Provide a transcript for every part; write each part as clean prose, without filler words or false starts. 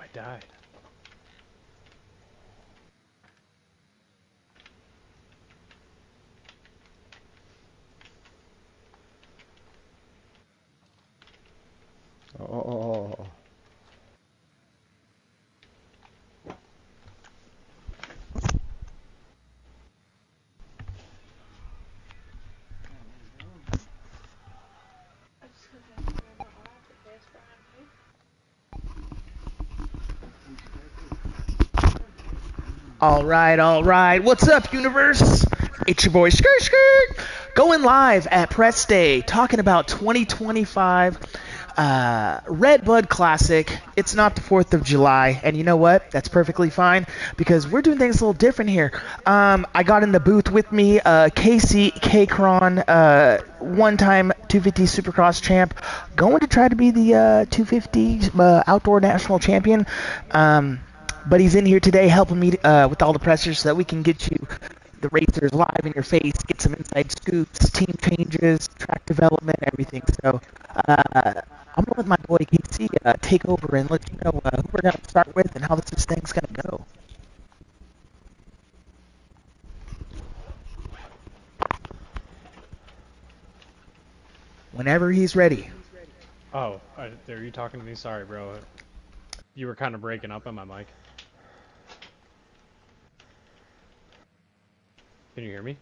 I died. Oh. All right. What's up, universe? It's your boy Skirt Skirt, going live at Pressday, talking about 2025 Redbud Classic. It's not the 4th of July, and you know what? That's perfectly fine because we're doing things a little different here. I got in the booth with me, Casey K-Cron, one-time 250 Supercross champ, going to try to be the 250 outdoor national champion. But he's in here today helping me with all the pressures so that we can get you the racers live in your face, get some inside scoops, team changes, track development, everything. So I'm going to let my boy KC take over and let you know who we're going to start with and how this thing's going to go. Whenever he's ready. Oh, are you talking to me? Sorry, bro. You were kind of breaking up on my mic. Can you hear me?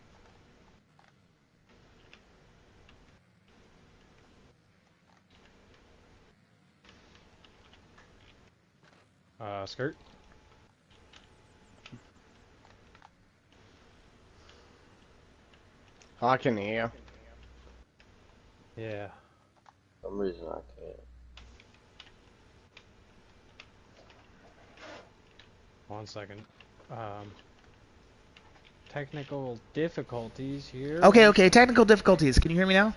Skirt? I can hear. Yeah. For some reason I can't. One second. Technical difficulties here. Okay. Technical difficulties. Can you hear me now?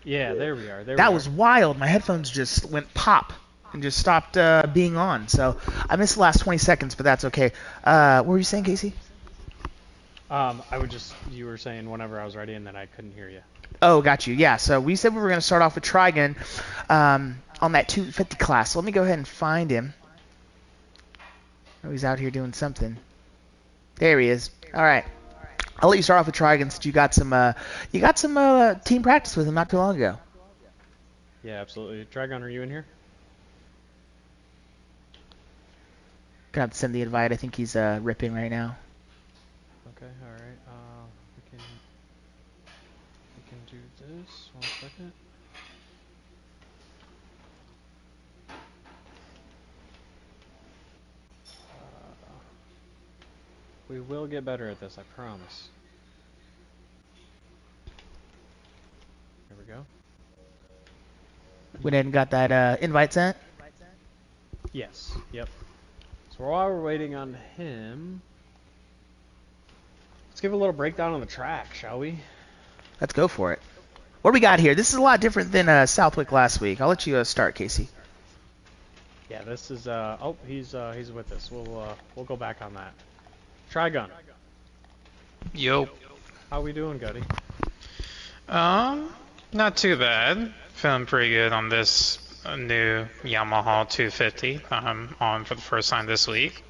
Yeah, there we are. That was wild. My headphones just went pop and just stopped being on. So I missed the last 20 seconds, but that's okay. What were you saying, Casey? You were saying whenever I was ready, and then I couldn't hear you. Oh, got you. Yeah, so we said we were going to start off with Trigon on that 250 class. So let me go ahead and find him. Oh, he's out here doing something. There he is. All right. I'll let you start off with Trigon since you got some team practice with him not too long ago. Yeah, absolutely. Trigon, are you in here? Gonna have to send the invite. I think he's ripping right now. Okay, all right. We can do this. 1 second. We will get better at this, I promise. Here we go. Went ahead and got that invite sent? Yes, yep. So while we're waiting on him, let's give a little breakdown on the track, shall we? Let's go for it. What do we got here? This is a lot different than Southwick last week. I'll let you start, Casey. Yeah, this is he's with us. We'll go back on that. Trigun. Yo. How we doing, Gutty? Not too bad. Feeling pretty good on this new Yamaha 250. I'm on for the first time this week.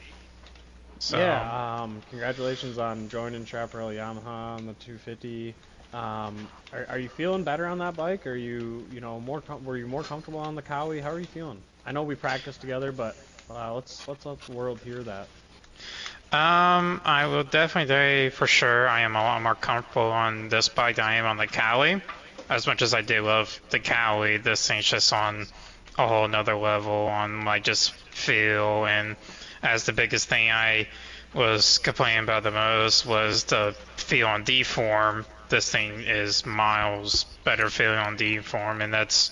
So yeah, congratulations on joining Chaparral Yamaha on the 250. Are you feeling better on that bike? Are you were you more comfortable on the Cowie? How are you feeling? I know we practiced together, but let's let the world hear that. I will definitely say for sure I am a lot more comfortable on this bike than I am on the Cowie. As much as I do love the Cowie, this thing's just on a whole nother level on like just feel, and as the biggest thing I was complaining about the most was the feel on D-form. This thing is miles better feeling on D-form, and that's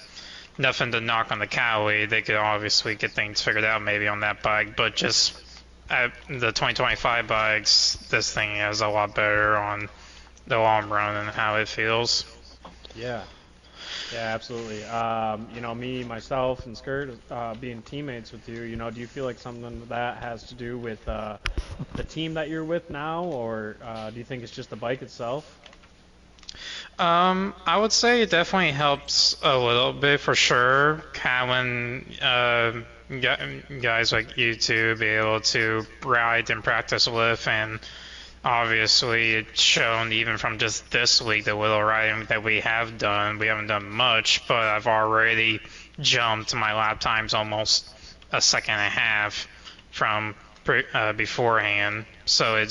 nothing to knock on the Cowie. They could obviously get things figured out maybe on that bike, but just at the 2025 bikes, this thing is a lot better on the long run and how it feels. Yeah, absolutely. Me, myself, and Skirt being teammates with you, do you feel like something that has to do with the team that you're with now, or do you think it's just the bike itself? I would say it definitely helps a little bit for sure. Having guys like you to be able to ride and practice with, and obviously it's shown even from just this week, the little riding that we have done. We haven't done much, but I've already jumped my lap times almost a second and a half from beforehand. So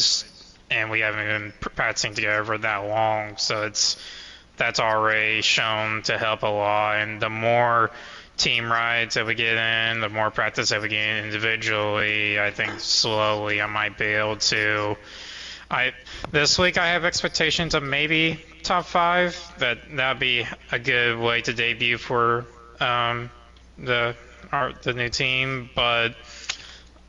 and we haven't been practicing together for that long. So that's already shown to help a lot. And the more team rides that we get in, the more practice that we get in individually, I think slowly I might be able to. This week I have expectations of maybe top 5. That'd be a good way to debut for the new team, but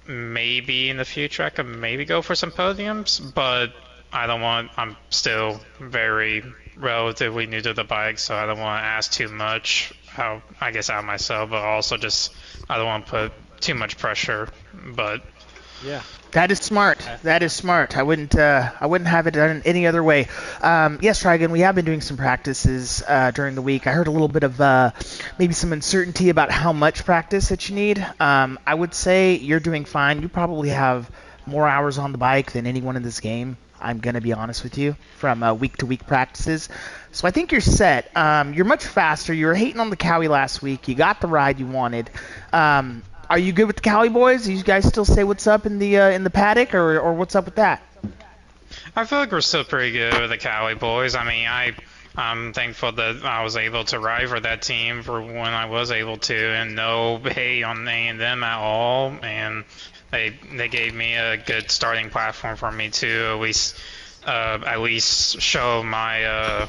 maybe in the future I could maybe go for some podiums, but I'm still very relatively new to the bike, so I don't want to ask too much, out of myself, but also just I don't want to put too much pressure, but yeah. That is smart. That is smart. I wouldn't have it done any other way. Yes, Trigon, we have been doing some practices during the week. I heard a little bit of maybe some uncertainty about how much practice that you need. I would say you're doing fine. You probably have more hours on the bike than anyone in this game. I'm going to be honest with you, from week-to-week practices. So I think you're set. You're much faster. You were hating on the Cowie last week. You got the ride you wanted. Are you good with the Cowie boys? Do you guys still say what's up in the paddock, or what's up with that? I feel like we're still pretty good with the Cowie boys. I mean, I'm thankful that I was able to ride for that team for when I was able to, and no hate on any of them at all. And they gave me a good starting platform for me to at least show my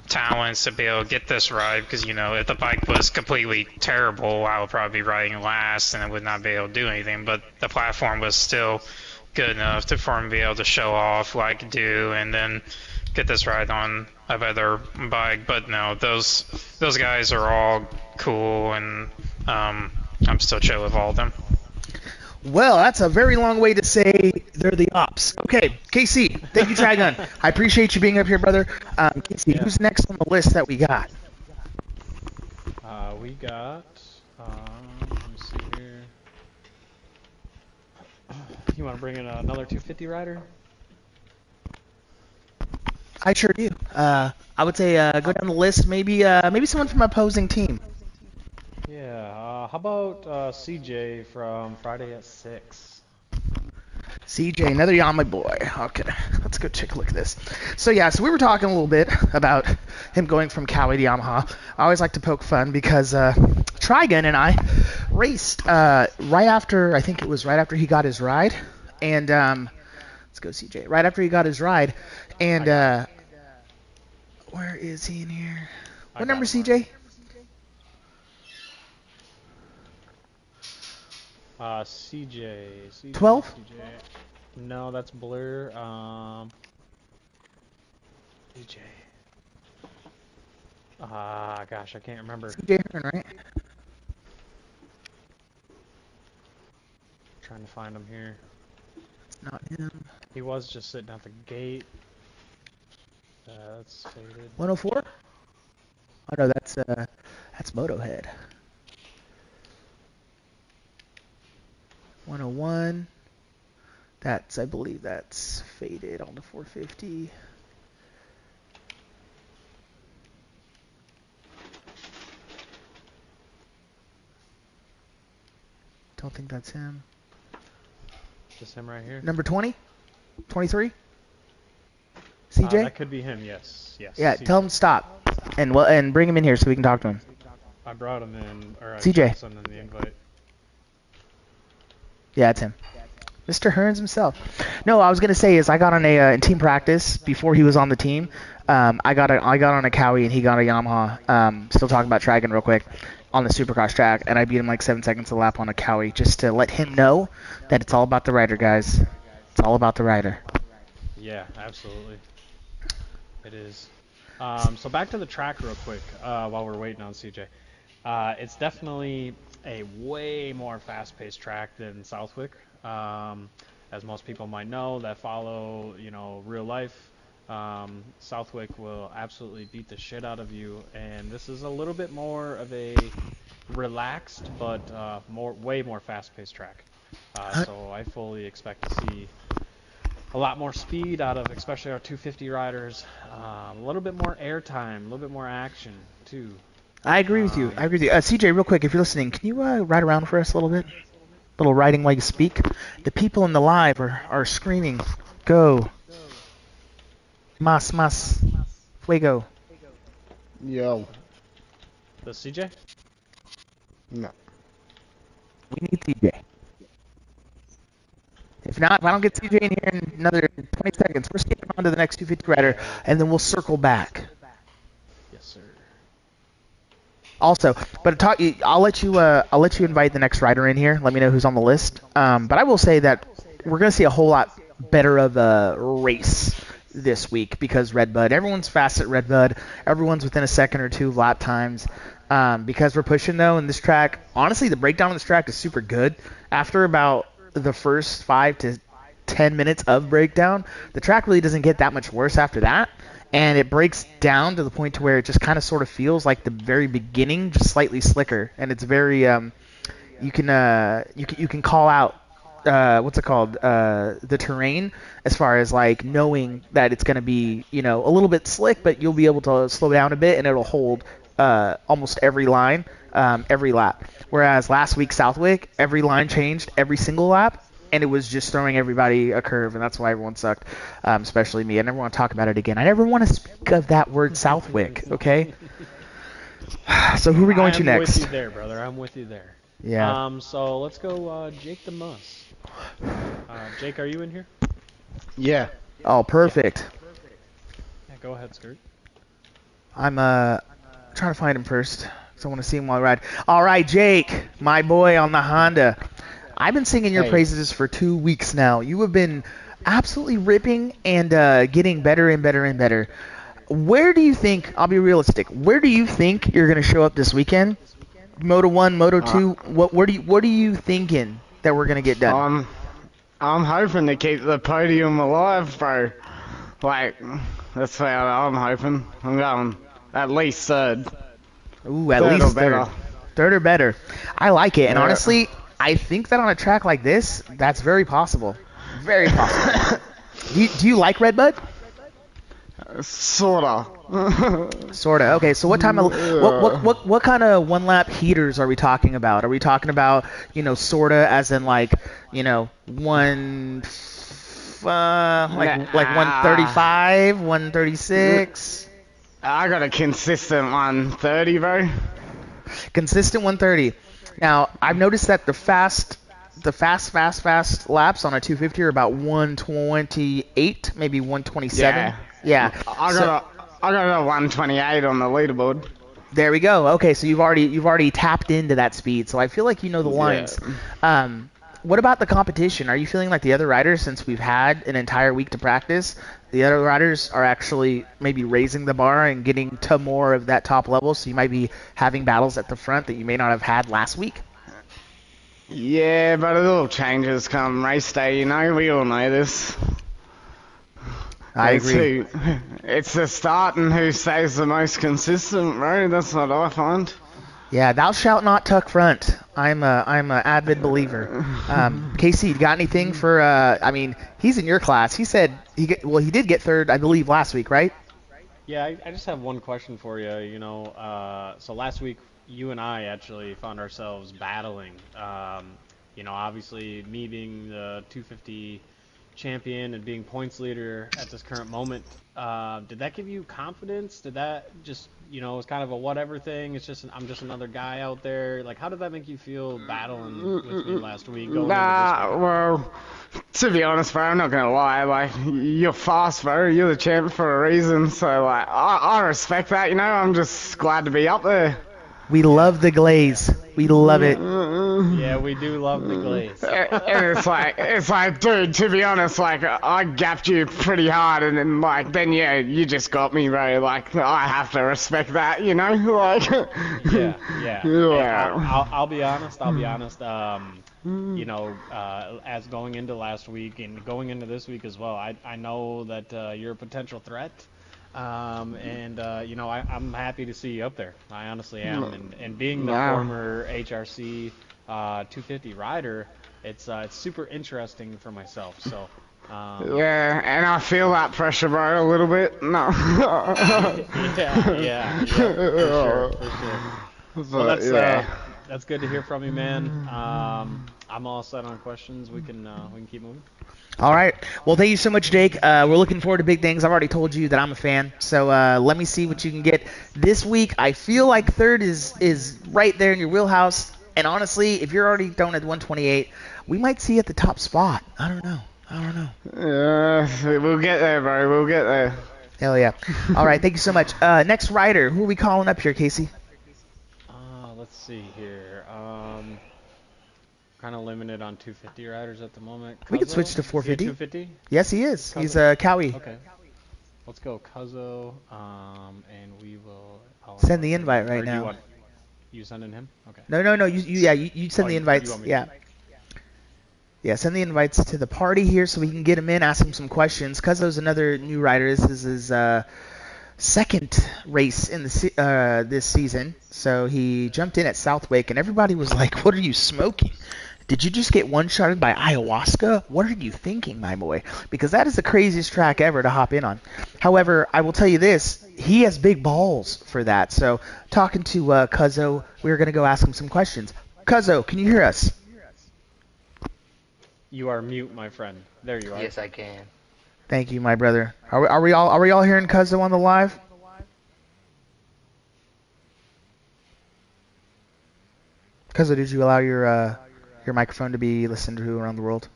talents to be able to get this ride, because if the bike was completely terrible, I would probably be riding last and I would not be able to do anything, but the platform was still good enough for me to be able to show off what I could do and then get this ride on a better bike. But no, those guys are all cool, and I'm still chill with all of them. Well, that's a very long way to say they're the ops. Okay, KC, thank you, Trigun. I appreciate you being up here, brother. KC, who's next on the list that we got? We got, let me see here. You want to bring in another 250 rider? I sure do. I would say go down the list, maybe someone from opposing team. Yeah, how about CJ from Friday at 6? CJ, another Yama boy. Okay, let's go take a look at this. So we were talking a little bit about him going from Cowie to Yamaha. I always like to poke fun because Trigun and I raced right after he got his ride. And let's go CJ. Right after he got his ride. And where is he in here? What number, CJ? CJ. 12? CJ. No, that's Blur. CJ. Gosh, I can't remember. CJ Hearn, right? Trying to find him here. It's not him. He was just sitting at the gate. That's faded. 104? Oh no, that's Motohead. 101. I believe that's faded on the 450. Don't think that's him. Just him right here? Number 20? 23? CJ? That could be him, yes. Yeah, CJ. tell him to stop. And bring him in here so we can talk to him. I brought him in, or I CJ. sent him the invite. Yeah, it's him. Mr. Hearns himself. No, I was gonna say is I got on a in team practice before he was on the team. I got on a Cowie and he got a Yamaha. Still talking about Trigon real quick on the Supercross track, and I beat him like 7 seconds a lap on a Cowie just to let him know that it's all about the rider, guys. It's all about the rider. Yeah, absolutely. It is. So back to the track real quick while we're waiting on CJ. It's definitely a way more fast-paced track than Southwick. As most people might know that follow, real life Southwick will absolutely beat the shit out of you, and this is a little bit more of a relaxed but way more fast-paced track. So I fully expect to see a lot more speed out of especially our 250 riders, a little bit more air time, a little bit more action too. I agree with you. CJ, real quick, if you're listening, can you ride around for us a little bit? Little riding while you speak. The people in the live are screaming, "Go! Mas, fuego!" Yo. The CJ? No. We need CJ. If I don't get CJ in here in another 20 seconds, we're skipping on to the next 250 rider, and then we'll circle back. Yes, sir. Also, but I'll let you invite the next rider in here. Let me know who's on the list. But I will say that we're gonna see a whole lot better of a race this week because Redbud. Everyone's fast at Redbud. Everyone's within a second or two lap times. Because we're pushing though, and this track, honestly, the breakdown on this track is super good. After about the first 5 to 10 minutes of breakdown, the track really doesn't get that much worse after that. And it breaks down to the point to where it just kind of sort of feels like the very beginning, just slightly slicker. And it's very, you can call out, what's it called, the terrain as far as like knowing that it's going to be, a little bit slick, but you'll be able to slow down a bit and it'll hold almost every line, every lap. Whereas last week Southwick, every line changed every single lap. And it was just throwing everybody a curve, and that's why everyone sucked, especially me. I never want to talk about it again. I never want to speak of that word Southwick, okay? So who are we going to next? I'm with you there, brother. I'm with you there. Yeah. So let's go Jake the Muss. Jake, are you in here? Yeah. Oh, perfect. Yeah, go ahead, Skirt. I'm trying to find him first, because I want to see him while I ride. All right, Jake, my boy on the Honda. I've been singing your praises for 2 weeks now. You have been absolutely ripping and getting better and better and better. Where do you think, I'll be realistic, where do you think you're going to show up this weekend? Moto 1, Moto 2, what are you thinking that we're going to get done? I'm hoping to keep the podium alive, bro. Like, that's what I'm hoping. I'm going at least third. Ooh, at least third. Third or better. I like it, and Yeah. honestly, I think that on a track like this, that's very possible. Very possible. Do you like Redbud? Sorta. Sorta. Okay, so what kind of one lap heaters are we talking about? Are we talking about, sorta as in like, one like 135, 136? I got a consistent 130, bro. Consistent 130. Now, I've noticed that the fast laps on a 250 are about 128, maybe 127. Yeah. I got a 128 on the leaderboard. There we go. Okay, so you've already tapped into that speed. So I feel like you know the lines. Yeah. What about the competition? Are you feeling like the other riders, since we've had an entire week to practice, the other riders are actually maybe raising the bar and getting to more of that top level, so you might be having battles at the front that you may not have had last week? Yeah, but it all changes come race day, we all know this. I agree. It's the start and who stays the most consistent, bro. That's what I find. Yeah, thou shalt not tuck front. I'm a avid believer. Casey, you got anything for? He's in your class. He said he did get third, I believe, last week, right? Yeah, I just have one question for you. So last week you and I actually found ourselves battling. Obviously me being the 250 champion and being points leader at this current moment. Did that give you confidence? Did that just, it's kind of a whatever thing? I'm just another guy out there. Like, how did that make you feel battling with me last week? Well, to be honest, bro, I'm not gonna lie. Like, you're fast, bro. You're the champ for a reason. So, like, I respect that. I'm just glad to be up there. We love the glaze. We love it. Yeah, we do love the glaze. And it's like, dude, to be honest, like, I gapped you pretty hard, and then, like, then, yeah, you just got me, bro. Like, I have to respect that, you know? Like, Yeah. yeah. I'll be honest. You know, as going into last week and going into this week as well, I know that you're a potential threat. You know, I'm happy to see you up there. I honestly am. And being the former HRC 250 rider, it's super interesting for myself. So. Yeah, and I feel that pressure, bro, a little bit. No. yeah, for sure. Well, that's good to hear from you, man. I'm all set on questions. We can keep moving. All right. Well, thank you so much, Jake. We're looking forward to big things. I've already told you that I'm a fan. So let me see what you can get this week. I feel like third is right there in your wheelhouse. And honestly, if you're already down at 128, we might see you at the top spot. I don't know. Yeah, we'll get there, bro. We'll get there. Hell yeah. All right. Thank you so much. Next rider. Who are we calling up here, Casey? Let's see here. Kind of limited on 250 riders at the moment. We can switch to 450. 250? Yes, he is. Cuzzo. He's a Cowie. Okay. Let's go Cuzzo, and we will. Send the invite right now. You sending him? Okay. No. You send the invites. Yeah. Yeah, send the invites to the party here so we can get him in, ask him some questions. Cuzzo's another new rider. This is his second race in the this season. So he jumped in at Southwick, and everybody was like, "What are you smoking? Did you just get one-shotted by ayahuasca? What are you thinking, my boy?" Because that is the craziest track ever to hop in on. However, I will tell you this. He has big balls for that. So talking to Cuzzo, we're going to go ask him some questions. Cuzzo, can you hear us? You are mute, my friend. There you are. Yes, I can. Thank you, my brother. Are we all hearing Cuzzo on the live? Cuzzo, did you allow your microphone to be listened to around the world?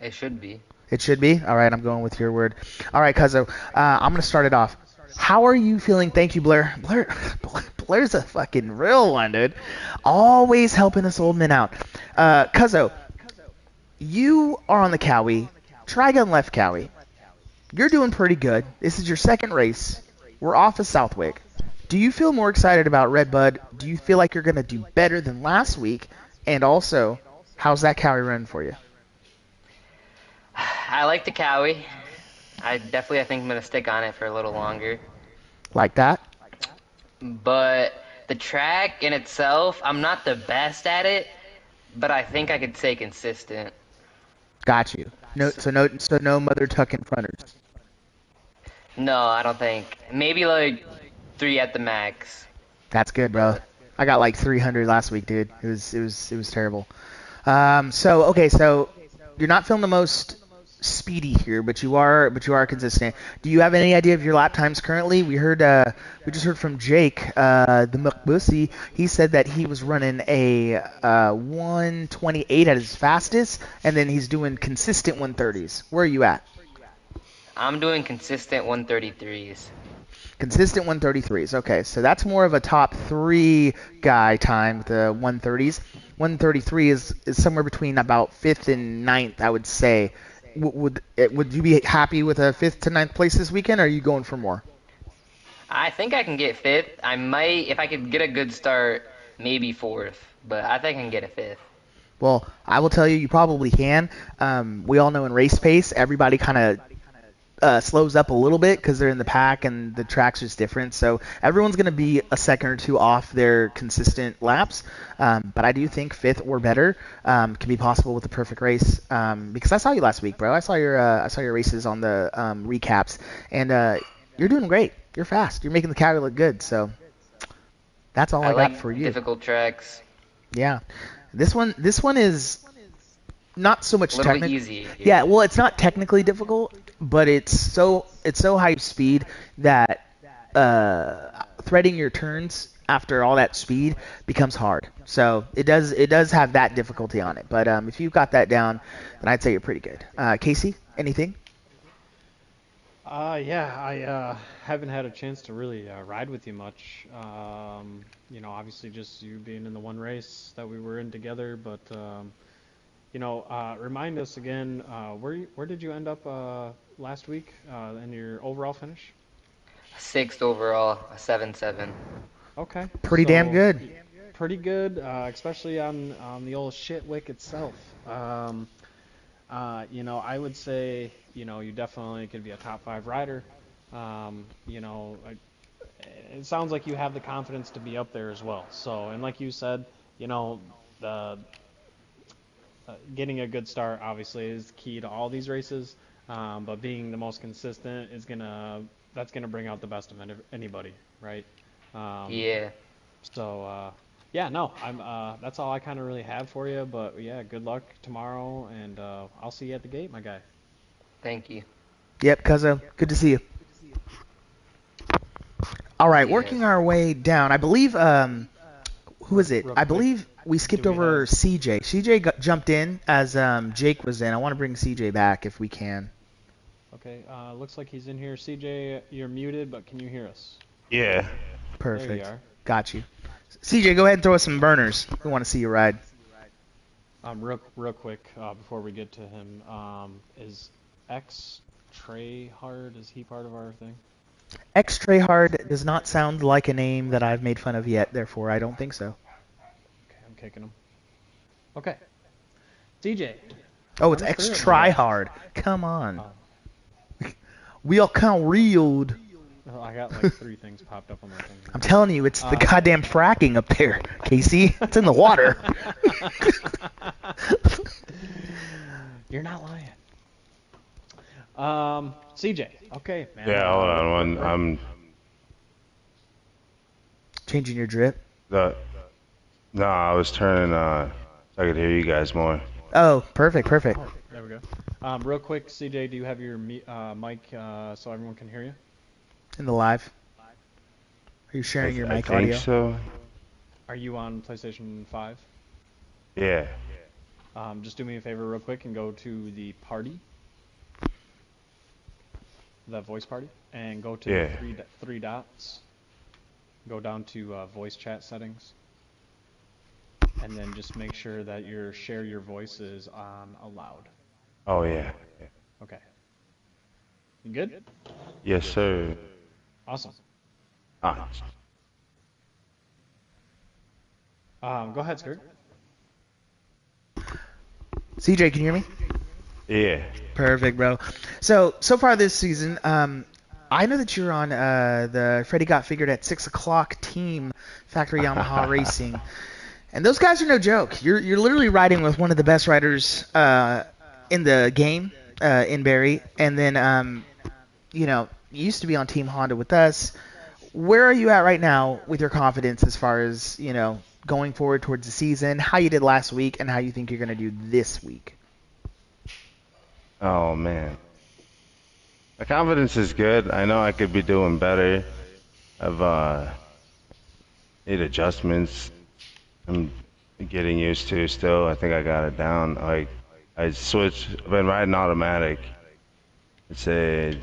It should be. It should be? All right, I'm going with your word. All right, Cuzzo, I'm going to start it off. How are you feeling? Thank you, Blair. Blair's a fucking real one, dude. Always helping us old men out. Cuzzo, you are on the Cowie, Trigun left Cowie. You're doing pretty good. This is your second race. We're off of Southwick. Do you feel more excited about Redbud? Do you feel like you're going to do better than last week? And also, how's that Cowie running for you? I like the Cowie. I think I'm going to stick on it for a little longer. Like that? But the track in itself, I'm not the best at it, but I think I could stay consistent. Got you. So no mother tucking fronters. No, I don't think. Maybe like 3 at the max. That's good, bro. I got like 300 last week, dude. It was terrible. So you're not feeling the most speedy here, but you are consistent. Do you have any idea of your lap times currently? We just heard from Jake, the McBussy. He said that he was running a 128 at his fastest, and then he's doing consistent 130s. Where are you at? I'm doing consistent 133s. Consistent 133s. Okay, so that's more of a top 3 guy time with the 130s. 133 is somewhere between about 5th and 9th, I would say. Would you be happy with a 5th to 9th place this weekend, or are you going for more? I think I can get 5th. I might, if I could get a good start, maybe 4th. But I think I can get a 5th. Well, I will tell you, you probably can. We all know in race pace, everybody kind of slows up a little bit because they're in the pack and the track's just different. So everyone's going to be a second or two off their consistent laps. But I do think 5th or better can be possible with the perfect race. Because I saw you last week, bro. I saw your races on the recaps, and you're doing great. You're fast. You're making the Cowie look good. So that's all I got for you. Difficult tracks. Yeah, this one is not so much technical. A little bit easy. Yeah, well, it's not technically difficult, but it's so high speed that threading your turns after all that speed becomes hard. So it does have that difficulty on it. But if you've got that down, then I'd say you're pretty good. Casey, anything? Yeah, I haven't had a chance to really ride with you much. Obviously just you being in the one race that we were in together, but remind us again, where did you end up last week in your overall finish? Sixth overall, a 7-7. Okay, Pretty damn so good. pretty good, especially on the old shit wick itself. I would say, you definitely could be a top five rider. It sounds like you have the confidence to be up there as well. So, and like you said, the getting a good start obviously is key to all these races. But being the most consistent that's gonna bring out the best of anybody, right? Um, Yeah, so, yeah, no, that's all I kind of really have for you. But yeah, good luck tomorrow, and I'll see you at the gate, my guy. thank you. Yep, Cuzzo. Good to see you. All right, Yes. working our way down. I believe, who is it? Real I quick, believe we skipped do we over have? CJ. CJ jumped in as Jake was in. I want to bring CJ back if we can. Okay, looks like he's in here. CJ, you're muted, but can you hear us? Yeah. There you Perfect. are. Got you. CJ, go ahead and throw us some burners. We want to see you ride. Real quick, before we get to him, is X Trey Hard? Is he part of our thing? X Treyhard does not sound like a name that I've made fun of yet, therefore I don't think so. Okay, I'm kicking him. Okay, CJ. Oh, it's run us X through it, my guy. Tryhard. Come on. Oh, We all count reeled. well, I got like three things popped up on my thing. I'm telling you, it's the Uh, goddamn fracking up there, Casey. It's in the water. You're not lying. CJ. Okay, man. Yeah, hold on. I'm Changing your drip. the. No, I was turning. So I could hear you guys more. Oh, perfect, perfect. Oh, there we go. Real quick, CJ, do you have your mic so everyone can hear you? In the live. Are you sharing your I mic think audio? so. Are you on PlayStation 5? Yeah. Just do me a favor real quick and go to the party, the voice party, and go to Yeah. the three dots. Go down to voice chat settings, and then just make sure that your share your voice is on allowed. Oh yeah. Okay. You good? Yes, sir. Awesome. Ah, Go ahead, Skirt. CJ, can you hear me? yeah. Perfect, bro. So far this season, I know that you're on the Freddie Got Figured at 6 o'clock team, Factory Yamaha Racing. And those guys are no joke. You're literally riding with one of the best riders in the game in Barry. And then, you used to be on Team Honda with us. Where are you at right now with your confidence as far as, going forward towards the season, how you did last week, and how you think you're going to do this week? Oh man. My confidence is good. I know I could be doing better. I've made adjustments. I'm getting used to still. I think I got it down. Like I switched. I've been riding automatic. It's a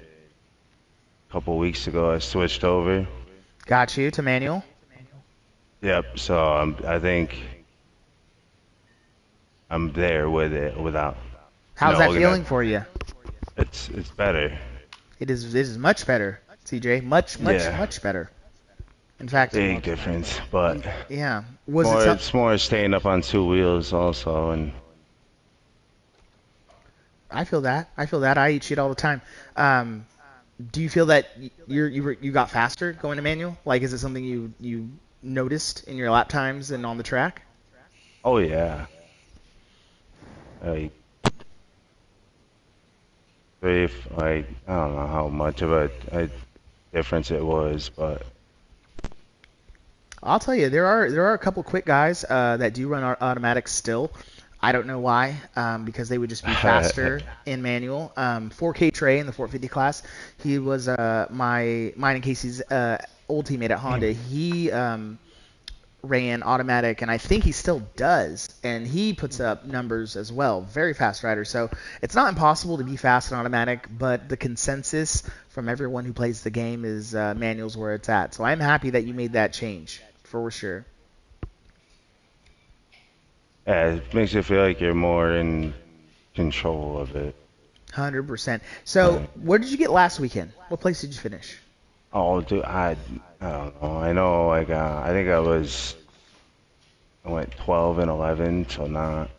couple weeks ago. I switched over. Got you to manual. Yep. So I think I'm there with it without. How's that looking feeling at- for you? It's better. It is much better, CJ. Much Yeah. better. In fact, Big difference, but yeah. Was more, it some, it's more staying up on two wheels also, and I feel that. I eat shit all the time. Do you feel that you got faster going to manual? Like, is it something you noticed in your lap times and on the track? oh yeah, like like I don't know how much of a difference it was, but I'll tell you, there are a couple quick guys that do run automatics still. I don't know why, because they would just be faster in manual. 4K Trey in the 450 class, he was mine and Casey's old teammate at Honda. He ran automatic, and I think he still does, and he puts up numbers as well. Very fast rider. So it's not impossible to be fast in automatic, but the consensus from everyone who plays the game is manual's where it's at. So I'm happy that you made that change for sure. Yeah, it makes you feel like you're more in control of it. 100%. So where did you get last weekend? What place did you finish? Oh, dude, I don't know. I know, like, I think I went 12 and 11, so not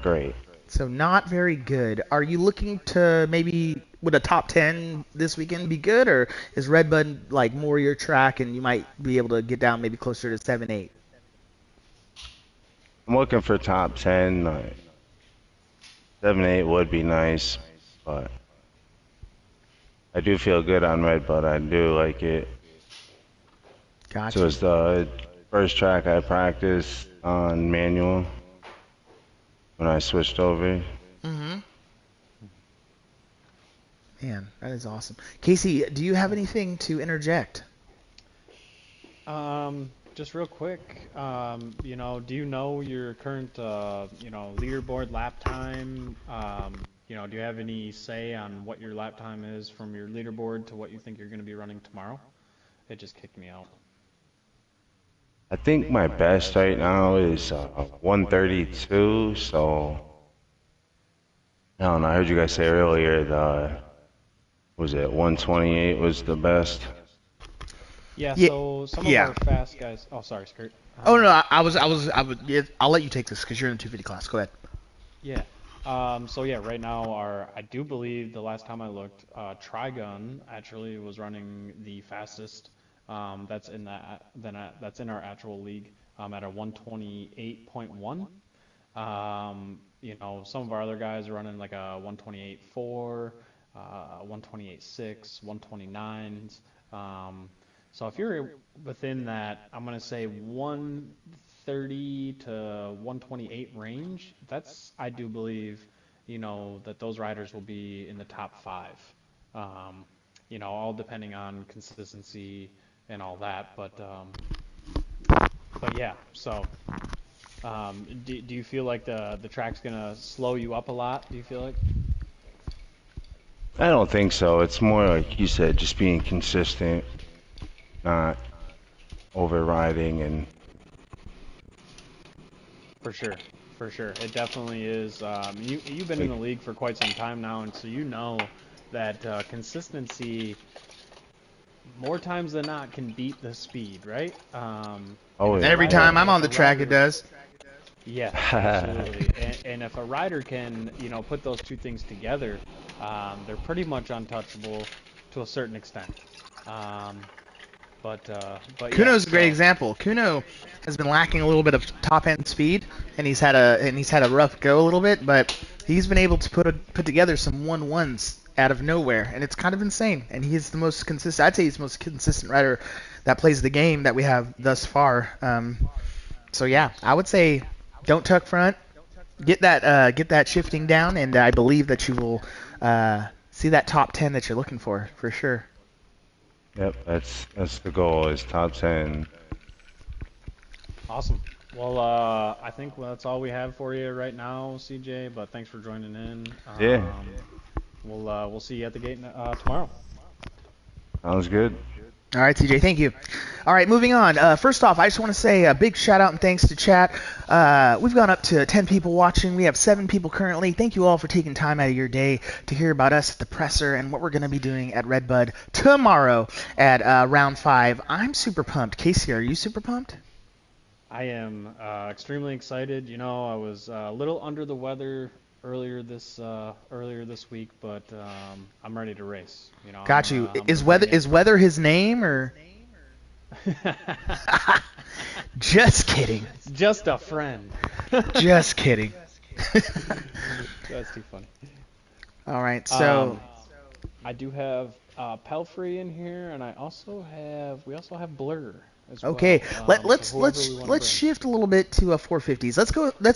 great. So not very good. Are you looking to maybe, would a top 10 this weekend be good, or is Redbud like more your track and you might be able to get down maybe closer to 7, 8? I'm looking for top 10. Like 7, 8 would be nice, but I do feel good on Redbud. I do like it. Gotcha. So it's the first track I practiced on manual when I switched over. Mm-hmm. Man, that is awesome. Casey, do you have anything to interject? Just real quick, do you know your current, leaderboard lap time? Do you have any say on what your lap time is from your leaderboard to what you think you're going to be running tomorrow? It just kicked me out. I think my best right now is 132, so I don't know. I heard you guys say earlier was it 128 was the best? Yeah, so some of our fast guys. Oh, sorry, Skirt. Oh no, I'll let you take this because you're in the 250 class. Go ahead. Yeah. Right now I do believe the last time I looked, Trigun actually was running the fastest. That's in our actual league at a 128.1. Some of our other guys are running like a 128.4, 128.6, 129s. So if you're within that, I'm gonna say 130 to 128 range. I do believe, that those riders will be in the top 5. All depending on consistency and all that. But yeah. So, do you feel like the track's gonna slow you up a lot? Do you feel like? I don't think so. It's more like you said, just being consistent, not overriding and. For sure. It definitely is. You've been in the league for quite some time now, and so you know that consistency, more times than not, can beat the speed, right? Every time I'm on the track, it does. Yeah, absolutely. And if a rider can, put those two things together, they're pretty much untouchable to a certain extent. But Kuno's a great example. Kuno has been lacking a little bit of top end speed, and he's had a rough go a little bit, but he's been able to put together some 1-1s out of nowhere, and it's kind of insane. And he's the most consistent. I'd say he's the most consistent rider that plays the game that we have thus far. So yeah, I would say don't tuck front, get that shifting down, and I believe that you will see that top 10 that you're looking for sure. Yep, that's the goal, is top 10. Awesome. Well, I think that's all we have for you right now, CJ. But thanks for joining in. Yeah. We'll see you at the gate tomorrow. Sounds good. All right, CJ, thank you. All right, moving on. First off, I just want to say a big shout out and thanks to chat. We've gone up to 10 people watching. We have 7 people currently. Thank you all for taking time out of your day to hear about us at the presser and what we're going to be doing at Redbud tomorrow at round 5. I'm super pumped. Casey, are you super pumped? I am extremely excited. I was a little under the weather earlier this week, but I'm ready to race. Got you. Is weather his name or? Just kidding. Just a friend. Just kidding. That's too funny. All right, so I do have Pelfrey in here, and we also have Blur. Okay, well. let's shift a little bit to 450s. Let's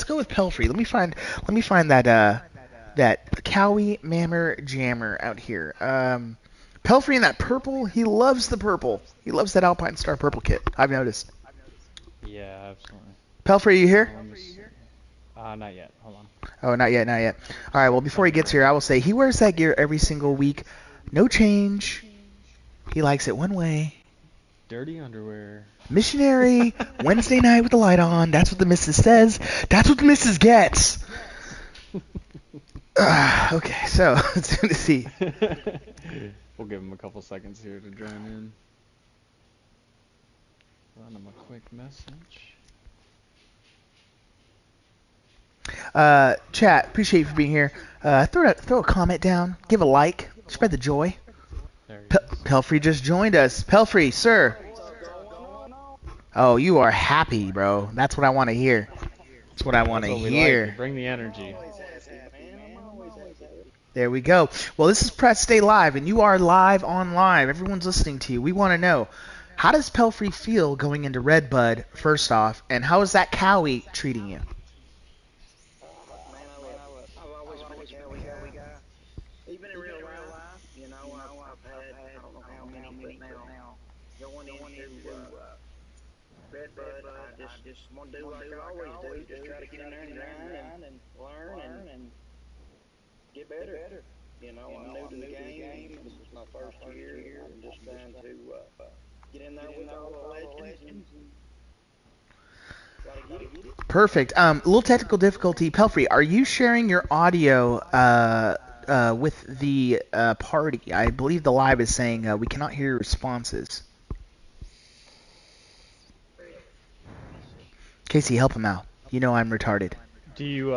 go with Pelfrey. Let me find that Cowie Mammer Jammer out here. Pelfrey in that purple. He loves the purple. He loves that Alpine Star purple kit. I've noticed. Yeah, absolutely. Pelfrey, are you here? Let me see. Not yet. Hold on. Oh, not yet, not yet. All right, well, before he gets here, I will say he wears that gear every single week. No change. He likes it one way. Dirty underwear. Missionary, Wednesday night with the light on. That's what the missus says. That's what the missus gets. Okay, so let's do the see. We'll give him a couple seconds here to join in. Run him a quick message. Chat, appreciate you for being here. Throw a comment down. Give a like. Spread the joy. There he is. Pelfrey just joined us. Pelfrey, sir. Oh, you are happy, bro. That's what I want to hear. That's what I want to That's what we hear. like. Bring the energy. There we go. Well, this is Pressday Live, and you are live on live. Everyone's listening to you. We want to know, how does Pelfrey feel going into Redbud, first off, and how is that Cowie treating you? I've always been a Cali guy. Even in real life, you know, I've had, I don't know how many, but now, going into Redbud, I just want to do like I always do, just try to get in there and grind and learn and get better. You know, I'm new to the game. This is my first year. I'm just trying to get in there with all the legends and try to get it. Perfect. A little technical difficulty. Pelfrey, are you sharing your audio with the party? I believe the live is saying we cannot hear your responses. Casey, help him out. You know I'm retarded. Do you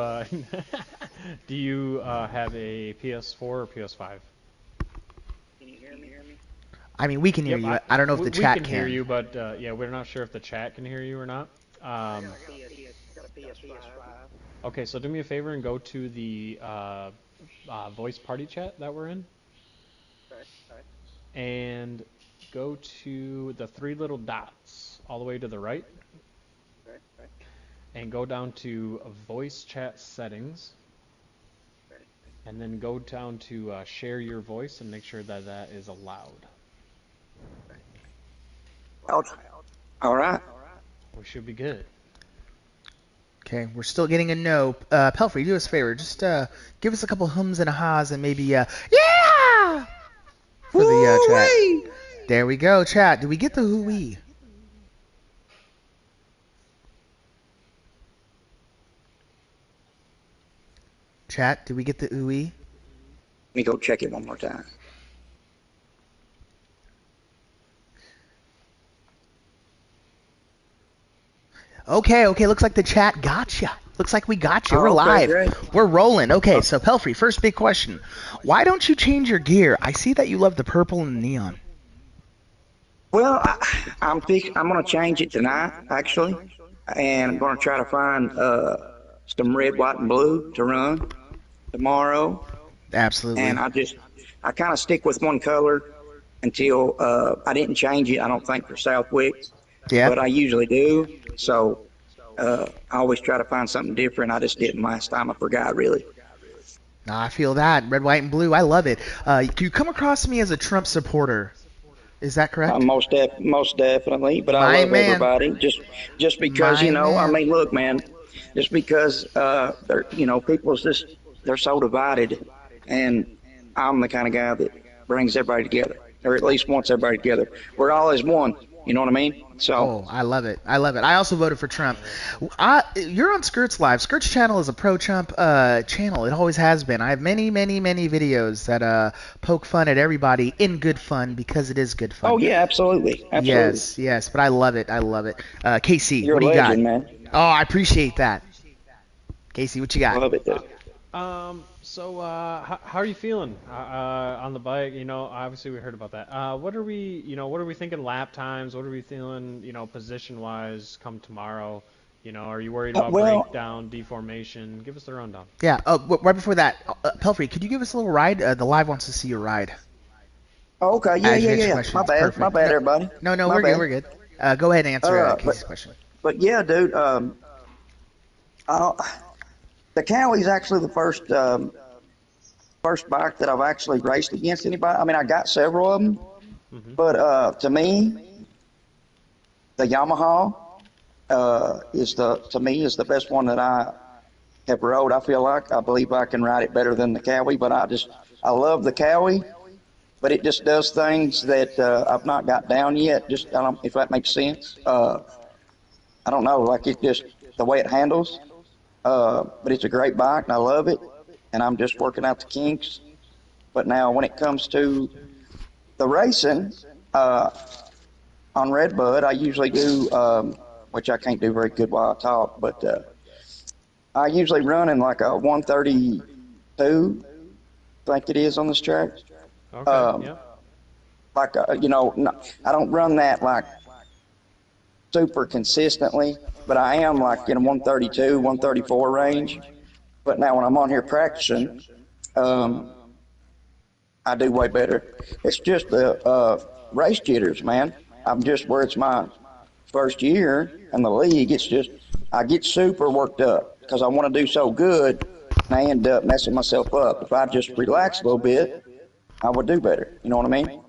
do you have a PS4 or PS5? Can you hear me? I mean, we can hear Yep, you. I don't know if the chat we can hear you, but yeah, we're not sure if the chat can hear you or not. Got a PS5. Okay, so do me a favor and go to the voice party chat that we're in, and go to the three little dots all the way to the right, and go down to voice chat settings, and then go down to share your voice and make sure that that is allowed. All right. We should be good. Okay, we're still getting a no. Pelfrey, do us a favor. Just give us a couple hums and ahas and maybe, yeah! For the chat. There we go, chat. Did we get the hoo-wee? Chat, did we get the ooey? Let me go check it one more time. Okay, looks like the chat gotcha. Looks like we got you. We're Okay, live. great. We're rolling. Okay, so Pelfrey, first big question. Why don't you change your gear? I see that you love the purple and the neon. Well, I'm going to change it tonight, actually, and I'm going to try to find some red, white, and blue to run tomorrow. Absolutely. And I kind of stick with one color until I didn't change it, I don't think, for Southwick, Yeah. but I usually do. So I always try to find something different. I just didn't last time. I forgot, really. I feel that. Red, white, and blue. I love it. You come across me as a Trump supporter. Is that correct? Most definitely, but My I love man. everybody. Just because, My you know, man. I mean, look, man, just because they're, you know, people's just they're so divided, and I'm the kind of guy that brings everybody together, or at least wants everybody together. We're all as one. You know what I mean? So. Oh, I love it. I love it. I also voted for Trump. You're on Skirt's Live. Skirt's channel is a pro-Trump channel. It always has been. I have many, many, many videos that poke fun at everybody in good fun because it is good fun. Oh yeah, absolutely. Yes. But I love it. I love it. Casey, You're what do a you legend, got? man. Oh, I appreciate that. Casey, what you got? Love it, dude. So how are you feeling on the bike? You know, obviously we heard about that. What are we thinking lap times? What are we feeling, position-wise come tomorrow? Are you worried about breakdown, deformation? Give us the rundown. Yeah. Right before that, Pelfrey, could you give us a little ride? The live wants to see your ride. Oh, okay. Yeah. Questions. My bad. Perfect. My bad, everybody. No, My we're bad. good. We're good. Go ahead and answer Casey's question. But yeah, dude. The Cowie's actually the first bike that I've actually raced against anybody. I mean, I got several of them, but to me, the Yamaha to me is the best one that I have rode. I believe I can ride it better than the Cowie, but I love the Cowie, but it just does things that I've not got down yet. Just I don't if that makes sense. I don't know, like it just the way it handles. But it's a great bike and I love it, and I'm just working out the kinks. But now when it comes to the racing on Redbud, I usually do, which I can't do very good while I talk, but I usually run in like a 132, I think it is on this track. Okay. Yeah. Like I don't run that like super consistently, but I am like in a 132, 134 range. But now when I'm on here practicing, I do way better. It's just the race jitters, man. I'm just where it's my first year in the league. It's just I get super worked up because I want to do so good, and I end up messing myself up. If I just relax a little bit, I would do better. You know what I mean?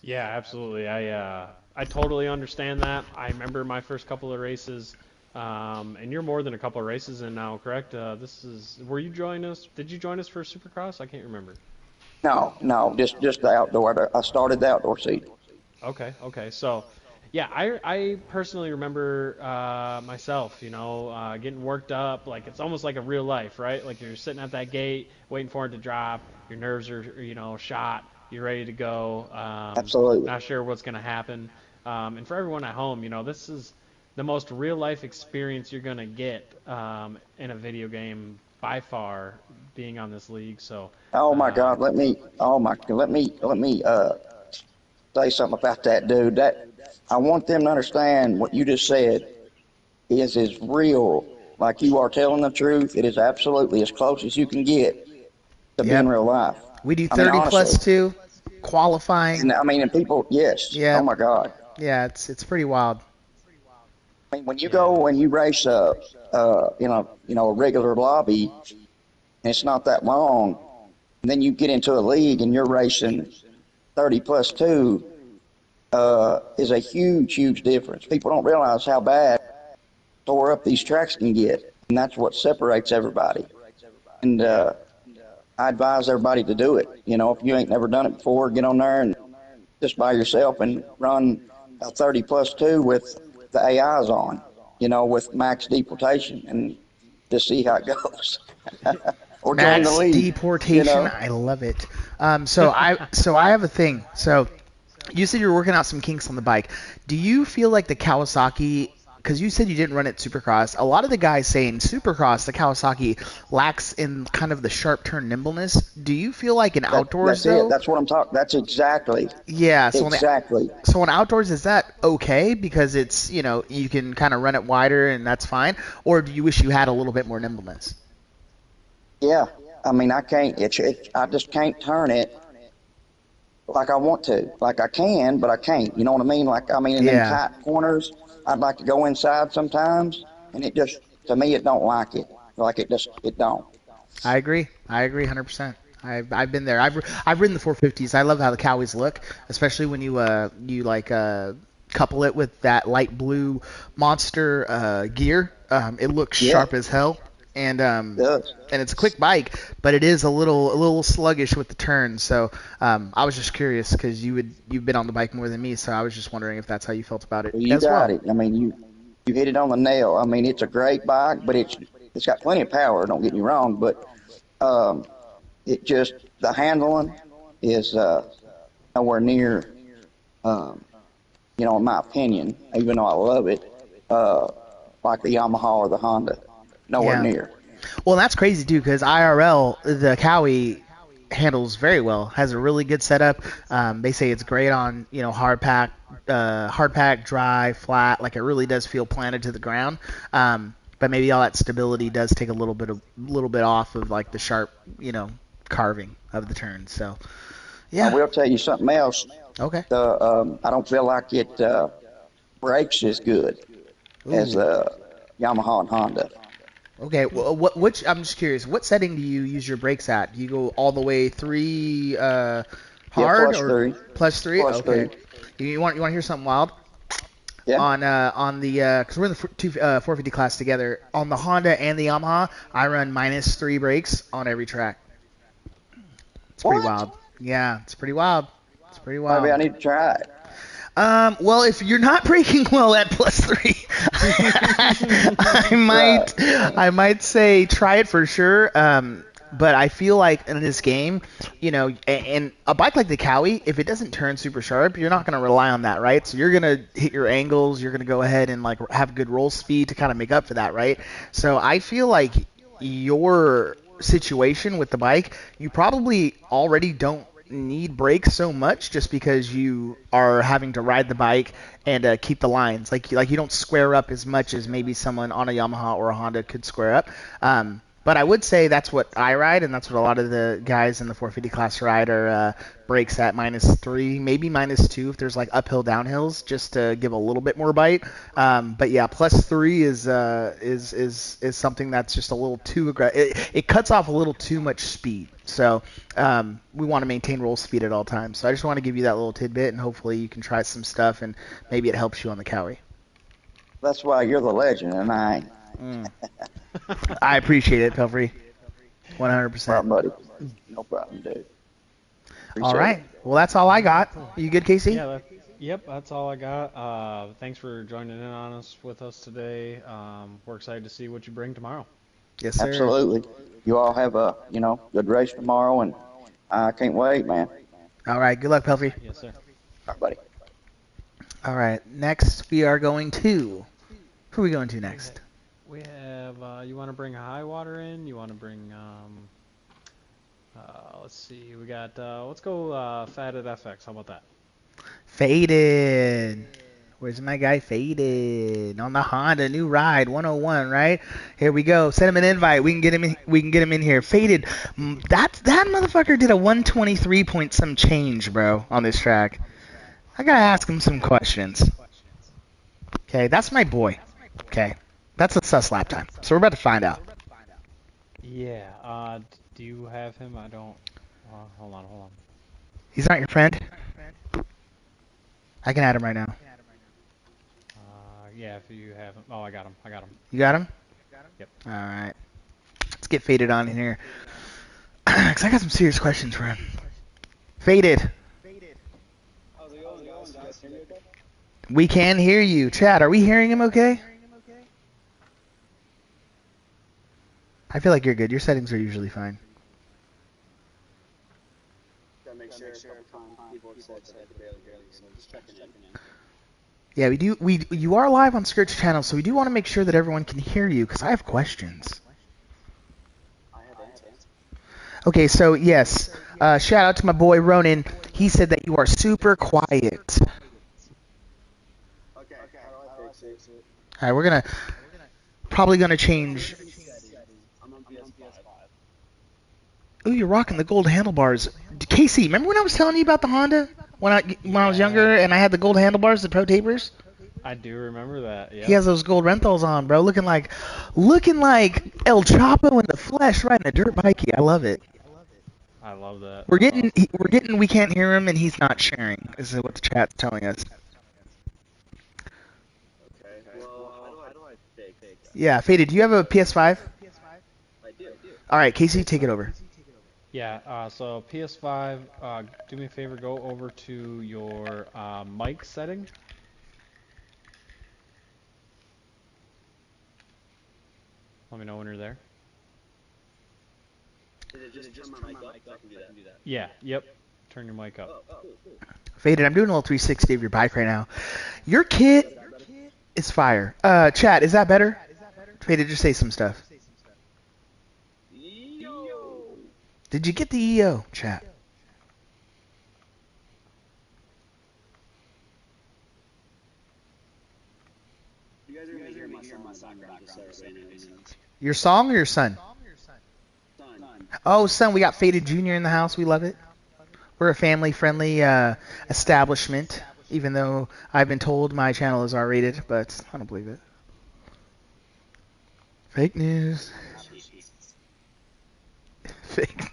Yeah, absolutely. I totally understand that. I remember my first couple of races, and you're more than a couple of races in now, correct? Were you joining us? Did you join us for Supercross? I can't remember. No, just the outdoor. I started the outdoor season. Okay. So, yeah, I personally remember myself, getting worked up. Like it's almost like a real life, right? Like you're sitting at that gate, waiting for it to drop. Your nerves are, shot. You're ready to go. Absolutely. Not sure what's going to happen. And for everyone at home, this is the most real life experience you're going to get in a video game by far, being on this league. So. Oh my God! Let me say something about that, dude. That I want them to understand what you just said is real. Like you are telling the truth. It is absolutely as close as you can get to being real life. We do 30 plus 2 qualifying. And people, yes. Yeah. Oh my God. Yeah, it's pretty wild. I mean, when you go and you race a regular lobby, and it's not that long, and then you get into a league and you're racing 30 plus 2, is a huge difference. People don't realize how bad tore up these tracks can get, and that's what separates everybody. And I advise everybody to do it. If you ain't never done it before, get on there and just by yourself and run a 30 plus 2 with the AIs on, with max deportation, and just see how it goes. Or join the Max league, deportation. I love it. So I have a thing. So you said you're working out some kinks on the bike. Do you feel like the Kawasaki, because you said you didn't run it Supercross, a lot of the guys say in Supercross the Kawasaki lacks in kind of the sharp turn nimbleness. Do you feel like in outdoors that's though? It. That's what I'm talking. That's exactly. Yeah. So exactly. So in outdoors, is that okay because it's you can kind of run it wider and that's fine, or do you wish you had a little bit more nimbleness? Yeah. I mean, I can't. I just can't turn it like I want to. Like I can, but I can't. You know what I mean? Like in them tight corners, I'd like to go inside sometimes, and it just, to me, it don't like it. Like it don't. I agree 100%. I've been there. I've ridden the 450s. I love how the Cowies look, especially when you couple it with that light blue monster gear. It looks sharp as hell. And it's a quick bike, but it is a little sluggish with the turns. So I was just curious because you've been on the bike more than me, so I was just wondering if that's how you felt about it. You got it. I mean, you hit it on the nail. I mean, it's a great bike, but it's got plenty of power. Don't get me wrong, but it just, the handling is nowhere near, in my opinion, even though I love it, like the Yamaha or the Honda. Nowhere near. Well, that's crazy too, because IRL, the Cowie handles very well. Has a really good setup. They say it's great on hard pack, dry, flat. Like it really does feel planted to the ground. But maybe all that stability does take a little bit off of like the sharp, carving of the turns. So yeah. I will tell you something else. Okay. I don't feel like it brakes as good as Yamaha and Honda. Okay, well, which I'm just curious. What setting do you use your brakes at? Do you go all the way 3 hard +3. Plus 3? Plus okay. 3. You want to hear something wild? Yeah. On the because we're in the 450 class together. On the Honda and the Yamaha, I run -3 brakes on every track. It's pretty What? wild. Yeah, it's pretty wild. It's pretty Maybe I wild. need to try it. Well, if you're not braking well at +3, I might say try it for sure. But I feel like in this game, you know, and a bike like the Cowie, if it doesn't turn super sharp, you're not going to rely on that, right? So you're going to hit your angles, you're going to go ahead and like have good roll speed to kind of make up for that, right? So I feel like your situation with the bike, you probably already don't need brakes so much just because you are having to ride the bike and keep the lines. Like you don't square up as much as maybe someone on a Yamaha or a Honda could square up. But I would say that's what I ride, and that's what a lot of the guys in the 450 class ride are brakes at -3, maybe -2 if there's like uphill downhills, just to give a little bit more bite. But yeah, +3 is something that's just a little too aggressive. It cuts off a little too much speed. So we want to maintain roll speed at all times. So I just want to give you that little tidbit, and hopefully you can try some stuff, and maybe it helps you on the Cowie. That's why you're the legend, and I ain't. I appreciate it, Pelfrey. 100%. Problem, buddy. No problem, dude. All right. Well, that's all I got. You good, Casey? Yeah, yep, that's all I got. Thanks for joining in on us with us today. We're excited to see what you bring tomorrow. Yes, sir. Absolutely. You all have a, good race tomorrow, and I can't wait, man. All right. Good luck, Pelfrey. Yes, sir. All right, buddy. All right. Next, we are going to. Who are we going to next? We have. You want to bring high water in? You want to bring? Let's see. We got. Let's go. Fatted FX. How about that? Faded. Where's my guy Faded? On the Honda, new ride, 101, right? Here we go. Send him an invite. We can get him in. We can get him in here. Faded. That motherfucker did a 123 point some change, bro, on this track. I gotta ask him some questions. Okay, that's my boy. Okay, that's a sus lap time. So we're about to find out. Yeah. Do you have him? I don't. Hold on. He's not your friend? I can add him right now. Yeah, if you have him. Oh, I got him. You got him? Yep. All right. Let's get Faded on in here. Because I got some serious questions for him. Faded. We can hear you. Chad, are we hearing him okay? I feel like you're good. Your settings are usually fine. Yeah, we do. You are live on Skirt's channel, so we do want to make sure that everyone can hear you, because I have questions. Okay, so yes, shout out to my boy Ronan. He said that you are super quiet. All right, we're probably gonna change. Ooh, you're rocking the gold handlebars. Casey, remember when I was telling you about the Honda when I was younger and I had the gold handlebars, the Pro Tapers? I do remember that. Yeah. He has those gold rentals on, bro, looking like El Chapo in the flesh, riding a dirt bikey. I love it. I love that. We can't hear him and he's not sharing. This is what the chat's telling us. Yeah, Faded, do you have a PS5? I do. All right, Casey, take it over. Yeah, so PS5, do me a favor, go over to your mic setting. Let me know when you're there. Yeah, yep. Turn your mic up. Faded, I'm doing a little 360 of your bike right now. Your kit is fire. Chat, is that better? Faded, just say some stuff. Did you get the EO, chat? Your song or your son? Oh, son, we got Faded Jr. in the house. We love it. We're a family-friendly establishment, even though I've been told my channel is R-rated, but I don't believe it. Fake news. Fake news.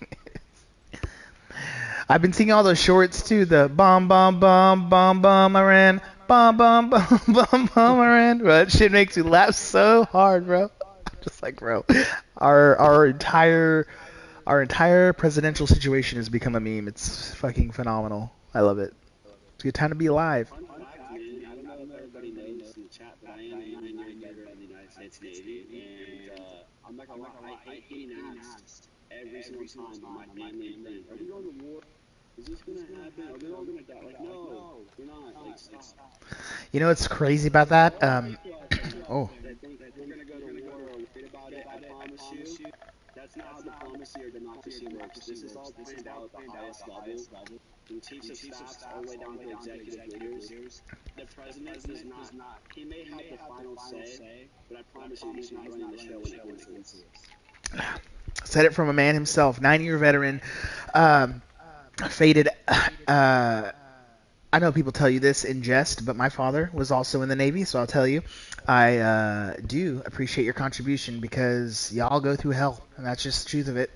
I've been seeing all those shorts too. The bomb, bomb, bomb, bomb, bomb. I ran bum bum bum bum bum, bro. That shit makes me laugh so hard, bro. I'm just like, bro, our entire presidential situation has become a meme. It's fucking phenomenal. I love it. It's a good time to be alive. Fun fact, man, I don't know if everybody knows in the chat, but I am a 9-year veteran of the United States Navy, and I'm not gonna lie, I hate getting asked every single time by my family and friends, are we going to war? Is this gonna happen? Are we all gonna die? Like, no, we're not. Like, stop. You know what's crazy about that? Oh. That think that we're gonna go to war or worried about it, I promise you, that's not how diplomacy or democracy works. This is all planned out at the highest level. From chiefs of staff all the way down to executive leaders. The president does not. He may have the final say, but I promise you, he's not running the show when it comes to this. Said it from a man himself, 9-year veteran, faded. I know people tell you this in jest, but my father was also in the Navy, so I'll tell you, I do appreciate your contribution because y'all go through hell, and that's just the truth of it.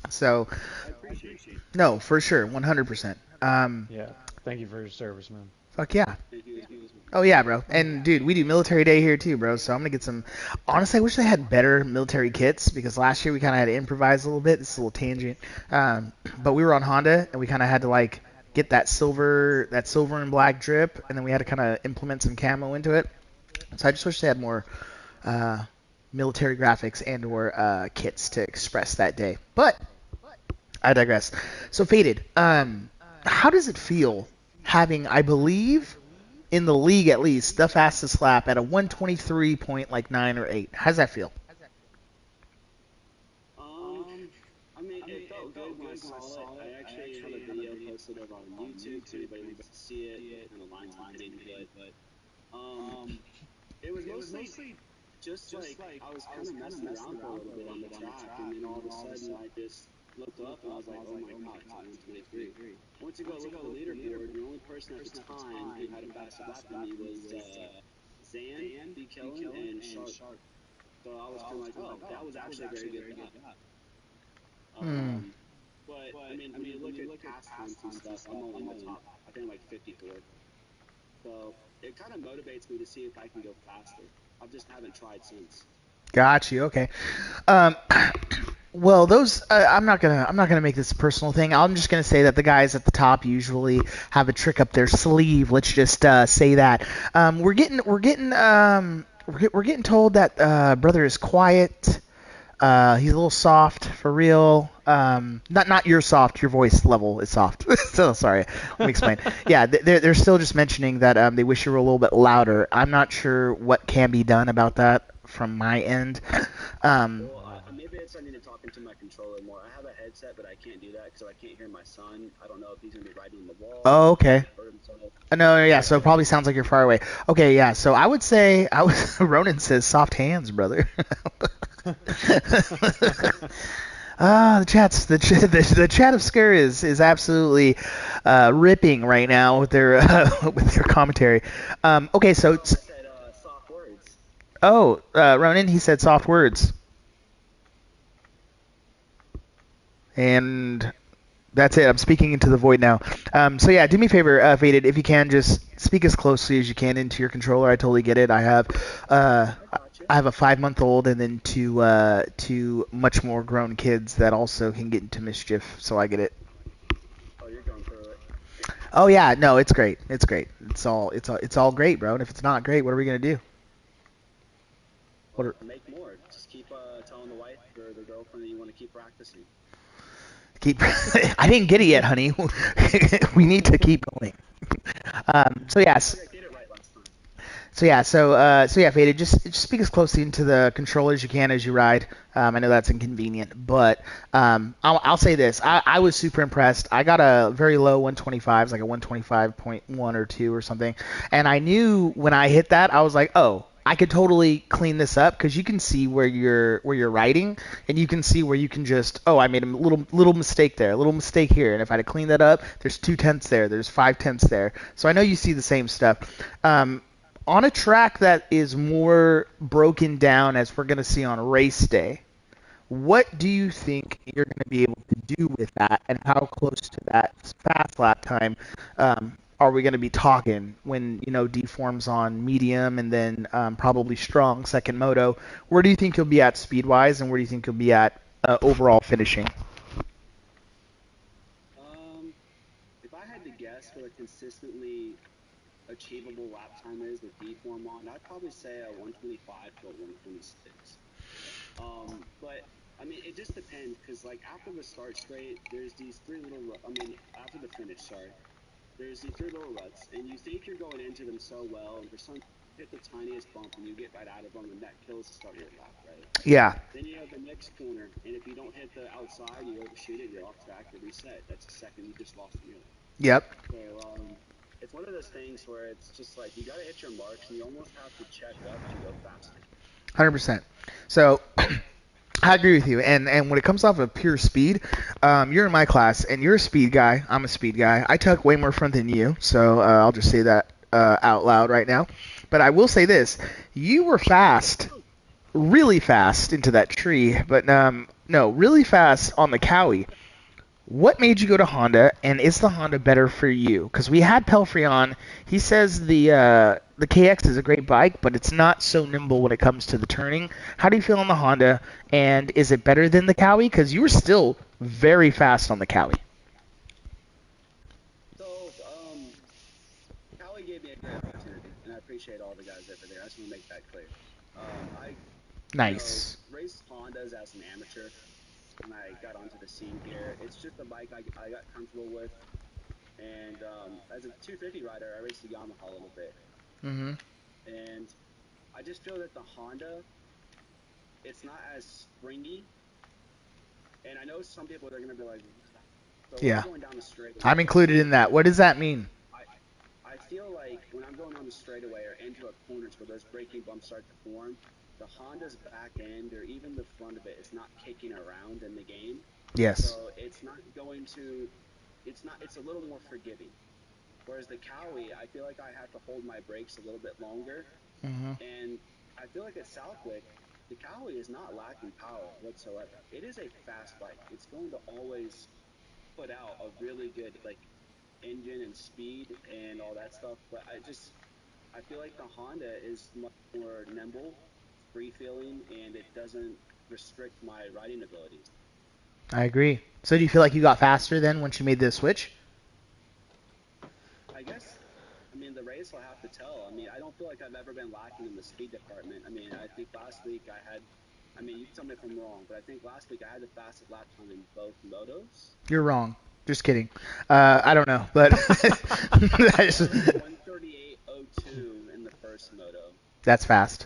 So, no, for sure, 100%. Yeah. Thank you for your service, man. Fuck yeah. Oh yeah, bro. And dude, we do military day here too, bro. So I'm gonna get some. Honestly, I wish they had better military kits because last year we kind of had to improvise a little bit. It's a little tangent. But we were on Honda and we kind of had to like get that silver and black drip, and then we had to kind of implement some camo into it. So I just wish they had more military graphics and or kits to express that day. But I digress. So Faded, how does it feel having, I believe, in the league at least, the fastest lap at a 123.9 or 8? How does that feel? I mean, it felt good when I saw it. I actually have a video posted over on YouTube so anybody wants to see it. And the lines were getting good, but it was mostly just like I was kind of messing around for a little bit on the track, and then all of a sudden I just looked up and I was like, oh my god, it's 123. Once you go look at the leaderboard, the only person at the time who had a faster lap than me was Zan, B. Kellen, and Sharp. So I was kind of like, oh, that was actually a very good lap. But I mean, look at past times and stuff. I'm only in the top, I think like 54. So it kind of motivates me to see if I can go faster. I just haven't tried since. Got you. Okay. Well, those I'm not gonna make this a personal thing. I'm just gonna say that the guys at the top usually have a trick up their sleeve. Let's just say that. We're getting told that brother is quiet. He's a little soft for real. Not your soft. Your voice level is soft. So sorry. Let me explain. Yeah, they're still just mentioning that they wish you were a little bit louder. I'm not sure what can be done about that from my end. Maybe it's I need to talk into my controller more. I have a headset, but I can't do that because I can't hear my son. I don't know if he's gonna be riding the wall. Oh, okay. No, yeah. So it probably sounds like you're far away. Okay, yeah. So I would say Ronan says soft hands, brother. The chat of Scare is absolutely ripping right now with their commentary. Okay, so soft words. Ronan, he said soft words, and that's it. I'm speaking into the void now. So yeah, do me a favor, Faded, if you can, just speak as closely as you can into your controller. I totally get it. I have a 5-month-old and then two much more grown kids that also can get into mischief, so I get it. Oh, you're going through it. Oh yeah, no, it's great. It's great. It's all great, bro. And if it's not great, what are we gonna do? Make more. Just keep telling the wife or the girlfriend that you want to keep practicing. I didn't get it yet, honey. We need to keep going. So yes. So yeah, Faded, just speak as closely into the controller as you can as you ride. I know that's inconvenient, but I'll say this. I was super impressed. I got a very low 125, like a 125.1 or 2 or something, and I knew when I hit that, I was like, oh, I could totally clean this up because you can see where you're riding, and you can see where you can just, I made a little mistake there, a little mistake here, and if I had to clean that up, there's 2/10 there, there's 5/10 there. So I know you see the same stuff. On a track that is more broken down as we're going to see on race day, what do you think you're going to be able to do with that, and how close to that fast lap time are we going to be talking when, deforms on medium and then probably strong second moto? Where do you think you'll be at speed-wise, and where do you think you'll be at overall finishing? If I had to guess what a consistently achievable lap time is with deform on, I'd probably say a 125 to a 126. But I mean, it just depends, because like after the start straight, there's these after the finish, sorry, there's these three little ruts, and you think you're going into them so well, and for some, hit the tiniest bump and you get right out of them, and that kills the start of your lap, right? Yeah. Then you have the next corner, and if you don't hit the outside, you overshoot it, you're off track to reset. That's a second you just lost in your lap. Yep. So it's one of those things where it's just like you got to hit your marks, and you almost have to check up to go faster. 100%. So I agree with you. And when it comes off of pure speed, you're in my class, and you're a speed guy. I'm a speed guy. I tuck way more front than you, so I'll just say that out loud right now. But I will say this. You were fast, really fast into that tree, but no, really fast on the Cowie. What made you go to Honda, and is the Honda better for you? Because we had Pelfrey on. He says the KX is a great bike, but it's not so nimble when it comes to the turning. How do you feel on the Honda, and is it better than the Cowie? Because you were still very fast on the Cowie. So, Cowie gave me a great opportunity, and I appreciate all the guys over there. I just want to make that clear. Nice. Raced Hondas as an amateur when I got onto the scene here. It's just a bike I got comfortable with. And as a 250 rider, I raced the Yamaha a little bit. Mm-hmm. And I just feel that the Honda, it's not as springy. And I know some people are going to be like, so Yeah. I'm going down the straightaway. I'm included in that. What does that mean? I feel like when I'm going on the straightaway or into a corner where those braking bumps start to form, the Honda's back end or even the front of it is not kicking around in the game. Yes. So it's not going to, it's a little more forgiving. Whereas the Cowie, I feel like I have to hold my brakes a little bit longer. Mm-hmm. And I feel like at Southwick, the Cowie is not lacking power whatsoever. It is a fast bike. It's going to always put out a really good engine and speed and all that stuff. But I feel like the Honda is much more nimble, free-feeling, and it doesn't restrict my riding abilities. I agree. So do you feel like you got faster then once you made the switch? I guess, the race will have to tell. I don't feel like I've ever been lacking in the speed department. I think last week I had, you can tell me if I'm wrong, but I think last week I had the fastest lap time in both motos. You're wrong. Just kidding. I don't know, but 138.02 in the first moto. That's fast.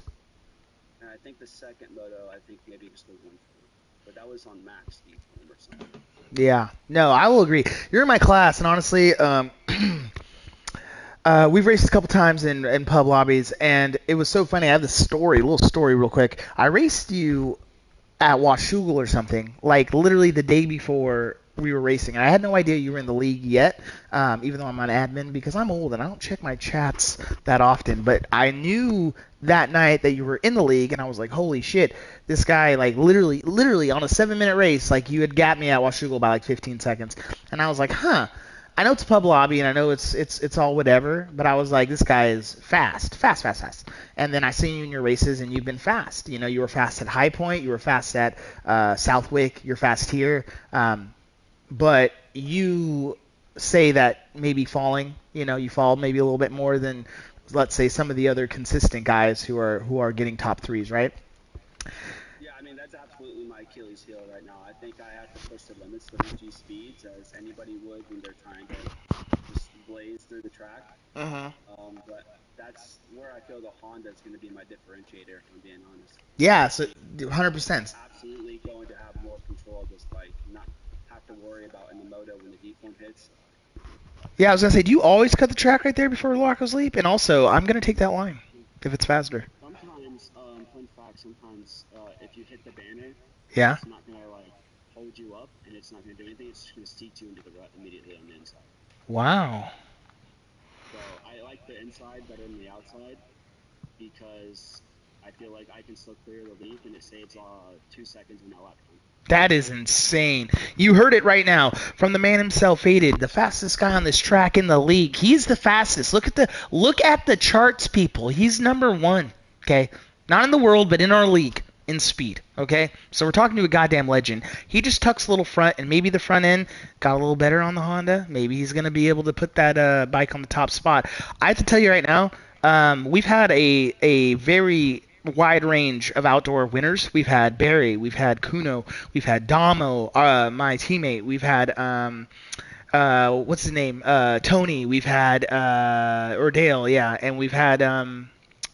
And I think the second moto, maybe just was 140. But that was on max speed or something. Yeah. No, I will agree. You're in my class, and honestly, we've raced a couple times in pub lobbies, and it was so funny. I have this story, a little story real quick. I raced you at Washougal or something, like literally the day before we were racing. And I had no idea you were in the league yet, even though I'm on admin, because I'm old and I don't check my chats that often. But I knew that night that you were in the league, and I was like, holy shit, this guy, literally on a 7-minute race, you had gapped me at Washougal by 15 seconds. And I was like, huh. I know it's a pub lobby, and I know it's all whatever, but I was like, this guy is fast. And then I seen you in your races, and you've been fast. You were fast at High Point, you were fast at Southwick, you're fast here. But you say that maybe falling, you fall maybe a little bit more than, let's say, some of the other consistent guys who are getting top threes, right? Yeah, that's absolutely my Achilles heel right now. I think I have to push the limits of MG speeds as anybody would when they're trying to just blaze through the track. Mm-hmm. But that's where I feel the Honda is going to be my differentiator, if I'm being honest. Yeah, so 100%. Absolutely going to have more control of this bike, not have to worry about in the moto when the deform hits. Yeah, I was going to say, do you always cut the track right there before Locko's Leap? And also, I'm going to take that line if it's faster. Sometimes, fun fact, if you hit the banner, Yeah. it's not going to hold you up, and it's not going to do anything. It's just going to seat you into the rut immediately on the inside. Wow. So I like the inside better than the outside because I feel like I can still clear the leak, and it saves 2 seconds in that lap time. That is insane. You heard it right now from the man himself, Faded, the fastest guy on this track in the league. He's the fastest. Look at the charts, people. He's number 1. Okay, not in the world, but in our league in speed. Okay, so we're talking to a goddamn legend. He just tucks a little front, and maybe the front end got a little better on the Honda. Maybe he's gonna be able to put that bike on the top spot. I have to tell you right now, we've had a very wide range of outdoor winners. We've had Barry, we've had Kuno, we've had Damo, my teammate, we've had what's his name, Tony, we've had Ordale, yeah, and we've had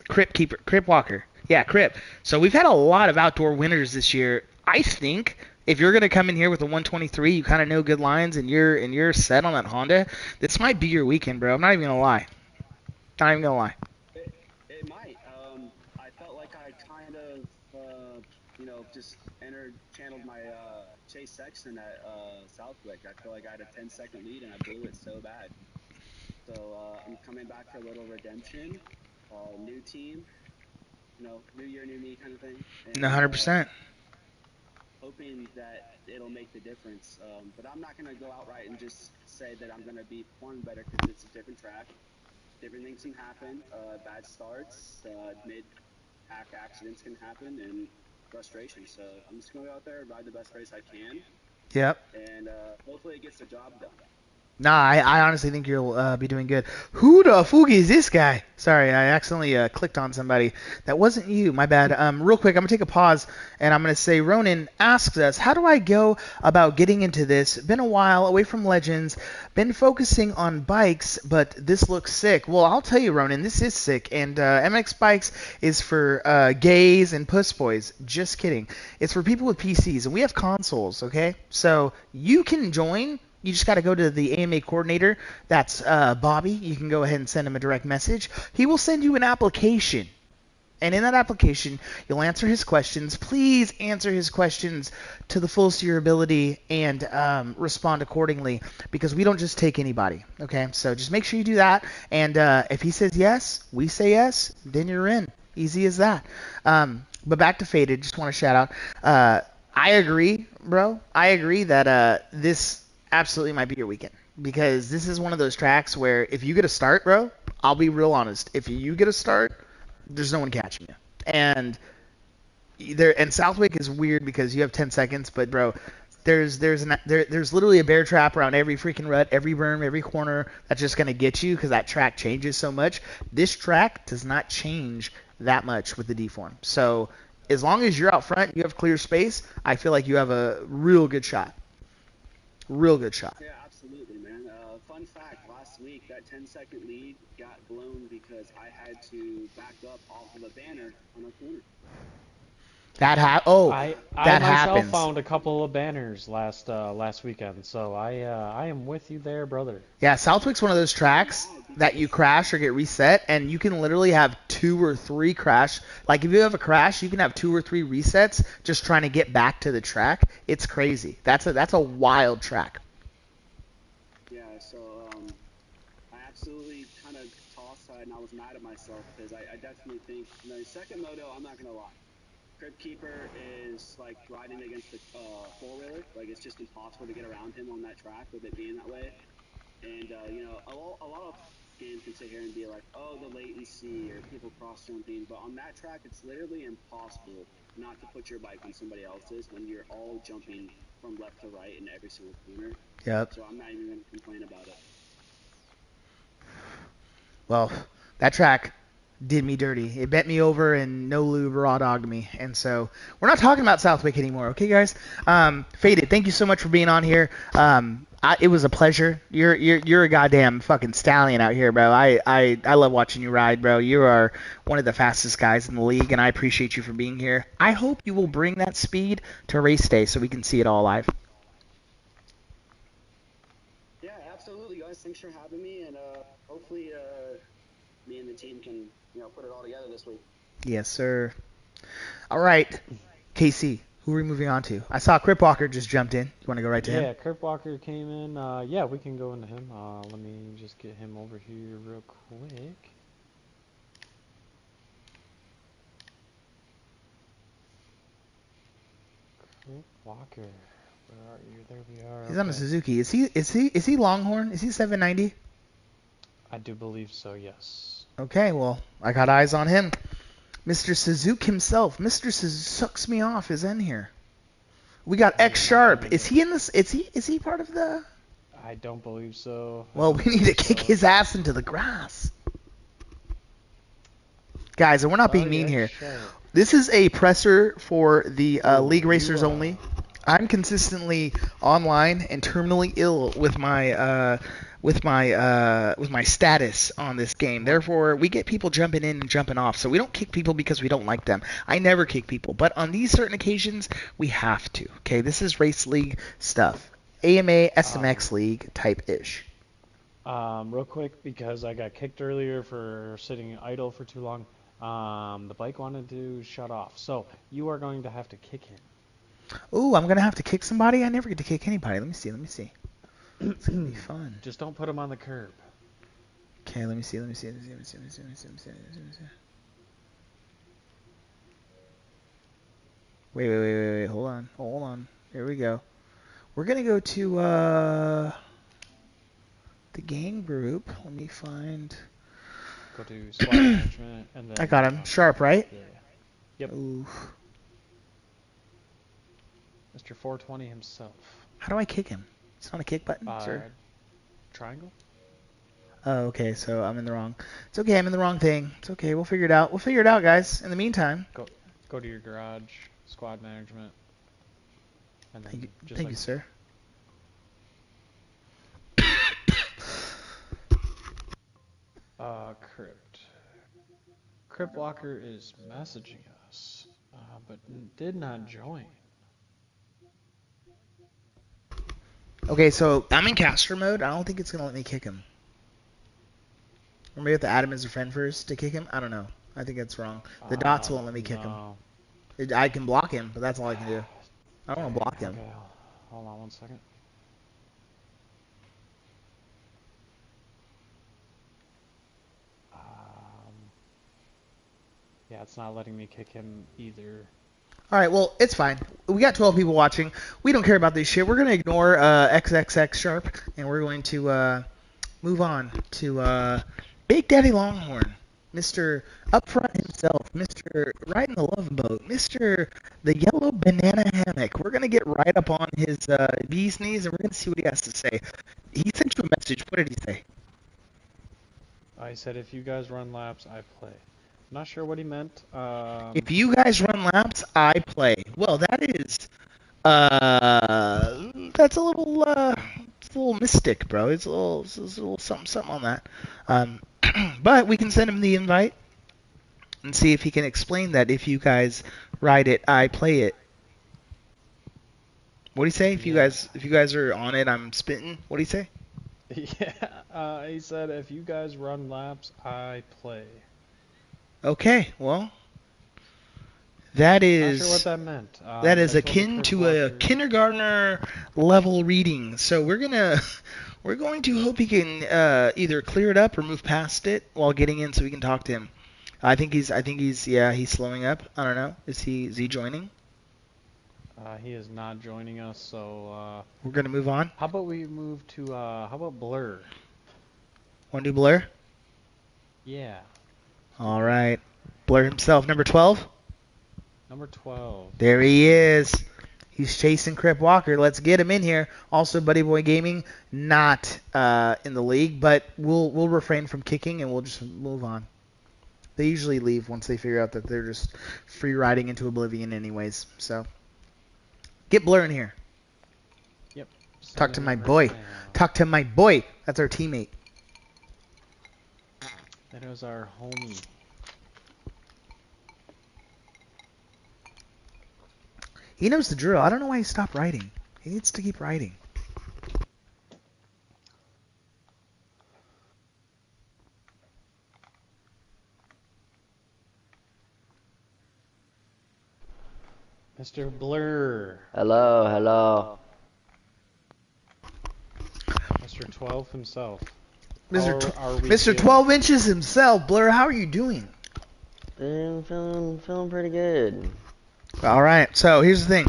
Crip Walker, yeah, Crip. So we've had a lot of outdoor winners this year. I think if you're gonna come in here with a 123, you kind of know good lines, and you're set on that Honda, this might be your weekend, bro. I'm not even gonna lie. Not even gonna lie. It might. I felt like I kind of, just channeled my Chase Sexton at Southwick. I feel like I had a 10-second lead and I blew it so bad. So I'm coming back for a little redemption. New team, new year, new me kind of thing. And, 100%. hoping that it'll make the difference. But I'm not going to go outright and just say that I'm going to be performing better because it's a different track. Different things can happen. Bad starts, mid-pack accidents can happen, and frustration. So I'm just going to go out there and ride the best race I can. Yep. And hopefully it gets the job done. Nah, I honestly think you'll be doing good. Who the fuck is this guy? Sorry, I accidentally clicked on somebody. That wasn't you. My bad. Real quick, I'm going to take a pause, and I'm going to say Ronan asks us, how do I go about getting into this? Been a while, away from Legends, been focusing on bikes, but this looks sick. Well, I'll tell you, Ronan, this is sick, and MX Bikes is for gays and puss boys. Just kidding. It's for people with PCs, and we have consoles, okay? So you can join. You just got to go to the AMA coordinator. That's Bobby. You can go ahead and send him a direct message. He will send you an application. And in that application, you'll answer his questions. Please answer his questions to the fullest of your ability and respond accordingly, because we don't just take anybody. Okay? So just make sure you do that. And if he says yes, we say yes, then you're in. Easy as that. But back to Faded. Just want to shout out. I agree, bro. I agree that this absolutely might be your weekend, because this is one of those tracks where if you get a start, bro, I'll be real honest. If you get a start, there's no one catching you. And Southwick is weird because you have 10 seconds, but bro, there's literally a bear trap around every freaking rut, every berm, every corner that's just gonna get you because that track changes so much. This track does not change that much with the deform. So as long as you're out front, you have clear space, I feel like you have a real good shot. Real good shot. Yeah, absolutely, man. Fun fact, last week that 10-second lead got blown because I had to back up off of a banner on a corner. That I myself happens. found a couple of banners last weekend, so I am with you there, brother. Yeah, Southwick's one of those tracks that you crash or get reset, and you can literally have 2 or 3 crash. Like if you have a crash, you can have 2 or 3 resets just trying to get back to the track. It's crazy. That's a wild track. Yeah, so I absolutely kind of tossed side, and I was mad at myself because I definitely think, second moto, I'm not gonna lie. Crib Keeper is like riding against the four-wheeler. Like it's just impossible to get around him on that track with it being that way. And a lot of games can sit here and be like, oh, the latency or people cross jumping, but on that track, it's literally impossible not to put your bike on somebody else's when you're all jumping from left to right in every single corner. Yep. So I'm not even gonna complain about it. Well, that track did me dirty. It bent me over and no lube raw dogged me. And so we're not talking about Southwick anymore, okay, guys? Faded, thank you so much for being on here. It was a pleasure. You're a goddamn fucking stallion out here, bro. I love watching you ride, bro. You are one of the fastest guys in the league, and I appreciate you for being here. I hope you will bring that speed to race day so we can see it all live. Yeah, absolutely, guys. Thanks for having me, and hopefully me and the team can put it all together this week. Yes, sir. All right, KC, who are we moving on to? I saw Crip Walker just jumped in. You want to go right to him? Yeah, Crip Walker came in. Yeah, we can go into him. Let me just get him over here real quick. Walker, where are you? There we are. He's on a Okay. Suzuki. Is he Longhorn? Is he 790? I do believe so, yes. Okay, well, I got eyes on him. Mr. Suzuki himself. Mr. Sucks Me Off is in here. We got He X is not Sharp. coming Is in. he in this? Is he part of the? I don't believe so. I Well, don't we need to believe kick so. his ass into the grass. Guys, and we're not being Sorry, mean X here. Sharp. This is a presser for the Ooh, league racers you, only. I'm consistently online and terminally ill with my status on this game. Therefore, we get people jumping in and jumping off. So we don't kick people because we don't like them. I never kick people, but on these certain occasions, we have to. Okay, this is race league stuff. AMA SMX league type ish. Real quick, because I got kicked earlier for sitting idle for too long. The bike wanted to shut off, so you are going to have to kick him. Ooh, I'm gonna have to kick somebody. I never get to kick anybody. Let me see. It's gonna be fun. Just don't put him on the curb. Okay, let me see. Wait. Hold on. Here we go. We're gonna go to the gang group. Let me find. Go to squad management, and then. I got him. Sharp, right? Yeah. Yep. Ooh. Mr. 420 himself. How do I kick him? It's not a kick button, sir. Triangle. Oh, okay. So I'm in the wrong. It's okay. I'm in the wrong thing. It's okay. We'll figure it out. Guys. In the meantime. Go to your garage, squad management, and then Thank you, sir. Crypt Walker is messaging us, but did not join. Okay, so I'm in caster mode. I don't think it's gonna let me kick him. Or maybe I have to add him as a friend first to kick him. I don't know. I think that's wrong. The dots won't let me kick him. I can block him, but that's all I can do. I don't want to block him. Okay, hold on 1 second. Yeah, it's not letting me kick him either. Alright, well, it's fine. We got 12 people watching. We don't care about this shit. We're going to ignore XXX Sharp, and we're going to move on to Big Daddy Longhorn. Mr. Upfront himself. Mr. Riding the Love Boat. Mr. The Yellow Banana Hammock. We're going to get right up on his bee's knees, and we're going to see what he has to say. He sent you a message. What did he say? I said, if you guys run laps, I play. Not sure what he meant. If you guys run laps, I play. Well, that is, that's a little mystic, bro. It's a little something on that. But we can send him the invite and see if he can explain that. If you guys ride it, I play it. What do you say? If you guys are on it, I'm spitting. What do you say? Yeah, he said, if you guys run laps, I play. Okay, well, that is. Not sure what that meant. That is akin to a kindergartner level reading. So we're going to hope he can either clear it up or move past it while getting in, so we can talk to him. I think he's he's slowing up. I don't know. Is he joining? He is not joining us, so we're gonna move on. How about we move to how about Blur? Want to do Blur? Yeah. All right. Blur himself, number 12. Number 12. There he is. He's chasing Crip Walker. Let's get him in here. Also, Buddy Boy Gaming, not in the league, but we'll refrain from kicking and we'll just move on. They usually leave once they figure out that they're just free riding into oblivion anyways. So get Blur in here. Yep. Talk to my boy. Talk to my boy. That's our teammate. That is our homie. He knows the drill. I don't know why he stopped riding. He needs to keep riding. Mr. Blur. Hello. Mr. 12 himself. Mr. 12 inches himself. Blur, how are you doing? I'm feeling pretty good. All right. So here's the thing.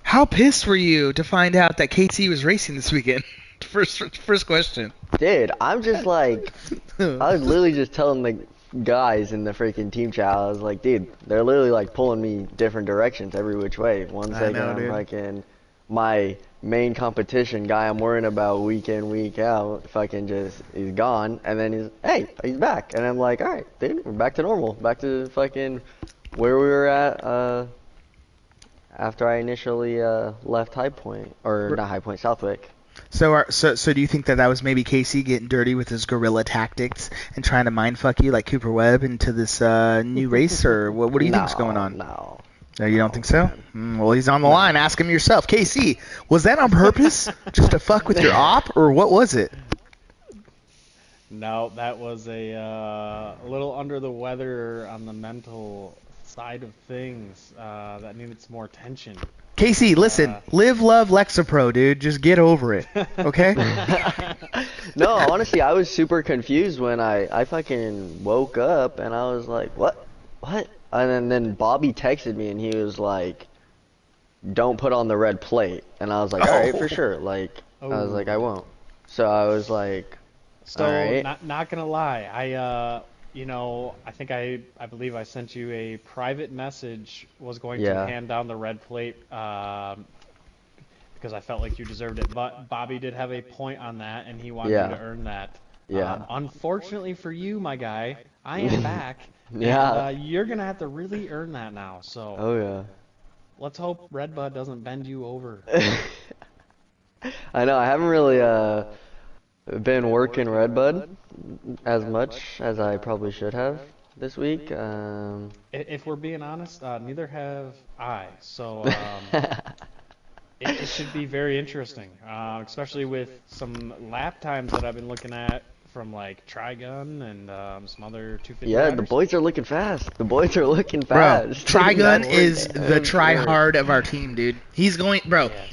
How pissed were you to find out that KT was racing this weekend? First question. Dude, I'm just like, I was literally just telling the guys in the freaking team chat, I was like, dude, they're literally like pulling me different directions every which way. One second I'm fucking my main competition guy I'm worrying about week in, week out, fucking just, he's gone, and then he's back. And I'm like, alright, dude, we're back to normal. Back to fucking where we were at, after I initially, left High Point, or not High Point, Southwick. So do you think that was maybe Casey getting dirty with his guerrilla tactics and trying to mindfuck you like Cooper Webb into this new race, or what do you think's going on? No, you don't think so? Well, he's on the line. Ask him yourself. KC, was that on purpose, just to fuck with your op, or what was it? No, that was a little under the weather on the mental side of things that needed some more attention. Casey, listen, live, love, Lexapro, dude. Just get over it, okay? No, honestly, I was super confused when I fucking woke up and I was like, what? And then Bobby texted me and he was like, don't put on the red plate. And I was like, alright, for sure. Like, I was like, I won't. So I was like, so, alright. Not gonna lie, I think I believe I sent you a private message, was going to hand down the red plate because I felt like you deserved it. But Bobby did have a point on that, and he wanted you to earn that. Yeah. Unfortunately for you, my guy, I am back. Yeah. And, you're gonna have to really earn that now. So. Oh yeah. Let's hope Redbud doesn't bend you over. I know. I haven't really been working Redbud as much as I probably should have this week. If we're being honest, neither have I. So it should be very interesting, especially with some lap times that I've been looking at from like Trigun and some other 250. Yeah, riders. the boys are looking fast. Bro, Trigun is the try-hard of our team, dude. He's going,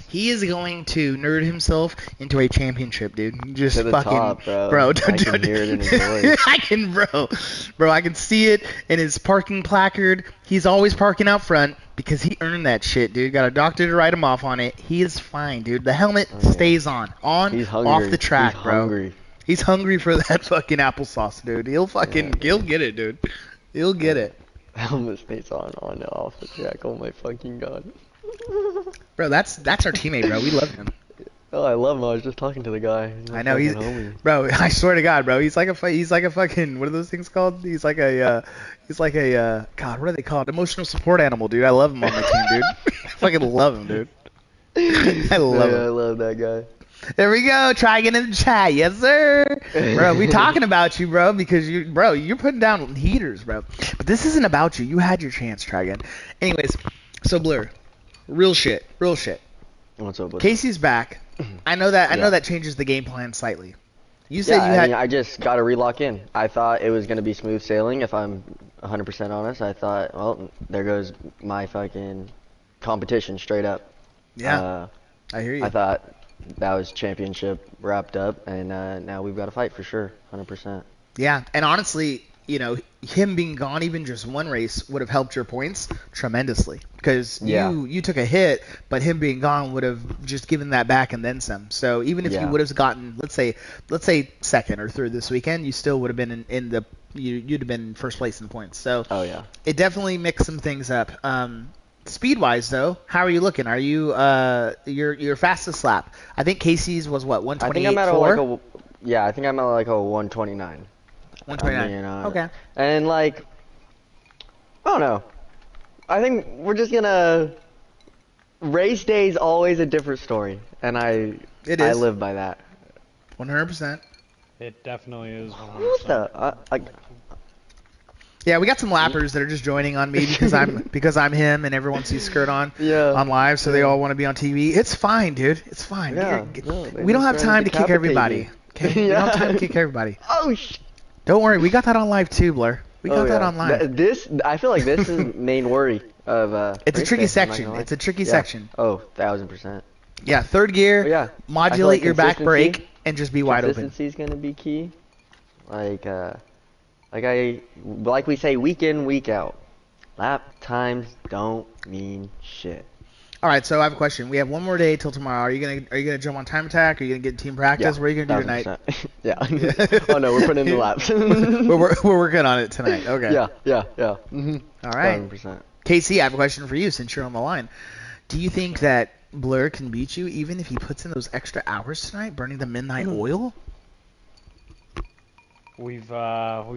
he is going to nerd himself into a championship, dude. Just to the fucking, top, bro. I can hear it in his voice. I can see it in his parking placard. He's always parking out front because he earned that shit, dude. Got a doctor to write him off on it. He is fine, dude. The helmet stays on, He's hungry. off the track, He's bro. Hungry. He's hungry for that fucking applesauce, dude. He'll get it, dude. He'll get it. Helmet stays on and off the track. Oh my fucking god. Bro, that's our teammate, bro. We love him. Oh, I love him. I was just talking to the guy. I know he's homie. Bro. I swear to God, bro. He's like a fucking, what are those things called? He's like a God, what are they called? Emotional support animal, dude. I love him on my team, dude. I fucking love him, dude. I love him. I love that guy. There we go. Try again in the chat. Yes, sir. Bro, we talking about you, bro, because you're putting down heaters, bro. But this isn't about you. You had your chance, try again. Anyways, so Blur, real shit. What's up, buddy? Casey's back. I know that changes the game plan slightly. You said you had. I just got to relock in. I thought it was gonna be smooth sailing. If I'm 100% honest, I thought, well, there goes my fucking competition straight up. Yeah. I hear you. I thought that was championship wrapped up, and now we've got to fight for sure, 100%. Yeah, and honestly, him being gone even just one race would have helped your points tremendously because you took a hit, but him being gone would have just given that back and then some. So even if you would have gotten, let's say second or third this weekend, you still would have been you'd have been in first place in points. So it definitely mixed some things up. Speed wise though, how are you looking? Are you your fastest lap? I think Casey's was what, 128.4? I think I'm at like a 129. 129. Okay. And like, I don't know. I think we're just gonna race day's always a different story, and I live by that. 100%. It definitely is 100%. Yeah, we got some lappers that are just joining on me because I'm him and everyone sees Skirt on live, so they all want to be on TV. It's fine, dude. It's fine. Yeah, we don't have time to kick everybody. Okay? We don't have time to kick everybody. Don't worry, we got that on live too, Blur. We got that on live. I feel like this is main worry of. It's a tricky section. It's a tricky section. Oh, 1000%. Yeah, third gear. Modulate your back brake and just be wide open. Consistency is gonna be key. Like we say, week in, week out. Lap times don't mean shit. All right, so I have a question. We have one more day till tomorrow. Are you gonna jump on time attack? Are you gonna get team practice? Yeah, What are you gonna do tonight? yeah. Oh no, we're putting in the laps. we're working on it tonight. Okay. Yeah. Mm-hmm. All right. 100%. Casey, I have a question for you since you're on the line. Do you think that Blur can beat you even if he puts in those extra hours tonight, burning the midnight oil? We've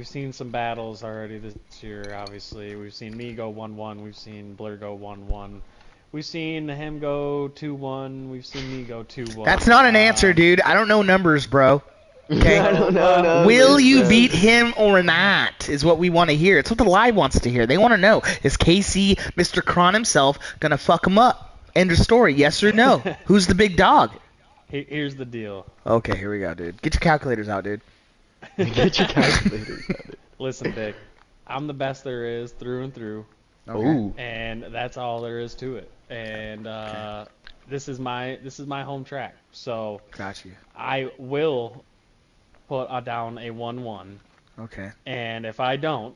seen some battles already this year. Obviously, we've seen me go 1-1. We've seen Blur go 1-1. We've seen him go 2-1. We've seen me go 2-1. That's not an answer, dude. I don't know numbers, bro. Okay. I don't know. No, Will you beat him or not? Is what we want to hear. It's what the live wants to hear. They want to know: is KC, Mr. Kron himself, gonna fuck him up? End of story. Yes or no? Who's the big dog? Here's the deal. Okay, here we go, dude. Get your calculators out, dude. Get your calculators out. Listen, Dick. I'm the best there is through and through. Okay. Ooh. And that's all there is to it. And this is my home track. So Got you. I will put down a 1-1. Okay. And if I don't,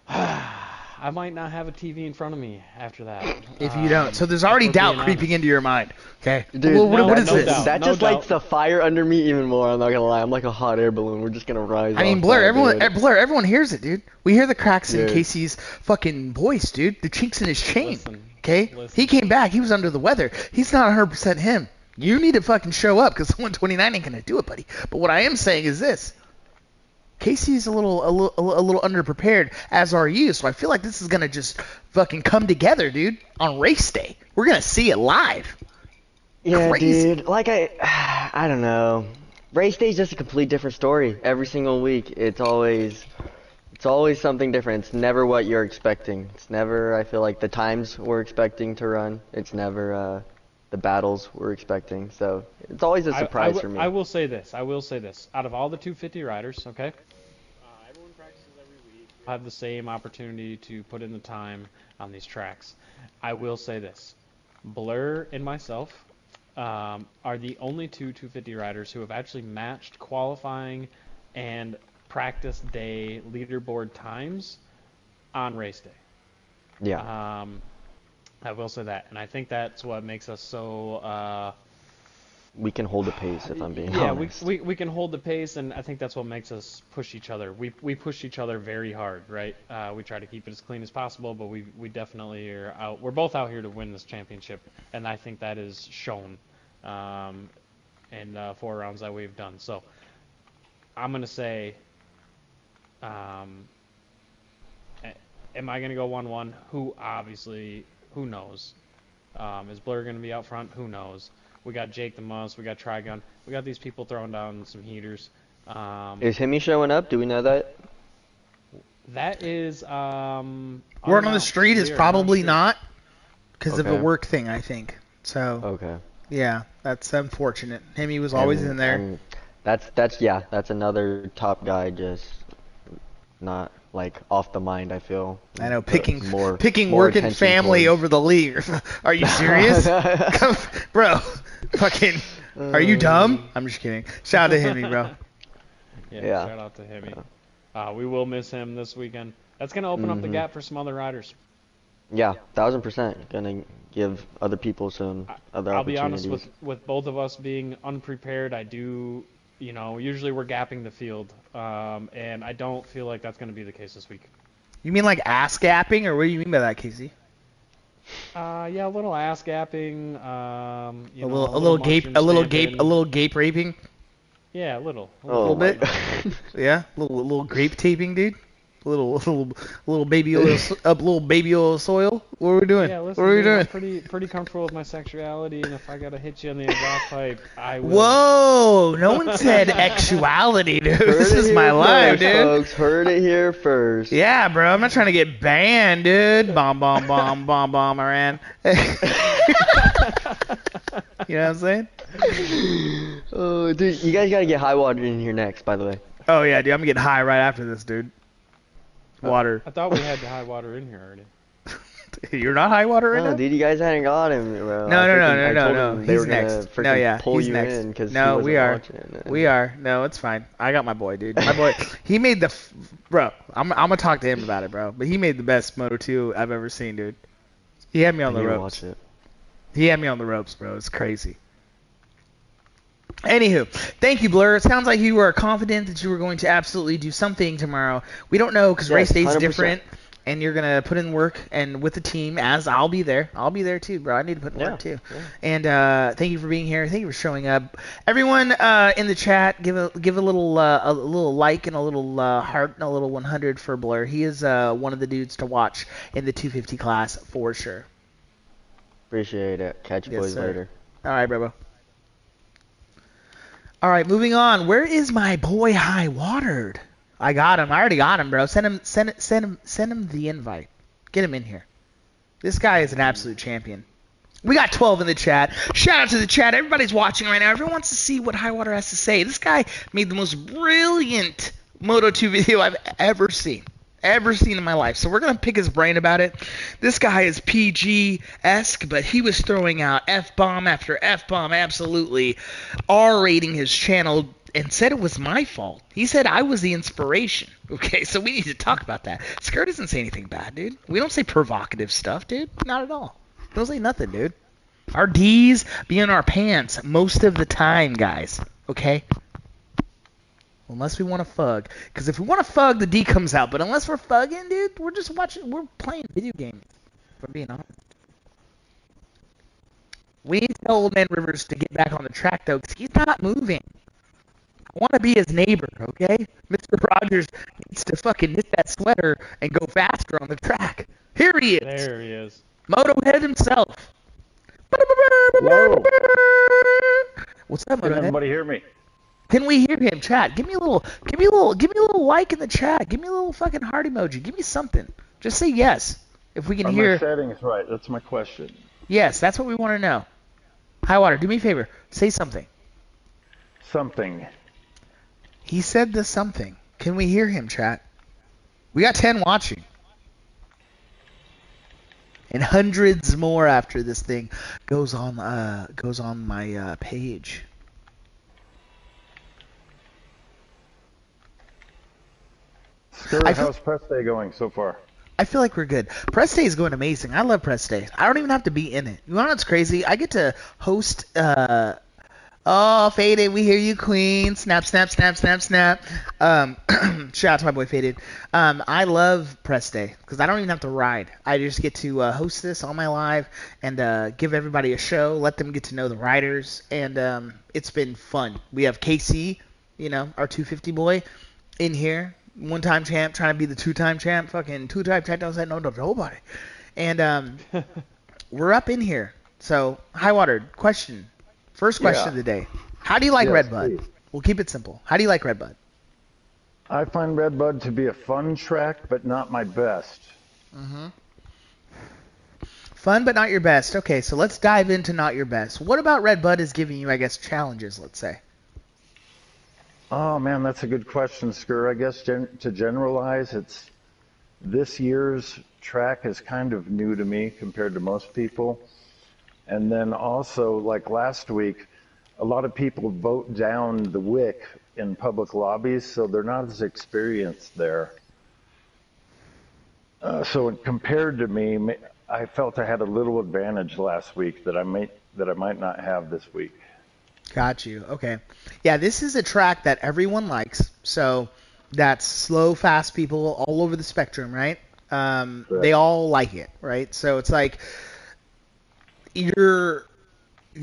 I might not have a TV in front of me after that. If you don't, so there's already doubt creeping into your mind. Okay. Dude, what is this? doubt. That No just doubt. lights the fire under me even more. I'm not gonna lie. I'm like a hot air balloon. We're just gonna rise. I mean, off Blur. that, dude. Blur. Everyone hears it, dude. We hear the cracks in Dude. Casey's fucking voice, dude. The chinks in his chain. Listen, Okay. listen. He came back. He was under the weather. He's not 100% him. You need to fucking show up because 129 ain't gonna do it, buddy. But what I am saying is this. Casey's a little underprepared, as are you. So I feel like this is gonna just fucking come together, dude. On race day, we're gonna see it live. Yeah, Crazy. dude. Like I don't know. Race day is just a complete different story every single week. It's always something different. It's never what you're expecting. It's never, I feel like, the times we're expecting to run. It's never the battles we're expecting. So it's always a surprise for me. I will say this. Out of all the 250 riders, okay, everyone practices every week. I have the same opportunity to put in the time on these tracks. I will say this. Blur and myself are the only two 250 riders who have actually matched qualifying and practice day leaderboard times on race day. Yeah. I will say that, and I think that's what makes us so. We can hold the pace, if I'm being yeah, honest. we can hold the pace, and I think that's what makes us push each other. We push each other very hard, right? We try to keep it as clean as possible, but we definitely are out. We're both out here to win this championship, and I think that is shown in 4 rounds that we've done. So I'm gonna say, am I gonna go 1-1? Who knows? Is Blur gonna be out front? Who knows? We got Jake the Muss. We got Trigun. We got these people throwing down some heaters. Is Hemi showing up? Do we know that? That is. Word on the street is probably not because of a Okay. work thing, I think. So Okay. yeah, that's unfortunate. Hemi was always in there. And that's another top guy just not like off the mind, I feel. I know, But picking more work and attention family towards- over the league. Are you serious? Bro, fucking, are you dumb? I'm just kidding. Shout out to Hemi, bro. Yeah. Shout out to Hemi. We will miss him this weekend. That's gonna open up the gap for some other riders. Yeah, 1000%. Gonna give other people some other I'll be opportunities. honest, with both of us being unprepared, I do, usually we're gapping the field, and I don't feel like that's going to be the case this week. You mean like ass gapping, or what do you mean by that, Casey? Yeah, a little ass gapping, A little gape raping. Yeah, a little. little bit. Yeah, a little grape taping, dude. A little baby oil soil. What are we doing? Yeah, listen, what are we dude, doing? I'm pretty comfortable with my sexuality, and if I gotta hit you in the exhaust pipe, I will. Whoa! No one said actuality, dude. This is my life, dude. Folks, heard it here first. Yeah, bro. I'm not trying to get banned, dude. Bomb, Iran. You know what I'm saying? Oh, dude, you guys gotta get high water in here next, by the way. Oh yeah, dude. I'm getting high right after this, dude. Water. I thought we had the high water in here already. You're not high water right No, now? dude, you guys hadn't got him, bro. No. They He's were gonna next. freaking No, yeah. pull He's you next. in 'cause No, he we wasn't are. watching it. We are. No, it's fine. I got my boy, dude. My boy. He made bro. I'm gonna talk to him about it, bro. But he made the best Moto 2 I've ever seen, dude. He had me on I the need to ropes. watch it. He had me on the ropes, bro. It's crazy. Anywho, thank you, Blur. It sounds like you were confident that you were going to absolutely do something tomorrow. We don't know because race Yes, day is 100%. different, and you're gonna put in work and with the team. As I'll be there. I'll be there too, bro. I need to put in work too. Yeah. And thank you for being here. Thank you for showing up. Everyone in the chat, give a little like and a little heart and a little 100 for Blur. He is one of the dudes to watch in the 250 class for sure. Appreciate it. Catch you Yes, boys sir. later. All right, bro. All right, moving on. Where is my boy High Watered? I got him. I already got him, bro. Send him the invite. Get him in here. This guy is an absolute champion. We got 12 in the chat. Shout out to the chat. Everybody's watching right now. Everyone wants to see what High Water has to say. This guy made the most brilliant Moto 2 video I've ever seen in my life. So we're going to pick his brain about it. This guy is PG-esque, but he was throwing out F-bomb after F-bomb, absolutely R-rating his channel, and said it was my fault. He said I was the inspiration. Okay, so we need to talk about that. Skirt doesn't say anything bad, dude. We don't say provocative stuff, dude. Not at all. Don't say nothing, dude. Our D's be in our pants most of the time, guys. Okay? Unless we want to fug. Because if we want to fug, the D comes out. But unless we're fugging, dude, we're just watching. We're playing video games. If I'm being honest. We need to tell Old Man Rivers to get back on the track, though, because he's not moving. I want to be his neighbor, okay? Mr. Rogers needs to fucking knit that sweater and go faster on the track. Here he is. There he is. Moto Head himself. Whoa. What's up, Can Moto Head? everybody hear me? Can we hear him? Chat. Give me a little like in the chat. Give me a little fucking heart emoji. Give me something. Just say yes if we can Are hear. my settings right? That's my question. Yes, that's what we want to know. Highwater, do me a favor. Say something. Something. He said the something. Can we hear him, chat? We got 10 watching. And hundreds more after this thing goes on my page. How's Pressday going so far? I feel like we're good. Pressday is going amazing. I love Pressday. I don't even have to be in it. You know what's crazy? I get to host. Oh, Faded, we hear you, Queen. Snap, snap, snap, snap, snap. Shout out to my boy Faded. I love Pressday because I don't even have to ride. I just get to host this on my live and give everybody a show, let them get to know the riders, and it's been fun. We have KC, our 250 boy, in here. One-time champ, trying to be the two-time champ. Fucking two-time champ doesn't say no to nobody. And we're up in here. So, Highwater, question. First question of the day. How do you like Redbud? Please. We'll keep it simple. How do you like Redbud? I find Redbud to be a fun track, but not my best. Mm-hmm. Fun, but not your best. Okay, so let's dive into not your best. What about Redbud is giving you, I guess, challenges, let's say? Oh, man, that's a good question, Skur. I guess to generalize, this year's track is kind of new to me compared to most people. And then also, like last week, a lot of people vote down the WIC in public lobbies, so they're not as experienced there. So compared to me, I felt I had a little advantage last week that I might not have this week. Got you. Okay. Yeah, this is a track that everyone likes. So that's slow, fast people all over the spectrum, right? They all like it, right? So it's like you're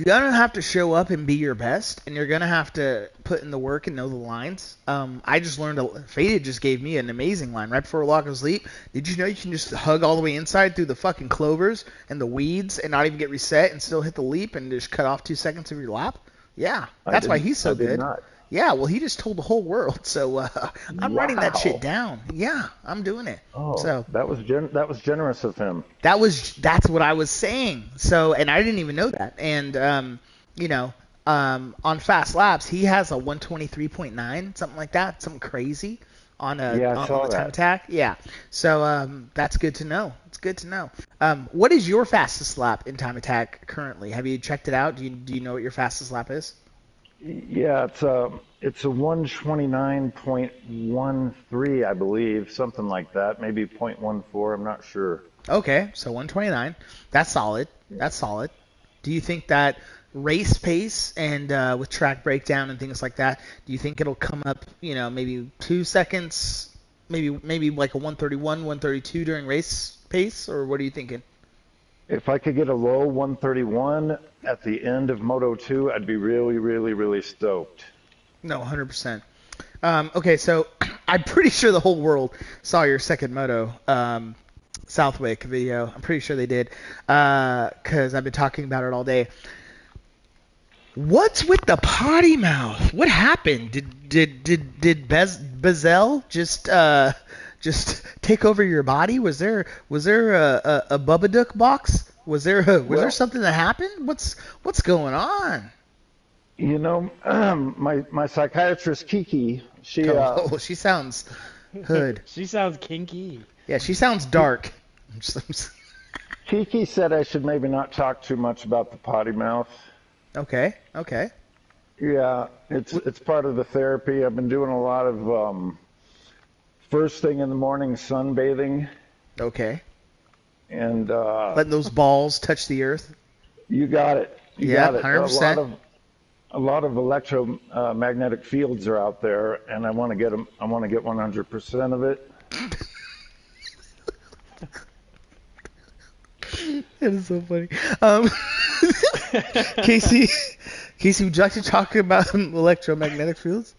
gonna have to show up and be your best, and you're gonna have to put in the work and know the lines. I just learned Faded just gave me an amazing line right before lock of sleep. Did you know you can just hug all the way inside through the fucking clovers and the weeds and not even get reset and still hit the leap and just cut off 2 seconds of your lap? Yeah, that's why he's so good. Not. Yeah, well, he just told the whole world, so I'm writing that shit down. Yeah, I'm doing it. Oh, so that was generous of him. That's what I was saying. So, and I didn't even know that. And on fast laps, he has a 123.9, something like that, something crazy on the time attack. Yeah. So that's good to know. It's good to know. What is your fastest lap in time attack currently? Have you checked it out? Do you know what your fastest lap is? Yeah, it's a 129.13, I believe, something like that. Maybe 0.14. I'm not sure. Okay, so 129. That's solid. That's solid. Do you think that race pace and with track breakdown and things like that, do you think it'll come up, maybe 2 seconds, maybe like a 131, 132 during race pace, or what are you thinking? If I could get a low 131 at the end of Moto 2, I'd be really, really, really stoked. No, 100%. Okay, so I'm pretty sure the whole world saw your second moto Southwick video. I'm pretty sure they did because I've been talking about it all day. What's with the potty mouth? What happened? Did Bezel just take over your body? Was there a Babadook box? Was there something that happened? What's going on? My psychiatrist Kiki, she she sounds hood. She sounds kinky. Yeah, she sounds dark. Kiki said I should maybe not talk too much about the potty mouth. Okay. Yeah, it's part of the therapy. I've been doing a lot of first thing in the morning sunbathing. Okay. And letting those balls touch the earth. You got it. You got it. 100%. A lot of electromagnetic fields are out there, and I want to get them. I want to get 100% of it. That is so funny. Casey, would you like to talk about electromagnetic fields?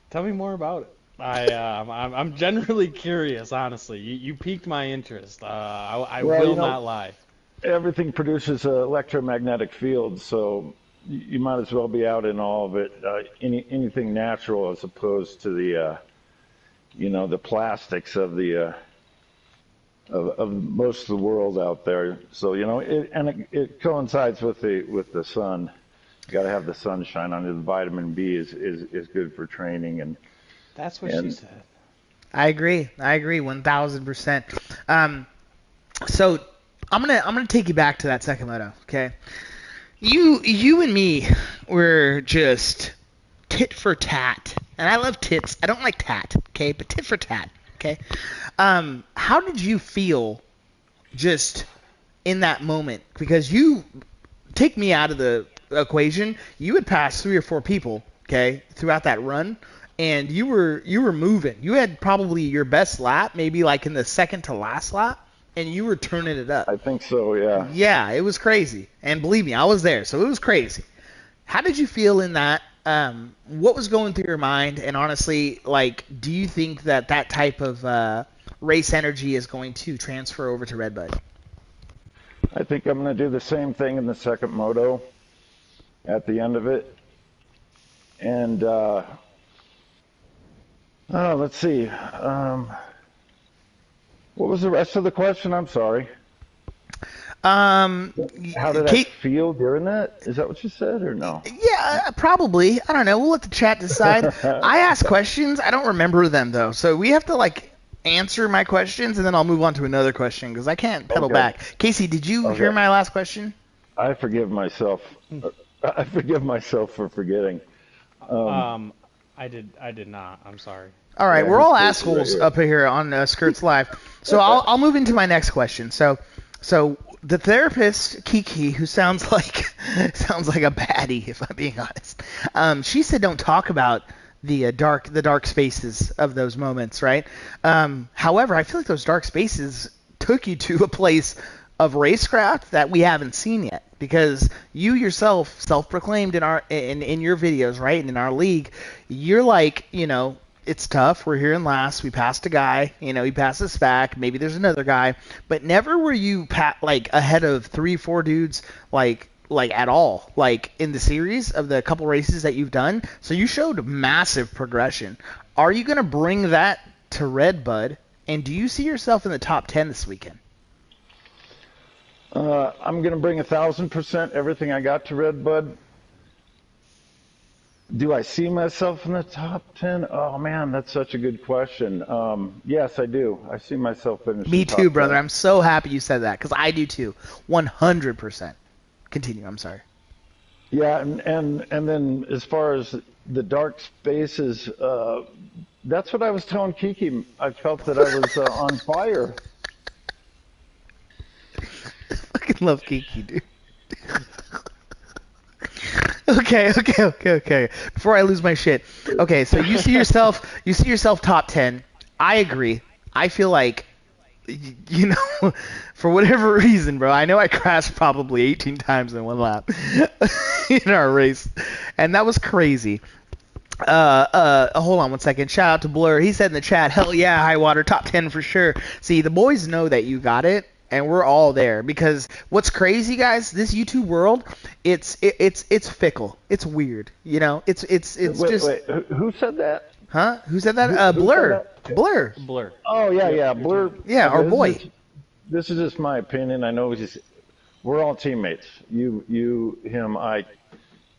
Tell me more about it. I'm generally curious, honestly. You piqued my interest. I will not lie. Everything produces electromagnetic fields, so you might as well be out in all of it. Anything natural as opposed to the, the plastics of the of most of the world out there. So it coincides with the sun. You got to have the sunshine on it. The vitamin B is good for training and. That's what she said. I agree 1,000%. So I'm gonna take you back to that second moto, okay? You and me were just tit for tat, and I love tits. I don't like tat, okay? But tit for tat, okay? How did you feel just in that moment? Because you take me out of the equation. You had passed 3 or 4 people, okay, throughout that run. And you were moving. You had probably your best lap, maybe like in the second to last lap, and you were turning it up. I think so, yeah. Yeah, it was crazy. And believe me, I was there, so it was crazy. How did you feel in that? What was going through your mind? And honestly, do you think that type of race energy is going to transfer over to Redbud? I think I'm going to do the same thing in the second moto at the end of it. And let's see. What was the rest of the question? I'm sorry. How did I feel during that? Is that what you said or no? Yeah, probably. I don't know. We'll let the chat decide. I ask questions. I don't remember them, though. So we have to, answer my questions, and then I'll move on to another question because I can't pedal back. Casey, did you hear my last question? I forgive myself. I forgive myself for forgetting. I did not. I'm sorry. All right, we're all assholes up here on Skirts Live. So I'll move into my next question. So the therapist Kiki, who sounds like a baddie, if I'm being honest, she said don't talk about the dark spaces of those moments, right? However, I feel like those dark spaces took you to a place of racecraft that we haven't seen yet, because you yourself self-proclaimed in your videos, right, and in our league, you're like, it's tough. We're here in last. We passed a guy. He passed us back. Maybe there's another guy, but never were you ahead of 3-4 dudes at all, in the series of the couple races that you've done. So you showed massive progression. Are you gonna bring that to Redbud? And do you see yourself in the top 10 this weekend? I'm going to bring 1,000% everything I got to Redbud. Do I see myself in the top 10? Oh, man, that's such a good question. Yes, I do. I see myself finishing Me top too, brother. 10. I'm so happy you said that because I do too. 100%. Continue. I'm sorry. Yeah, and then as far as the dark spaces, that's what I was telling Kiki. I felt that I was on fire. love Kiki, dude. Okay. Before I lose my shit. Okay, so you see yourself top 10. I agree. I feel like, you know, for whatever reason, bro, I know I crashed probably 18 times in one lap in our race, and that was crazy. Hold on one second. Shout out to Blur. He said in the chat, hell yeah, High Water, top 10 for sure. See, the boys know that you got it, and we're all there. Because what's crazy, guys, this YouTube world, it's fickle. It's weird. You know, it's just. Wait, who said that? Huh? Who said that? Blur. Blur. Blur. Oh, yeah, Blur. Yeah, our boy. This is just my opinion. I know we're all teammates. You, him, I,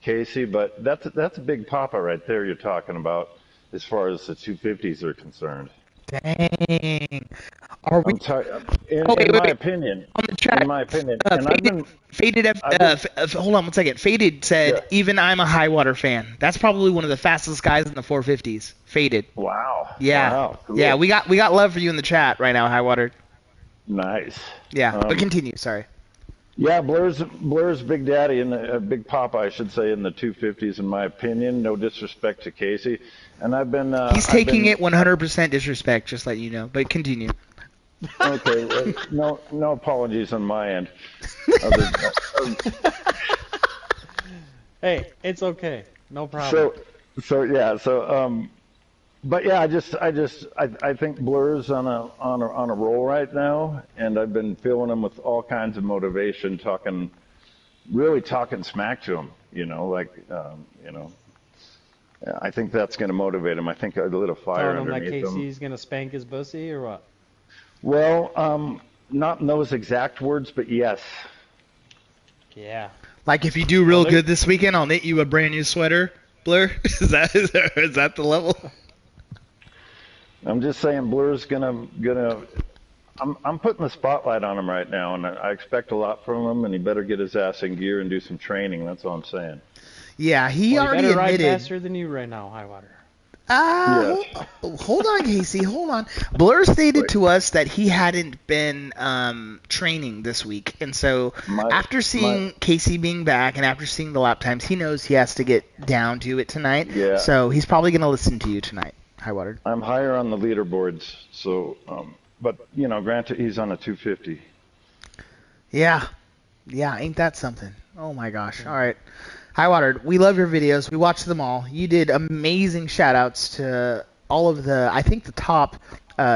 Casey, but that's a big papa right there you're talking about as far as the 250s are concerned. Dang. Are we? In my opinion. On the chat. In my opinion. Hold on one second. Faded said, Yeah. even I'm a High Water fan. That's probably one of the fastest guys in the 450s. Faded. Wow. Yeah. Wow, cool. Yeah, we got love for you in the chat right now, High Water. Nice. Yeah, but continue. Sorry. Yeah, Blur's Big Daddy and Big Papa, I should say, in the 250s, in my opinion. No disrespect to Casey, and I've been. He's taking it 100% disrespect, just let you know. But continue. Okay, no apologies on my end. Hey, it's okay. No problem. But yeah, I think Blur's on a roll right now, and I've been filling him with all kinds of motivation, really talking smack to him. I think that's going to motivate him. I think I lit a fire Telling him that underneath him. Casey's gonna spank his pussy or what? Well, not in those exact words, but yes. Yeah. Like if you do real good this weekend, I'll knit you a brand new sweater. Blur, is that the level? I'm just saying, Blur's gonna. I'm putting the spotlight on him right now, and I expect a lot from him. And he better get his ass in gear and do some training. That's all I'm saying. Yeah, he already better ride admitted. faster than you right now, High Water. Hold on, Casey. Hold on. Blur stated to us that he hadn't been training this week, and so after seeing Casey being back and after seeing the lap times, he knows he has to get down to it tonight. Yeah. So he's probably gonna listen to you tonight, High Water. I'm higher on the leaderboards, so but granted, he's on a 250. Yeah, ain't that something? Oh my gosh. All right. High Water, we love your videos. We watch them all. You did amazing shout-outs to all of I think the top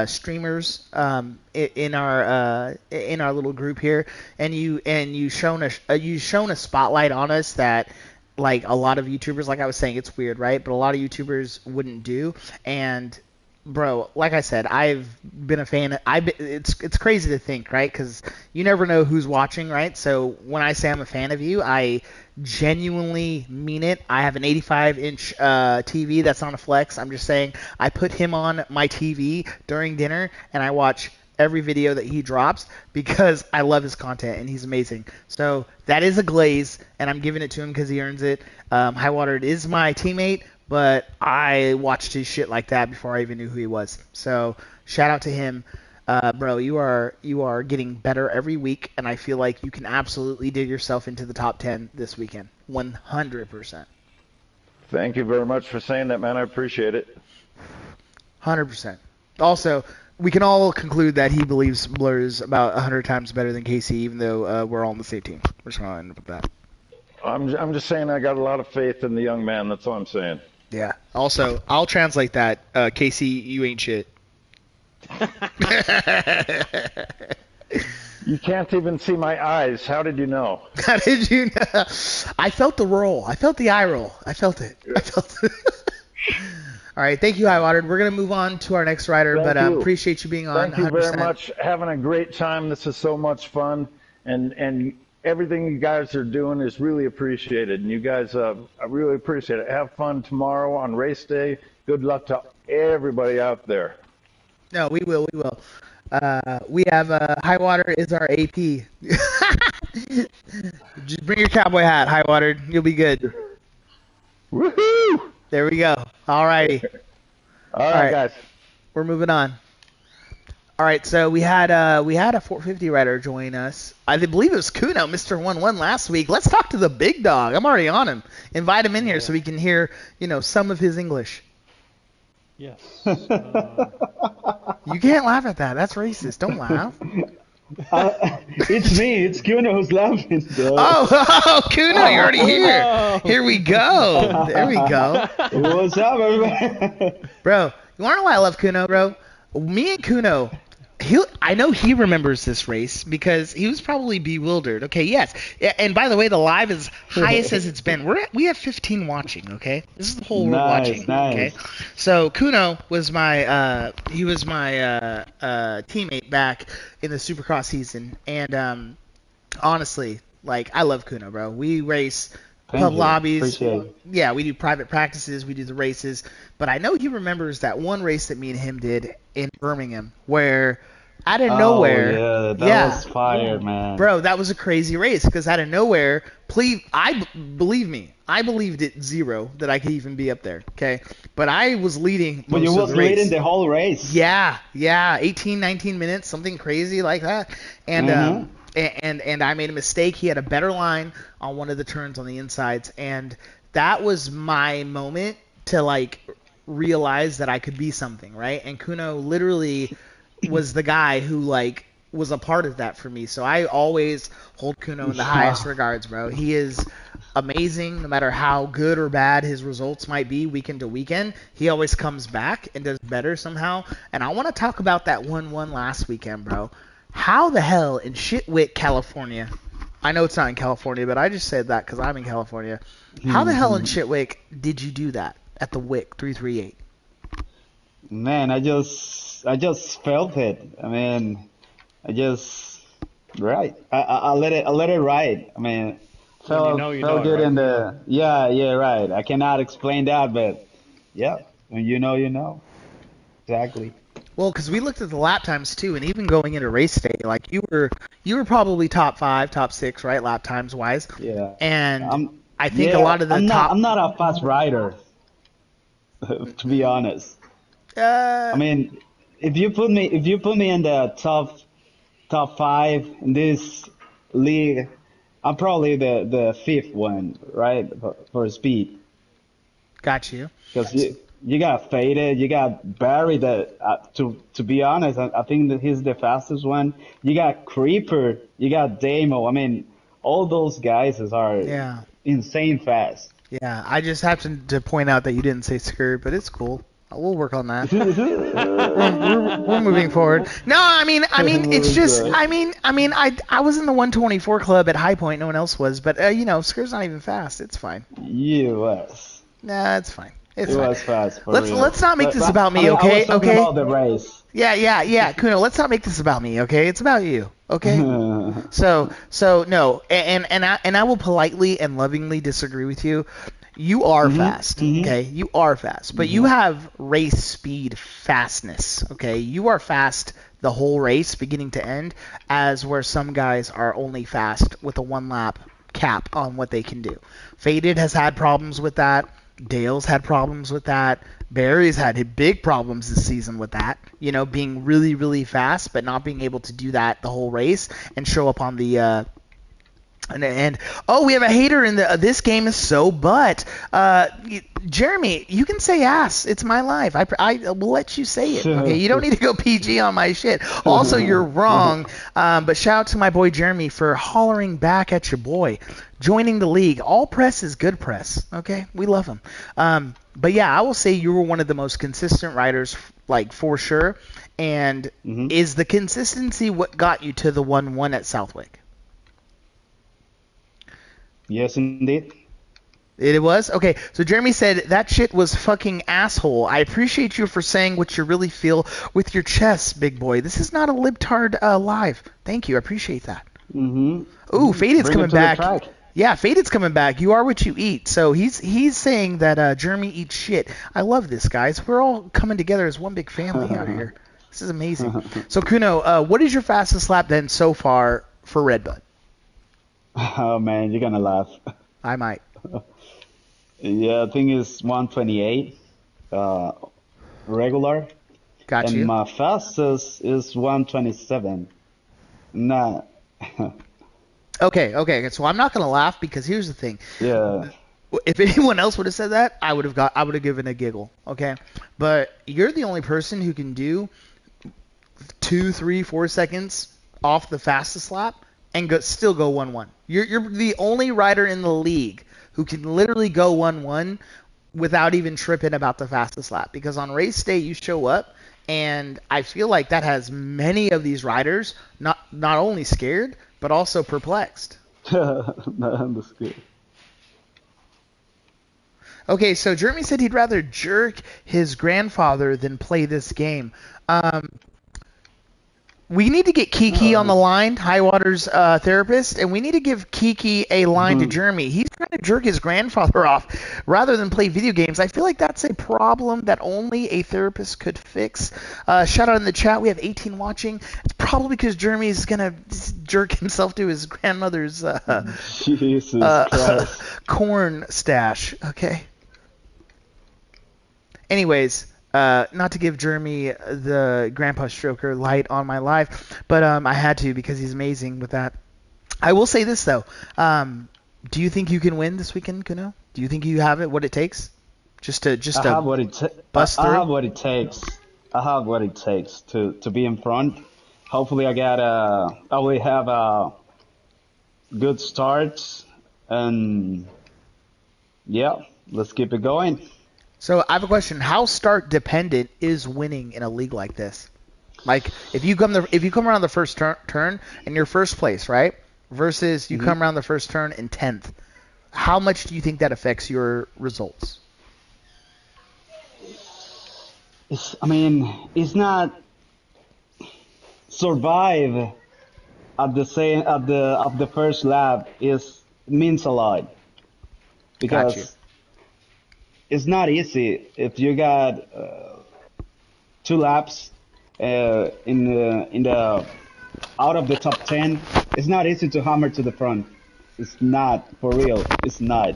streamers in our little group here, and you shown a spotlight on us that like a lot of YouTubers, like I was saying, it's weird, right? But a lot of YouTubers wouldn't do. And bro, like I said, I've been a fan. It's crazy to think, right? Because you never know who's watching, right? So when I say I'm a fan of you, I genuinely mean it. I have an 85-inch TV that's on a flex. I'm just saying, I put him on my TV during dinner, and I watch every video that he drops because I love his content, and he's amazing. So that is a glaze, and I'm giving it to him because he earns it. High Water is my teammate, but I watched his shit like that before I even knew who he was. So shout out to him. Bro, you are getting better every week, and I feel like you can absolutely dig yourself into the top 10 this weekend. 100%. Thank you very much for saying that, man. I appreciate it. 100%. Also, we can all conclude that he believes Blur is about 100 times better than Casey, even though we're all on the same team. We're just going to end up with that. I'm just saying I got a lot of faith in the young man. That's all I'm saying. Yeah. Also, I'll translate that. Casey, you ain't shit. You can't even see my eyes. How did you know? How did you know? I felt the roll. I felt the eye roll. I felt it. All right. Thank you, High Water. We're going to move on to our next rider, but appreciate you being on. Thank you very much. Having a great time. This is so much fun. And everything you guys are doing is really appreciated. And you guys, I really appreciate it. Have fun tomorrow on race day. Good luck to everybody out there. No, we will. We will. We have High Water is our AP. Just bring your cowboy hat, High Water. You'll be good. Woohoo! There we go. All righty. All right, guys. We're moving on. All right, so we had a 450 rider join us. I believe it was Kuno, Mr. 1-1 last week. Let's talk to the big dog. I'm already on him. Invite him in here so we can hear, some of his English. Yes. You can't laugh at that. That's racist. Don't laugh. It's me. It's Kuno who's laughing. Oh, Kuno, you're already here. Here we go. There we go. What's up, everybody? Bro, you want to know why I love Kuno, bro? Me and Kuno, I know he remembers this race because he was probably bewildered. Okay, yes. And by the way, the live is highest as it's been. We have 15 watching, okay? This is the whole world watching, okay? So Kuno was my teammate back in the Supercross season, and honestly, I love Kuno, bro. We race pub lobbies. Yeah, we do private practices, we do the races, but I know he remembers that one race that me and him did in Birmingham where out of nowhere. Yeah, that was fire, man. Bro, that was a crazy race because out of nowhere, believe me, I believed it zero that I could even be up there, okay? But I was leading But you was leading the whole race. Yeah, 18, 19 minutes, something crazy like that. And and I made a mistake. He had a better line on one of the turns on the insides, and that was my moment to realize that I could be something, right? And Kuno literally was the guy who was a part of that for me. So I always hold Kuno in the highest regards, bro. He is amazing no matter how good or bad his results might be weekend to weekend. He always comes back and does better somehow. And I want to talk about that 1-1 last weekend, bro. How the hell in Shitwick, California, I know it's not in California, but I just said that because I'm in California. How the hell in Shitwick did you do that at the Wick 338? Man, I just felt it. I mean, I let it ride. I mean, felt good, right? In the right. I cannot explain that, but yeah, when you know, exactly. Well, because we looked at the lap times too, and even going into race day, you were probably top 5, top 6, right, lap times wise. Yeah. And I think a lot of the I'm not a fast rider, to be honest. I mean, if you put me in the top 5 in this league, I'm probably the 5th one, right, for speed. Got you. Because you got Faded, you got Barry. That to be honest, I think that he's the fastest one. You got Creeper, you got Damo. I mean, all those guys are insane fast. Yeah, I just happened to point out that you didn't say skirt, but it's cool. We'll work on that. we're moving forward. No, I mean, it's just, I was in the 124 club at High Point. No one else was, but skirt's not even fast. It's fine. US. Nah, it's fine. It's fine. Was fast. Let's not make this about me, okay? I was talking about the race. Yeah. Kuno, let's not make this about me, okay? It's about you, okay? so no, and I will politely and lovingly disagree with you. You are fast, okay? You are fast, but you have race speed fastness, okay? You are fast the whole race, beginning to end, as where some guys are only fast with a 1-lap cap on what they can do. Faded has had problems with that. Dale's had problems with that. Barry's had big problems this season with that, being really, really fast, but not being able to do that the whole race and show up on the And we have a hater in this game is so but Jeremy, you can say ass. It's my life. I will let you say it. Okay, you don't need to go PG on my shit. Also, you're wrong. But shout out to my boy Jeremy for hollering back at your boy, joining the league. All press is good press. Okay, we love him. But yeah, I will say you were one of the most consistent riders, for sure. And is the consistency what got you to the 1-1 at Southwick? Yes, indeed. It was? Okay, so Jeremy said, that shit was fucking asshole. I appreciate you for saying what you really feel with your chest, big boy. This is not a libtard live. Thank you, I appreciate that. Ooh, Faded's coming back. Yeah, Faded's coming back. You are what you eat. So he's saying that Jeremy eats shit. I love this, guys. We're all coming together as one big family out here. This is amazing. So, Kuno, what is your fastest lap then so far for Redbud? Oh man, you're gonna laugh. I might. Yeah, I think it's 128 regular. Got you. And my fastest is 127. Nah. Okay. So I'm not gonna laugh because here's the thing. Yeah. If anyone else would have said that, I would have given a giggle. Okay, but you're the only person who can do 2, 3, 4 seconds off the fastest lap and still go 1-1. You're the only rider in the league who can literally go 1-1 without even tripping about the fastest lap. Because on race day you show up, and I feel like that has many of these riders not only scared but also perplexed. That's good. Okay, so Jeremy said he'd rather jerk his grandfather than play this game. We need to get Kiki on the line, Highwater's therapist, and we need to give Kiki a line to Jeremy. He's trying to jerk his grandfather off rather than play video games. I feel like that's a problem that only a therapist could fix. Shout out in the chat. We have 18 watching. It's probably because Jeremy's going to jerk himself to his grandmother's corn stash. Okay. Anyways, not to give Jeremy the grandpa stroker light on my life, but I had to because he's amazing with that. I will say this though. Do you think you can win this weekend, Kuno? Do you think you have it? What it takes? Just to bust through. I have what it takes. I have what it takes to be in front. Hopefully, I will have a good start, and yeah, let's keep it going. So I have a question. How start dependent is winning in a league like this? Like if you come around the first turn and you're first place, right? Versus you come around the first turn in 10th. How much do you think that affects your results? It's not survive at the first lap means a lot because it's not easy if you got 2 laps in the out of the top 10. It's not easy to hammer to the front. It's not, for real. It's not.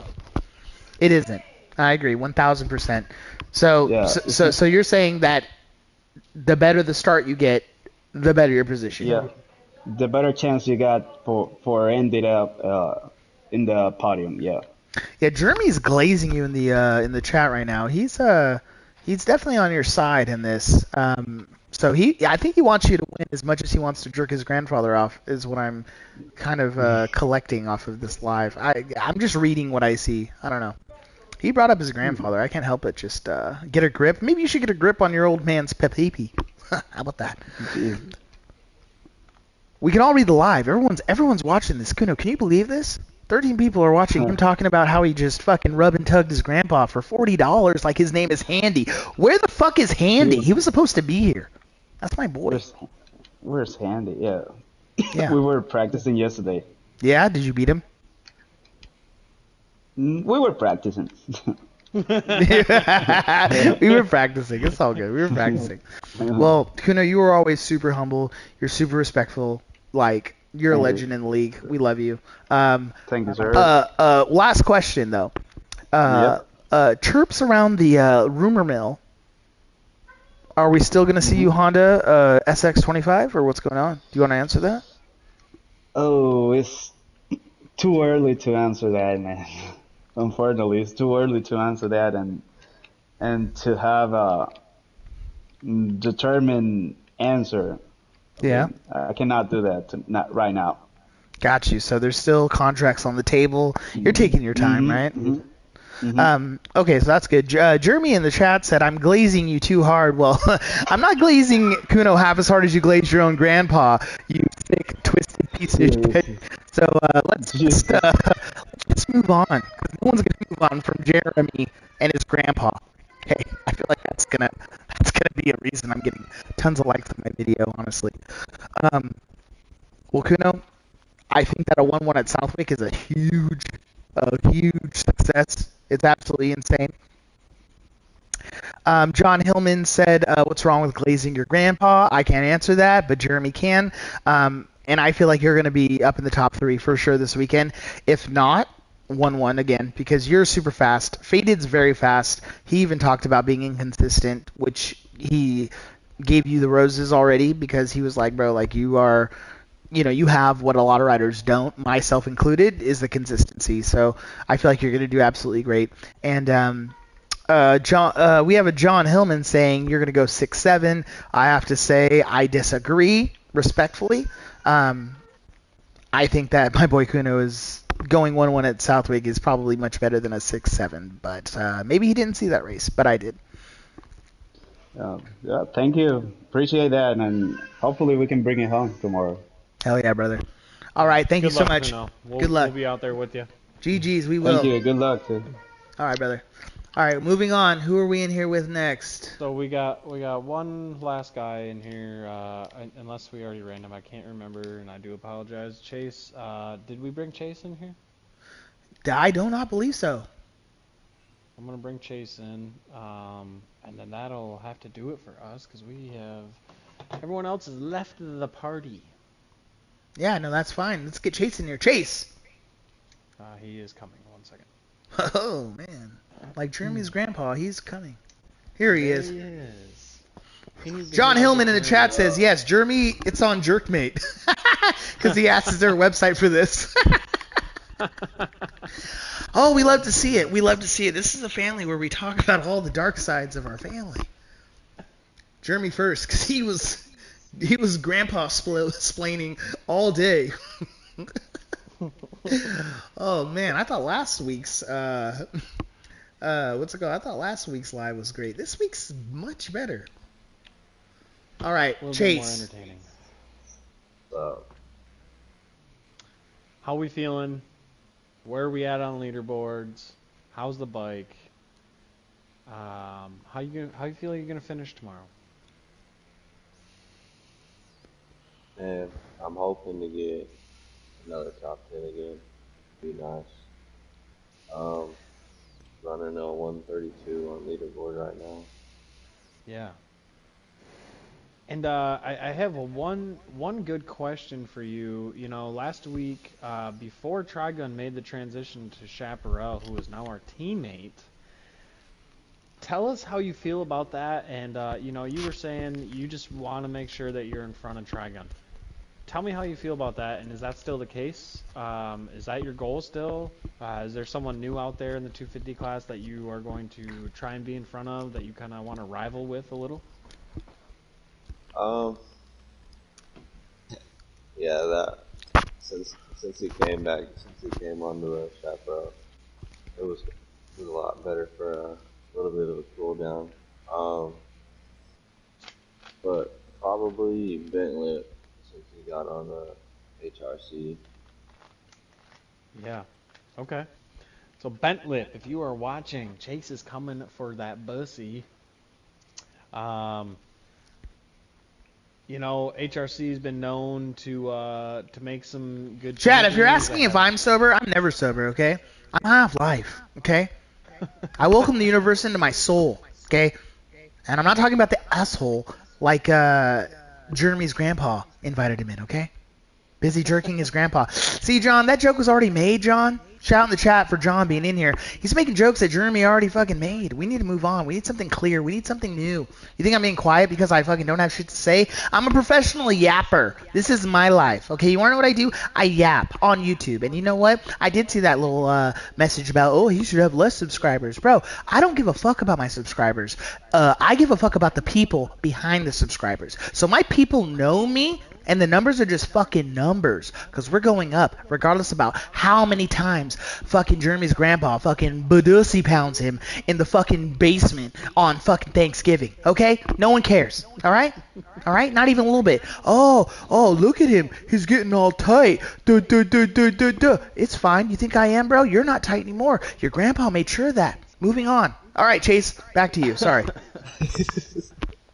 It isn't. I agree 1,000%. So you're saying that the better the start you get, the better your position. Yeah. The better chance you got for ending up in the podium. Yeah. Yeah, Jeremy's glazing you in the chat right now. He's definitely on your side in this. So I think he wants you to win as much as he wants to jerk his grandfather off. Is what I'm kind of collecting off of this live. I'm just reading what I see. I don't know. He brought up his grandfather. I can't help but just get a grip. Maybe you should get a grip on your old man's pepepe. How about that? We can all read the live. Everyone's watching this. Kuno, can you believe this? 13 people are watching him talking about how he just fucking rubbed and tugged his grandpa for $40 like his name is Handy. Where the fuck is Handy? He was supposed to be here. That's my boy. Where's Handy? Yeah. Yeah. We were practicing yesterday. Yeah? Did you beat him? We were practicing. We were practicing. It's all good. We were practicing. Well, Kuno, you were always super humble. You're super respectful. Like, you're a legend in the league. We love you. Thank you, sir. Last question, though. Chirps around the rumor mill. Are we still going to see you Honda SX25, or what's going on? Do you want to answer that? Oh, it's too early to answer that, man. Unfortunately, it's too early to answer that and to have a determined answer. Yeah. I cannot do that not right now. Got you. So there's still contracts on the table. You're taking your time, right? Okay, so that's good. Jeremy in the chat said, I'm glazing you too hard. Well, I'm not glazing Kuno half as hard as you glazed your own grandpa, you sick, twisted piece of shit. So let's just move on, because no one's going to move on from Jeremy and his grandpa. Okay, I feel like that's gonna be a reason I'm getting tons of likes on my video, honestly. Well, Kuno, I think that a 1-1 at Southwick is a huge success. It's absolutely insane. John Hillman said, what's wrong with glazing your grandpa? I can't answer that, but Jeremy can. And I feel like you're going to be up in the top 3 for sure this weekend. If not, 1-1 again, because you're super fast. Faded's very fast. He even talked about being inconsistent, which he gave you the roses already because he was like, bro, like you are, you have what a lot of riders don't, myself included, is the consistency. So I feel like you're going to do absolutely great. And John, we have a John Hillman saying you're going to go 6-7. I have to say I disagree respectfully. I think that my boy Kuno is going 1-1 at Southwick is probably much better than a 6-7. But maybe he didn't see that race, but I did. Yeah, thank you. Appreciate that, and hopefully we can bring it home tomorrow. Hell yeah, brother. All right, thank you so much. Good luck. We'll be out there with you. GG's, we will. Thank you. Good luck, too. All right, brother. All right, moving on. Who are we in here with next? So we got one last guy in here, unless we already ran him. I can't remember, and I do apologize. Chase, did we bring Chase in here? I do not believe so. I'm going to bring Chase in, and then that'll have to do it for us because everyone else has left the party. Yeah, no, that's fine. Let's get Chase in here. Chase! He is coming. 1 second. Oh, man. Like Jeremy's grandpa, he's coming. Here he is. He is. John Hillman in the chat says, yes, Jeremy, it's on Jerkmate. Because he asked, is there a website for this? Oh, we love to see it. We love to see it. This is a family where we talk about all the dark sides of our family. Jeremy first, because he was grandpa splaining all day. Oh man, I thought last week's I thought last week's live was great. This week's much better. All right, Chase. More entertaining. How we feeling? Where are we at on leaderboards? How's the bike? How you feel you're gonna finish tomorrow? And I'm hoping to get another top 10 again. Be nice. Running a 132 on leaderboard right now. Yeah. And I have one good question for you. You know, last week, before Trigun made the transition to Chaparral, who is now our teammate, tell us how you feel about that. And, you know, you were saying you just want to make sure that you're in front of Trigun. Tell me how you feel about that, and is that still the case? Is that your goal still? Is there someone new out there in the 250 class that you are going to try and be in front of, that you kind of want to rival with a little? Yeah, that since he came onto the chaparral, it was a lot better for a little bit of a cool down. But probably Bentley since he got on the HRC. Yeah. Okay. So Bentley, if you are watching, Chase is coming for that bussy. You know, HRC has been known to make some good. Chad, if you're asking if I'm sober, I'm never sober. Okay, I'm half life. Okay, I welcome the universe into my soul. Okay, and I'm not talking about the asshole like Jeremy's grandpa invited him in. Okay, busy jerking his grandpa. See, John, that joke was already made. John, shout out in the chat for John being in here. He's making jokes that Jeremy already fucking made. We need to move on. We need something clear. We need something new. You think I'm being quiet because I fucking don't have shit to say? I'm a professional yapper. This is my life. Okay, you want to know what I do? I yap on YouTube. And you know what? I did see that little message about, oh, he should have less subscribers. Bro, I don't give a fuck about my subscribers. I give a fuck about the people behind the subscribers. So my people know me. And the numbers are just fucking numbers. Because we're going up. Regardless about how many times fucking Jeremy's grandpa fucking Badusi pounds him in the fucking basement on fucking Thanksgiving. Okay? No one cares. Alright? Alright? Not even a little bit. Oh, look at him. He's getting all tight. It's fine. You think I am, bro? You're not tight anymore. Your grandpa made sure of that. Moving on. Alright, Chase. Back to you. Sorry.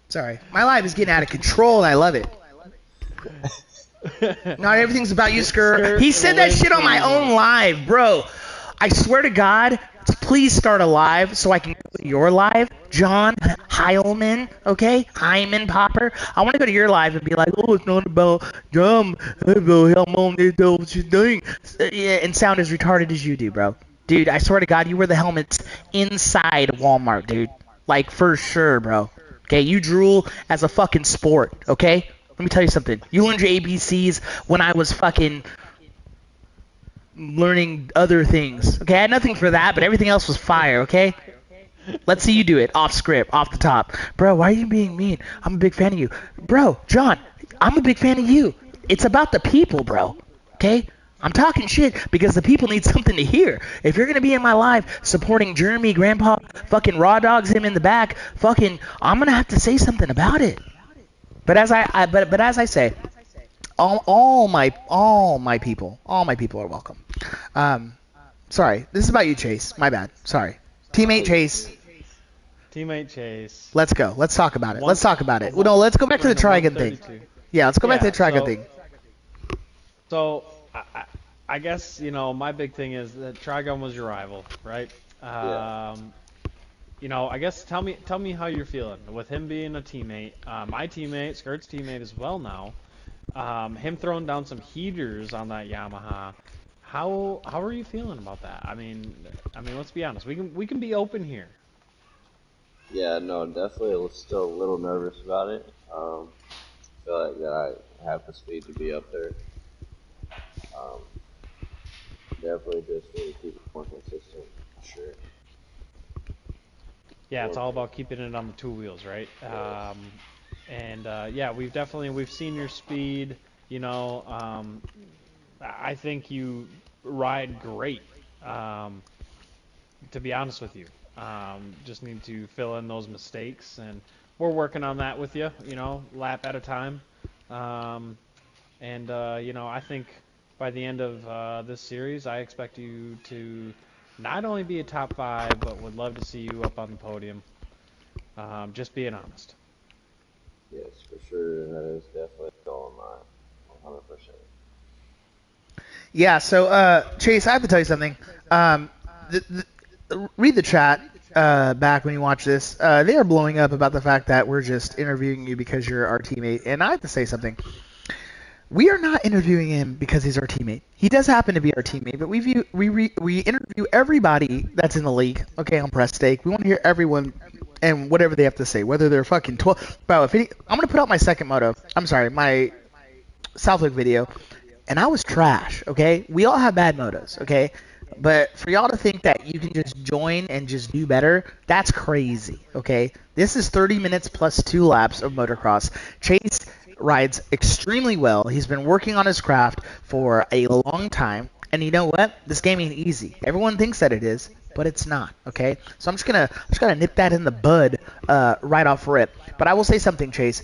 Sorry. My life is getting out of control and I love it. Not everything's about you, Skur. He said that shit on my own live, bro. I swear to God, please start a live so I can go to your live, John Heilman, okay? Hyman Popper. I want to go to your live and be like, oh, it's not about John, what you doing? Yeah, and sound as retarded as you do, bro. Dude, I swear to God, you wear the helmets inside Walmart, dude. Like, for sure, bro. Okay, you drool as a fucking sport. Okay, let me tell you something. You learned your ABCs when I was fucking learning other things. Okay, I had nothing for that, but everything else was fire. Okay. Let's see you do it off script, off the top. Bro, why are you being mean? I'm a big fan of you. Bro, John, I'm a big fan of you. It's about the people, bro. Okay? I'm talking shit because the people need something to hear. If you're going to be in my live supporting Jeremy, Grandpa, fucking Raw Dogs him in the back, fucking, I'm going to have to say something about it. But as I say, all my people are welcome. Sorry, this is about you, Chase. My bad. Sorry. Teammate Chase. Teammate Chase. Let's go. Let's talk about it. Let's talk about it. Well, no, let's go back to the Trigon thing. Yeah, let's go back to the Trigon thing. So, I guess, my big thing is that Trigon was your rival, right? I guess tell me how you're feeling with him being a teammate. My teammate, Skirt's teammate as well now. Him throwing down some heaters on that Yamaha. How are you feeling about that? I mean, let's be honest. We can be open here. Yeah, no, definitely still a little nervous about it. Feel like that I have the speed to be up there. Definitely just need to keep it more consistent, for sure. Yeah, it's all about keeping it on the two wheels, right? We've seen your speed. I think you ride great. To be honest with you, just need to fill in those mistakes, and we're working on that with you. Lap at a time. I think by the end of this series, I expect you to not only be a top 5, but would love to see you up on the podium. Just being honest. Yes, for sure. That is definitely a goal of mine, 100%. Yeah, so, Chase, I have to tell you something. Read the chat back when you watch this. They are blowing up about the fact that we're just interviewing you because you're our teammate. And I have to say something. We are not interviewing him because he's our teammate. He does happen to be our teammate, but we interview everybody that's in the league, okay, on Pressday. We want to hear everyone and whatever they have to say, whether they're fucking 12. Bro, I'm going to put out my second moto. I'm sorry, my Southwick video. And I was trash, okay? We all have bad motos, okay? But for y'all to think that you can just join and just do better, that's crazy, okay? This is 30 minutes plus 2 laps of motocross. Chase rides extremely well. He's been working on his craft for a long time. And you know what? This game ain't easy. Everyone thinks that it is, but it's not, okay? So I'm just gonna nip that in the bud right off rip. But I will say something, Chase.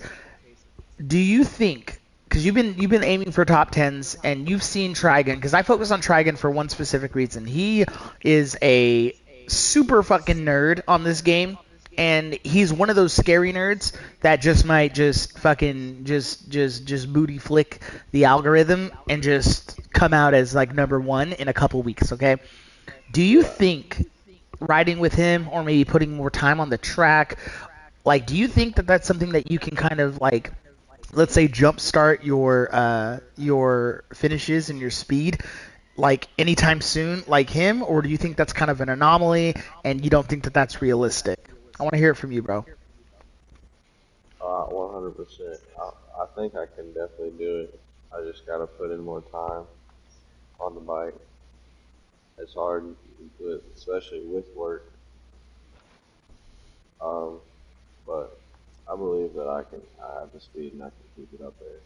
Do you think, because you've been aiming for top 10s, and you've seen Trigon, because I focus on Trigon for one specific reason. He is a super fucking nerd on this game, and he's one of those scary nerds that just might just fucking just booty flick the algorithm and just come out as like number 1 in a couple weeks, okay? Do you think riding with him, or maybe putting more time on the track, like, do you think that that's something that you can kind of like, let's say, jumpstart your finishes and your speed like anytime soon like him, or do you think that's kind of an anomaly and you don't think that that's realistic? I want to hear it from you, bro. 100%. I think I can definitely do it. I just gotta put in more time on the bike. It's hard to do it, especially with work. But I believe that I have the speed and I can keep it up there.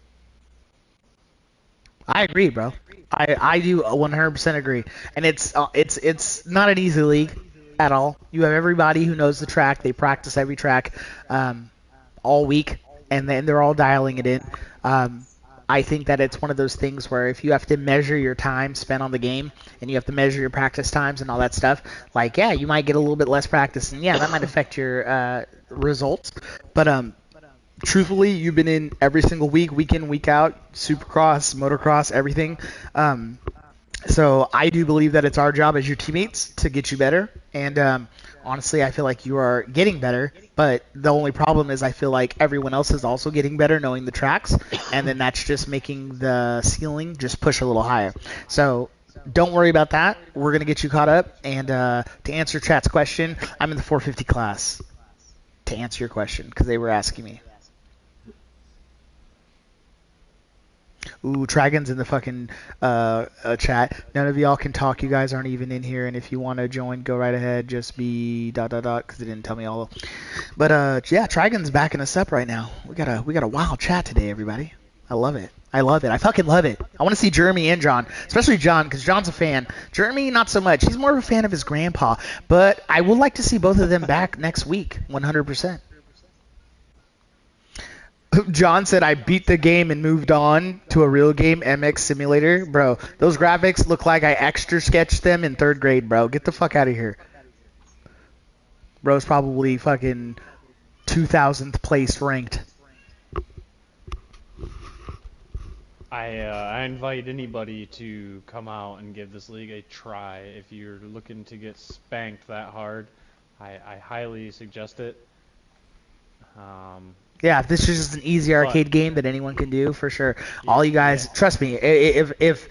I agree, bro. I do 100% agree. And it's not an easy league at all. You have everybody who knows the track. They practice every track all week, and then they're all dialing it in. I think that it's one of those things where if you have to measure your time spent on the game and you have to measure your practice times and all that stuff, like, yeah, you might get a little bit less practice, and yeah, that might affect your results. But truthfully, you've been in every single week, week in, week out, supercross, motocross, everything. So I do believe that it's our job as your teammates to get you better. And honestly, I feel like you are getting better. But the only problem is I feel like everyone else is also getting better knowing the tracks. And then that's just making the ceiling just push a little higher. So don't worry about that. We're going to get you caught up. And to answer chat's question, I'm in the 450 class. to answer your question because they were asking me. Ooh, Dragon's in the fucking chat. None of y'all can talk. You guys aren't even in here. And if you want to join, go right ahead. Just be ... because they didn't tell me all. But yeah, Dragon's backing us up right now. We got a wild chat today, everybody. I love it. I fucking love it. I want to see Jeremy and John, especially John, because John's a fan. Jeremy, not so much. He's more of a fan of his grandpa. But I would like to see both of them back next week, 100%. John said, I beat the game and moved on to a real game, MX Simulator. Bro, those graphics look like I extra sketched them in 3rd grade, bro. Get the fuck out of here. Bro's probably fucking 2,000th place ranked. I invite anybody to come out and give this league a try. If you're looking to get spanked that hard, I highly suggest it. Yeah, this is just an easy arcade game that anyone can do for sure. All you guys, trust me, if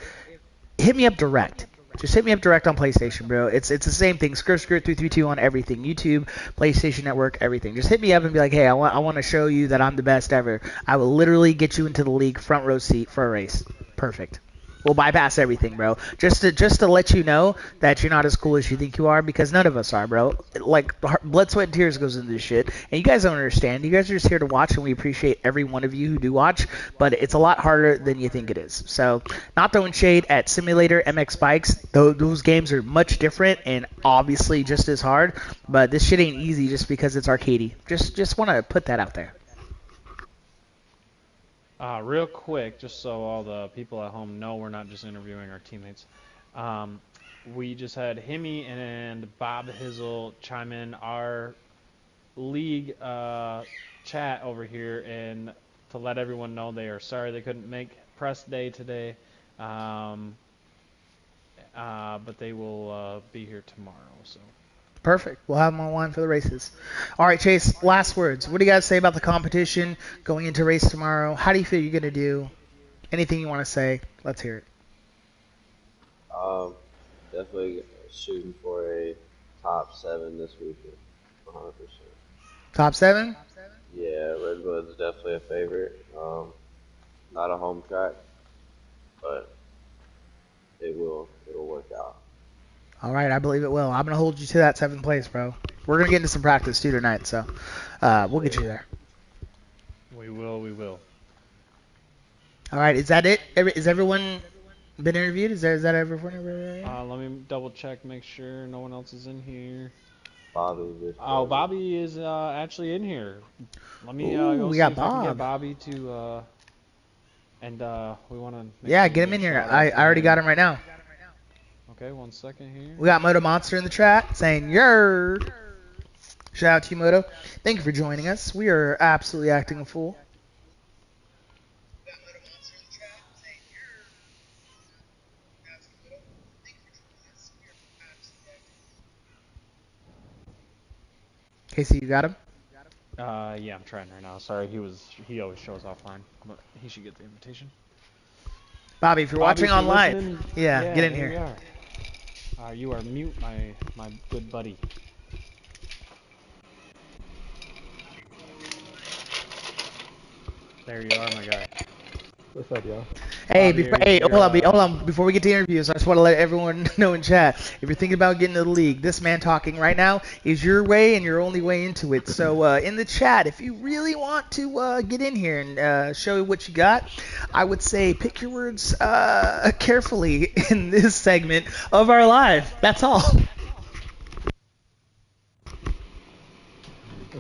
hit me up direct. Just hit me up direct on PlayStation, bro. It's the same thing. Skirt 332 on everything. YouTube, PlayStation Network, everything. Just hit me up and be like, hey, I want to show you that I'm the best ever. I will literally get you into the league front row seat for a race. Perfect. We'll bypass everything, bro. Just to let you know that you're not as cool as you think you are, because none of us are, bro. Like, blood, sweat, and tears goes into this shit, and you guys don't understand. You guys are just here to watch, and we appreciate every one of you who do watch, but it's a lot harder than you think it is. So, not throwing shade at Simulator, MX Bikes. Those games are much different and obviously just as hard, but this shit ain't easy just because it's arcadey. Just want to put that out there. Real quick, just so all the people at home know we're not just interviewing our teammates. We just had Himmy and Bob Hizzle chime in our league chat over here and to let everyone know they are sorry they couldn't make press day today, but they will be here tomorrow. So. Perfect. We'll have them online for the races. All right, Chase, last words. What do you guys say about the competition going into race tomorrow? How do you feel you're going to do? Anything you want to say? Let's hear it. Definitely shooting for a top 7 this weekend, 100%. Top 7? Yeah, Redbud's definitely a favorite. Not a home track, but it'll work out. All right, I believe it will. I'm going to hold you to that 7th place, bro. We're going to get into some practice, too, tonight, so we'll get you there. We will. All right, is that it? Is everyone been interviewed? Is that everyone? Let me double check, make sure no one else is in here. Bobby is actually in here. Let me Ooh, go we see got if I can Bob. get Bobby to, and we want to. Yeah, get him in here. I already got him right now. Okay, 1 second here. We got Moto Monster in the chat saying "Yer." Shout out to you, Moto. Thank you for joining us. We are absolutely acting a fool. Casey, you got him? Yeah, I'm trying right now. Sorry, he always shows offline, but he should get the invitation. Bobby, if you're watching on live, yeah, get in here. You are mute, my good buddy. There you are, my guy. What's up, y'all? Hey, hold on. Before we get to interviews, I just want to let everyone know in chat, if you're thinking about getting to the league, this man talking right now is your way and your only way into it. So in the chat, if you really want to get in here and show what you got, I would say pick your words carefully in this segment of our live. That's all.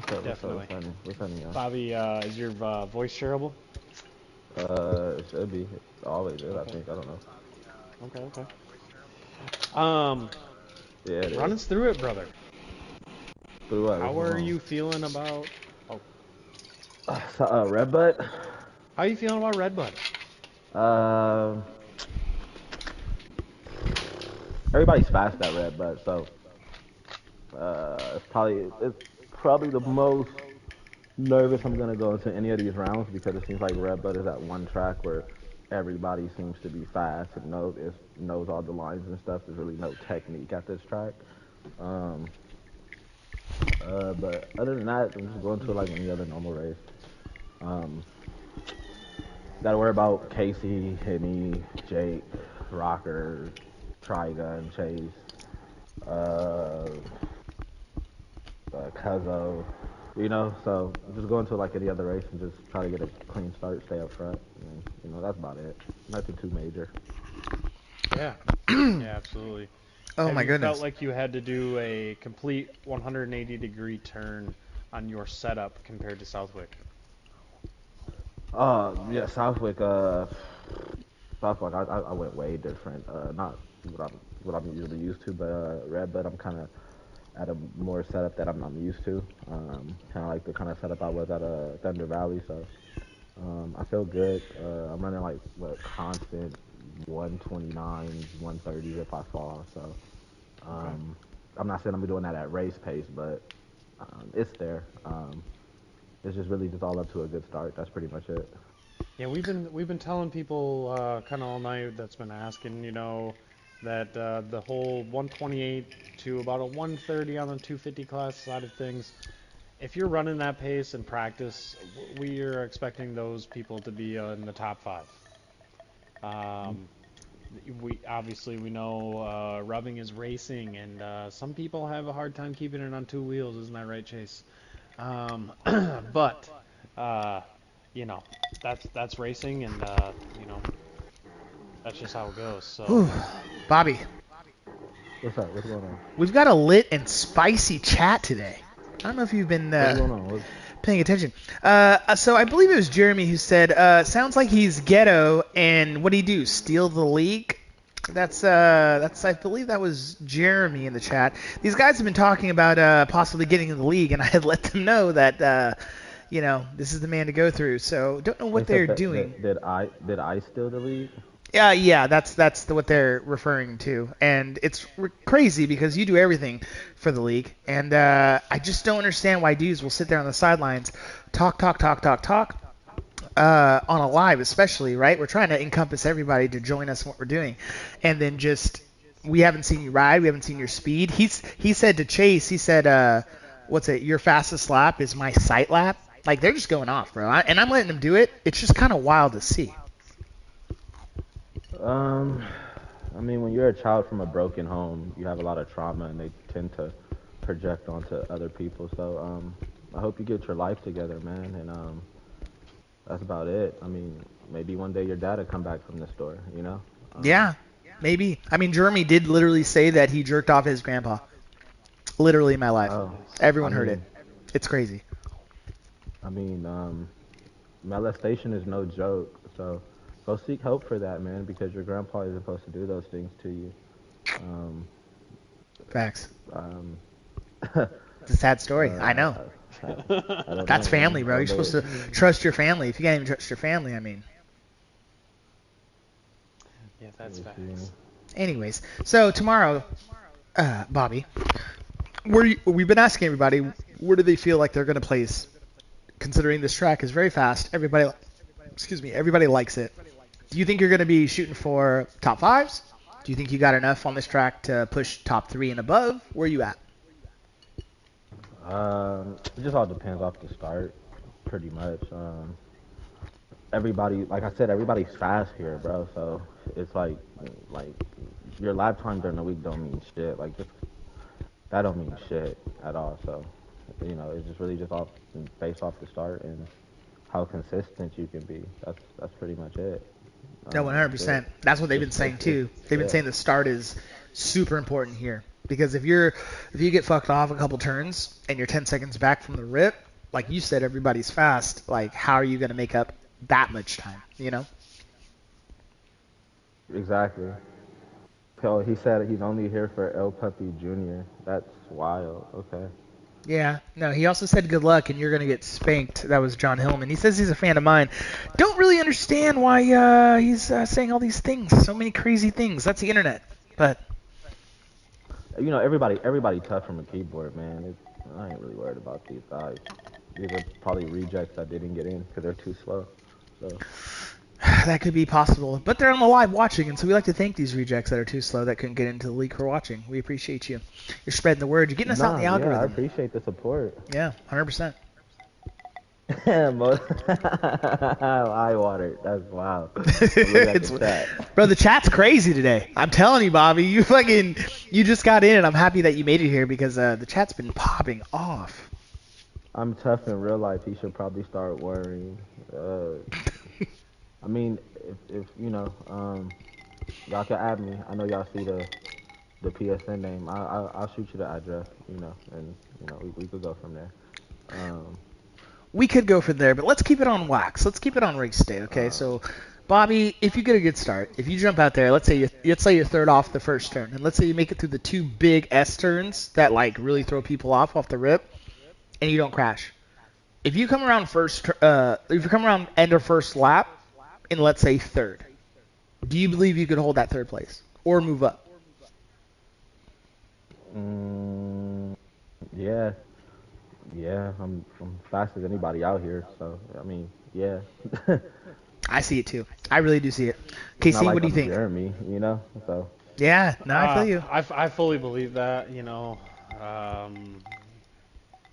Definitely. What's happening, y'all? Bobby, is your voice shareable? It should be. It always is, I think. I don't know. Okay. Yeah, it run is. us through it, brother. Through what? How are you feeling about... Redbud? How are you feeling about Redbud? Everybody's fast at Redbud, so it's probably the most nervous I'm gonna go into any of these rounds, because it seems like Redbud is that one track where everybody seems to be fast and knows all the lines and stuff. There's really no technique at this track. But other than that, I'm just going to like any other normal race. Gotta worry about Casey, Henny, Jake, Rocker, Trigun, Chase, uh, Cuzzo, so just going to like any other race and just try to get a clean start, stay up front, and that's about it. Nothing too major. Yeah, yeah, absolutely. Oh Have my you goodness. felt like you had to do a complete 180-degree turn on your setup compared to Southwick? Yeah, Southwick, I went way different. Not what I'm usually used to, but Redbud, I'm kind of at a more setup that I'm not used to. Kind of like the kind of setup I was at Thunder Valley. So I feel good. I'm running like constant 129s, 130s if I fall. So I'm not saying I'm doing that at race pace, but it's there. It's just really just all up to a good start. That's pretty much it. Yeah, we've been telling people kind of all night that's been asking, that the whole 128 to about a 130 on the 250 class side of things. If you're running that pace in practice, we are expecting those people to be in the top 5. We know rubbing is racing, and some people have a hard time keeping it on 2 wheels. Isn't that right, Chase? But that's racing, and that's just how it goes. So, Whew. Bobby. What's up? What's going on? We've got a lit and spicy chat today. I don't know if you've been What's going on? paying attention. So I believe it was Jeremy who said, sounds like he's ghetto, and what did he do? Steal the league? That's I believe that was Jeremy in the chat. These guys have been talking about possibly getting in the league, and I had let them know that this is the man to go through. So don't know what they're doing. Did I steal the league? Yeah, that's what they're referring to, and it's crazy because you do everything for the league, and I just don't understand why dudes will sit there on the sidelines, talk on a live, especially, right? We're trying to encompass everybody to join us in what we're doing, and then we haven't seen you ride, we haven't seen your speed. He said to Chase, he said, what's it? Your fastest lap is my sight lap. Like they're just going off, bro, and I'm letting them do it. It's just kind of wild to see. I mean, when you're a child from a broken home, you have a lot of trauma, and they tend to project onto other people. So, I hope you get your life together, man, and that's about it. I mean, maybe one day your dad will come back from the store, Yeah, maybe. I mean, Jeremy did literally say that he jerked off his grandpa. Literally in my life. Everyone heard it. It's crazy. I mean, molestation is no joke, so go seek help for that, man, because your grandpa is supposed to do those things to you. Facts. It's a sad story. I know. That's family, bro. You're supposed to trust your family. If you can't even trust your family, I mean. Yeah, that's facts. Anyways, so tomorrow, Bobby, we've been asking everybody, where do they feel like they're going to place, considering this track is very fast. Everybody likes it. Do you think you're going to be shooting for top 5s? Do you think you got enough on this track to push top 3 and above? Where are you at? It just all depends off the start, pretty much. Everybody, like I said, everybody's fast here, bro. So it's like your lap time during the week don't mean shit. Like that don't mean shit at all. So it's just really just based off the start and how consistent you can be. That's pretty much it. No, 100%. That's what they've been saying too. They've been saying the start is super important here because if you get fucked off a couple turns and you're 10 seconds back from the rip, like you said, everybody's fast. Like, how are you going to make up that much time? Exactly. So he said he's only here for El Puppy Jr. That's wild. Okay. Yeah. No, he also said good luck and you're going to get spanked. That was John Hillman. He says he's a fan of mine. Don't really understand why he's saying all these things. So many crazy things. That's the internet. But everybody tough from a keyboard, man. I ain't really worried about these guys. These are probably rejects that didn't get in because they're too slow. So That could be possible. But they're on the live watching, and so we like to thank these rejects that are too slow that couldn't get into the league for watching. We appreciate you. You're spreading the word. You're getting us out in the algorithm. Yeah, I appreciate the support. Yeah, 100%. Eye water. That's wow. Bro, the chat's crazy today. I'm telling you, Bobby. You just got in, and I'm happy that you made it here because the chat's been popping off. I'm tough in real life. He should probably start worrying. I mean, if you know, y'all can add me. I know y'all see the PSN name. I'll shoot you the address. You know, and you know we could go from there. We could go from there, but let's keep it on wax. Let's keep it on race day, okay? So, Bobby, if you get a good start, if you jump out there, let's say you're third off the first turn, and let's say you make it through the 2 big S turns that like really throw people off the rip, and you don't crash. If you come around end of first lap, in let's say third, do you believe you could hold that third place or move up? Yeah. Yeah, I'm faster than anybody out here, so I mean, yeah. I see it too. I really do see it. KC, what do you think? Jeremy, you know, so. Yeah, no, I feel you. I fully believe that. You know,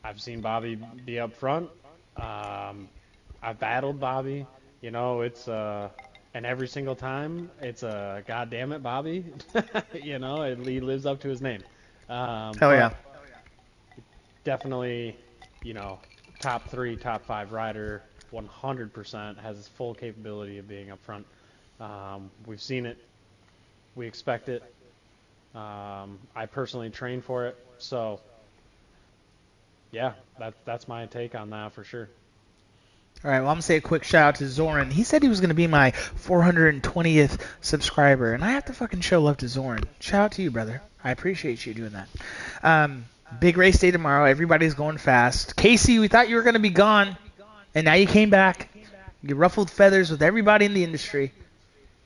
I've seen Bobby be up front. I've battled Bobby. You know, it's and every single time it's a God damn it, Bobby. You know, he lives up to his name. Hell yeah. Definitely, you know, top 3, top 5 rider, 100% has his full capability of being up front. We've seen it. We expect it. I personally train for it. So, yeah, that's my take on that for sure. All right, well, I'm going to say a quick shout out to Zoran. He said he was going to be my 420th subscriber, and I have to fucking show love to Zoran. Shout out to you, brother. I appreciate you doing that. Big race day tomorrow. Everybody's going fast. Casey, we thought you were going to be gone, and now you came back. You ruffled feathers with everybody in the industry.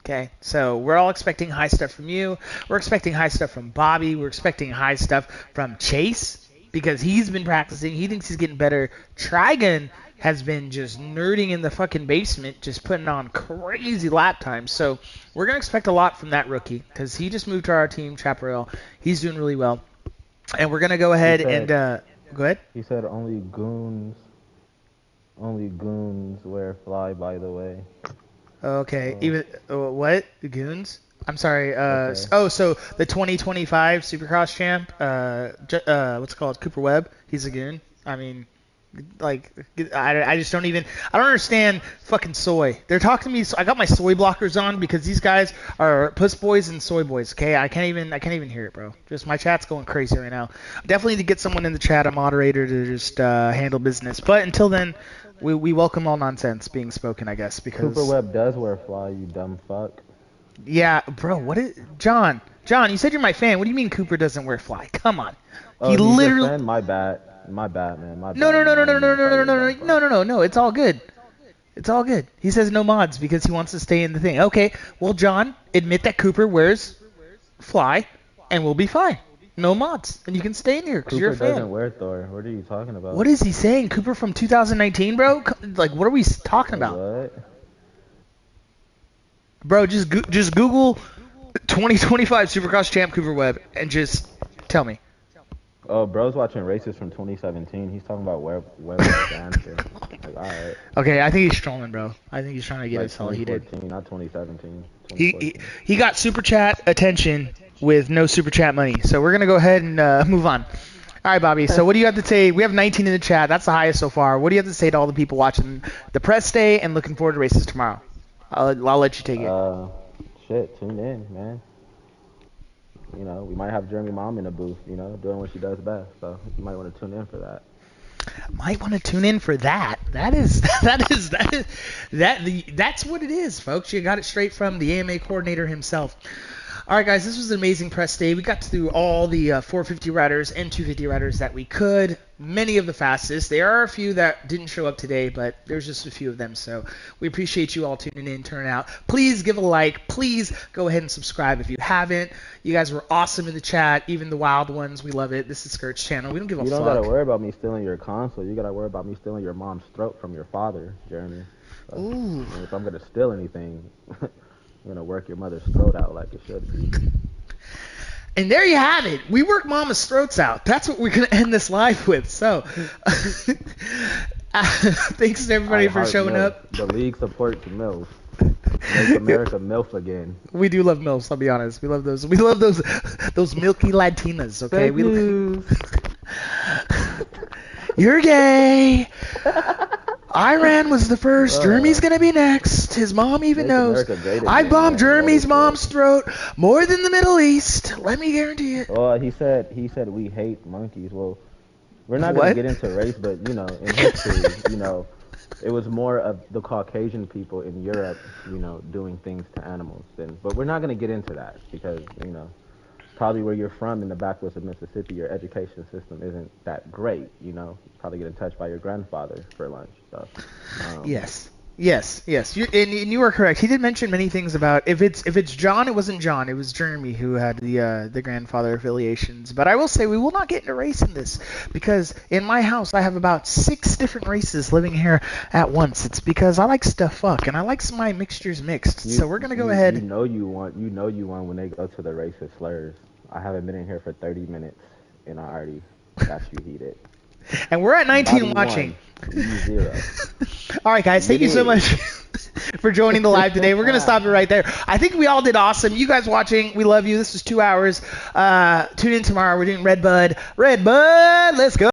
Okay, so we're all expecting high stuff from you. We're expecting high stuff from Bobby. We're expecting high stuff from Chase because he's been practicing. He thinks he's getting better. Trigon has been just nerding in the fucking basement, just putting on crazy lap times. So we're going to expect a lot from that rookie because he just moved to our team, Chaparral. He's doing really well. And we're going to go ahead and go ahead. He said only goons wear fly, by the way. Okay. Even what? The goons? I'm sorry. Okay. So the 2025 Supercross champ, what's it called? Cooper Webb. He's a goon. I mean, like, I just don't even. I don't understand fucking soy. They're talking to me. So I got my soy blockers on because these guys are puss boys and soy boys. Okay, I can't even hear it, bro. Just my chat's going crazy right now. Definitely need to get someone in the chat, a moderator, to just handle business. But until then, we welcome all nonsense being spoken, I guess. Because Cooper Webb does wear fly, you dumb fuck. Yeah, bro. What is John? John, you said you're my fan. What do you mean Cooper doesn't wear fly? Come on. Oh, he literally. Your fan? My bad, man. My bad. No. It's all good. It's all good. He says no mods because he wants to stay in the thing. Okay. Well, John, admit that Cooper wears fly, and we'll be fine. No mods, and you can stay in here because you're a fan. Cooper doesn't wear Thor. What are you talking about? What is he saying? Cooper from 2019, bro? Like, what are we talking about? What? Bro, just Google 2025 Supercross champ Cooper Webb and just tell me. Oh, bro's watching races from 2017. He's talking about where answer. Like, all right. Okay, I think he's trolling, bro. I think he's trying to get us all heated. Not 2017. He got super chat attention with no super chat money. So we're gonna go ahead and move on. All right, Bobby. So what do you have to say? We have 19 in the chat. That's the highest so far. What do you have to say to all the people watching the press day and looking forward to races tomorrow? I'll let you take it. Shit, tune in, man. You know, we might have Jeremy Mom in the booth, you know, doing what she does best. So you might want to tune in for that. That's what it is, folks. You got it straight from the AMA coordinator himself. All right, guys, this was an amazing press day. We got through all the 450 riders and 250 riders that we could. Many of the fastest. There are a few that didn't show up today, but there's just a few of them. So we appreciate you all tuning in, turning out. Please give a like. Please go ahead and subscribe if you haven't. You guys were awesome in the chat, even the wild ones. We love it. This is Skirt's channel. We don't give a fuck. You don't got to worry about me stealing your console. You got to worry about me stealing your mom's throat from your father, Jeremy. So, if I'm gonna steal anything, I'm gonna work your mother's throat out like it should be. And there you have it. We work mama's throats out. That's what we're going to end this live with. So, thanks to everybody for showing up. The league supports MILF. Make America MILF again. We do love MILFs, I'll be honest. We love those. We love those milky Latinas, okay? You're gay. Iran was the first. Jeremy's gonna be next. His mom even knows. I bombed Jeremy's mom's throat more than the Middle East. Let me guarantee it. Well, he said we hate monkeys. Well, we're not gonna get into race, but in history, it was more of the Caucasian people in Europe, doing things to animals. But we're not gonna get into that because probably where you're from in the backwoods of Mississippi, your education system isn't that great. Probably getting touched by your grandfather for lunch. So, Yes. You are correct. He did mention many things about if it's John, it wasn't John. It was Jeremy who had the grandfather affiliations. But I will say we will not get into race in this because in my house I have about 6 different races living here at once. It's because I like stuff fuck and I like my mixtures mixed. So we're gonna go ahead. You know you won when they go to the racist slurs. I haven't been in here for 30 minutes and I already got you heated. And we're at 19 watching. 0. All right, guys. Thank you so much for joining the live today. We're going to stop it right there. I think we all did awesome. You guys watching, we love you. This was 2 hours. Tune in tomorrow. We're doing Redbud. Let's go.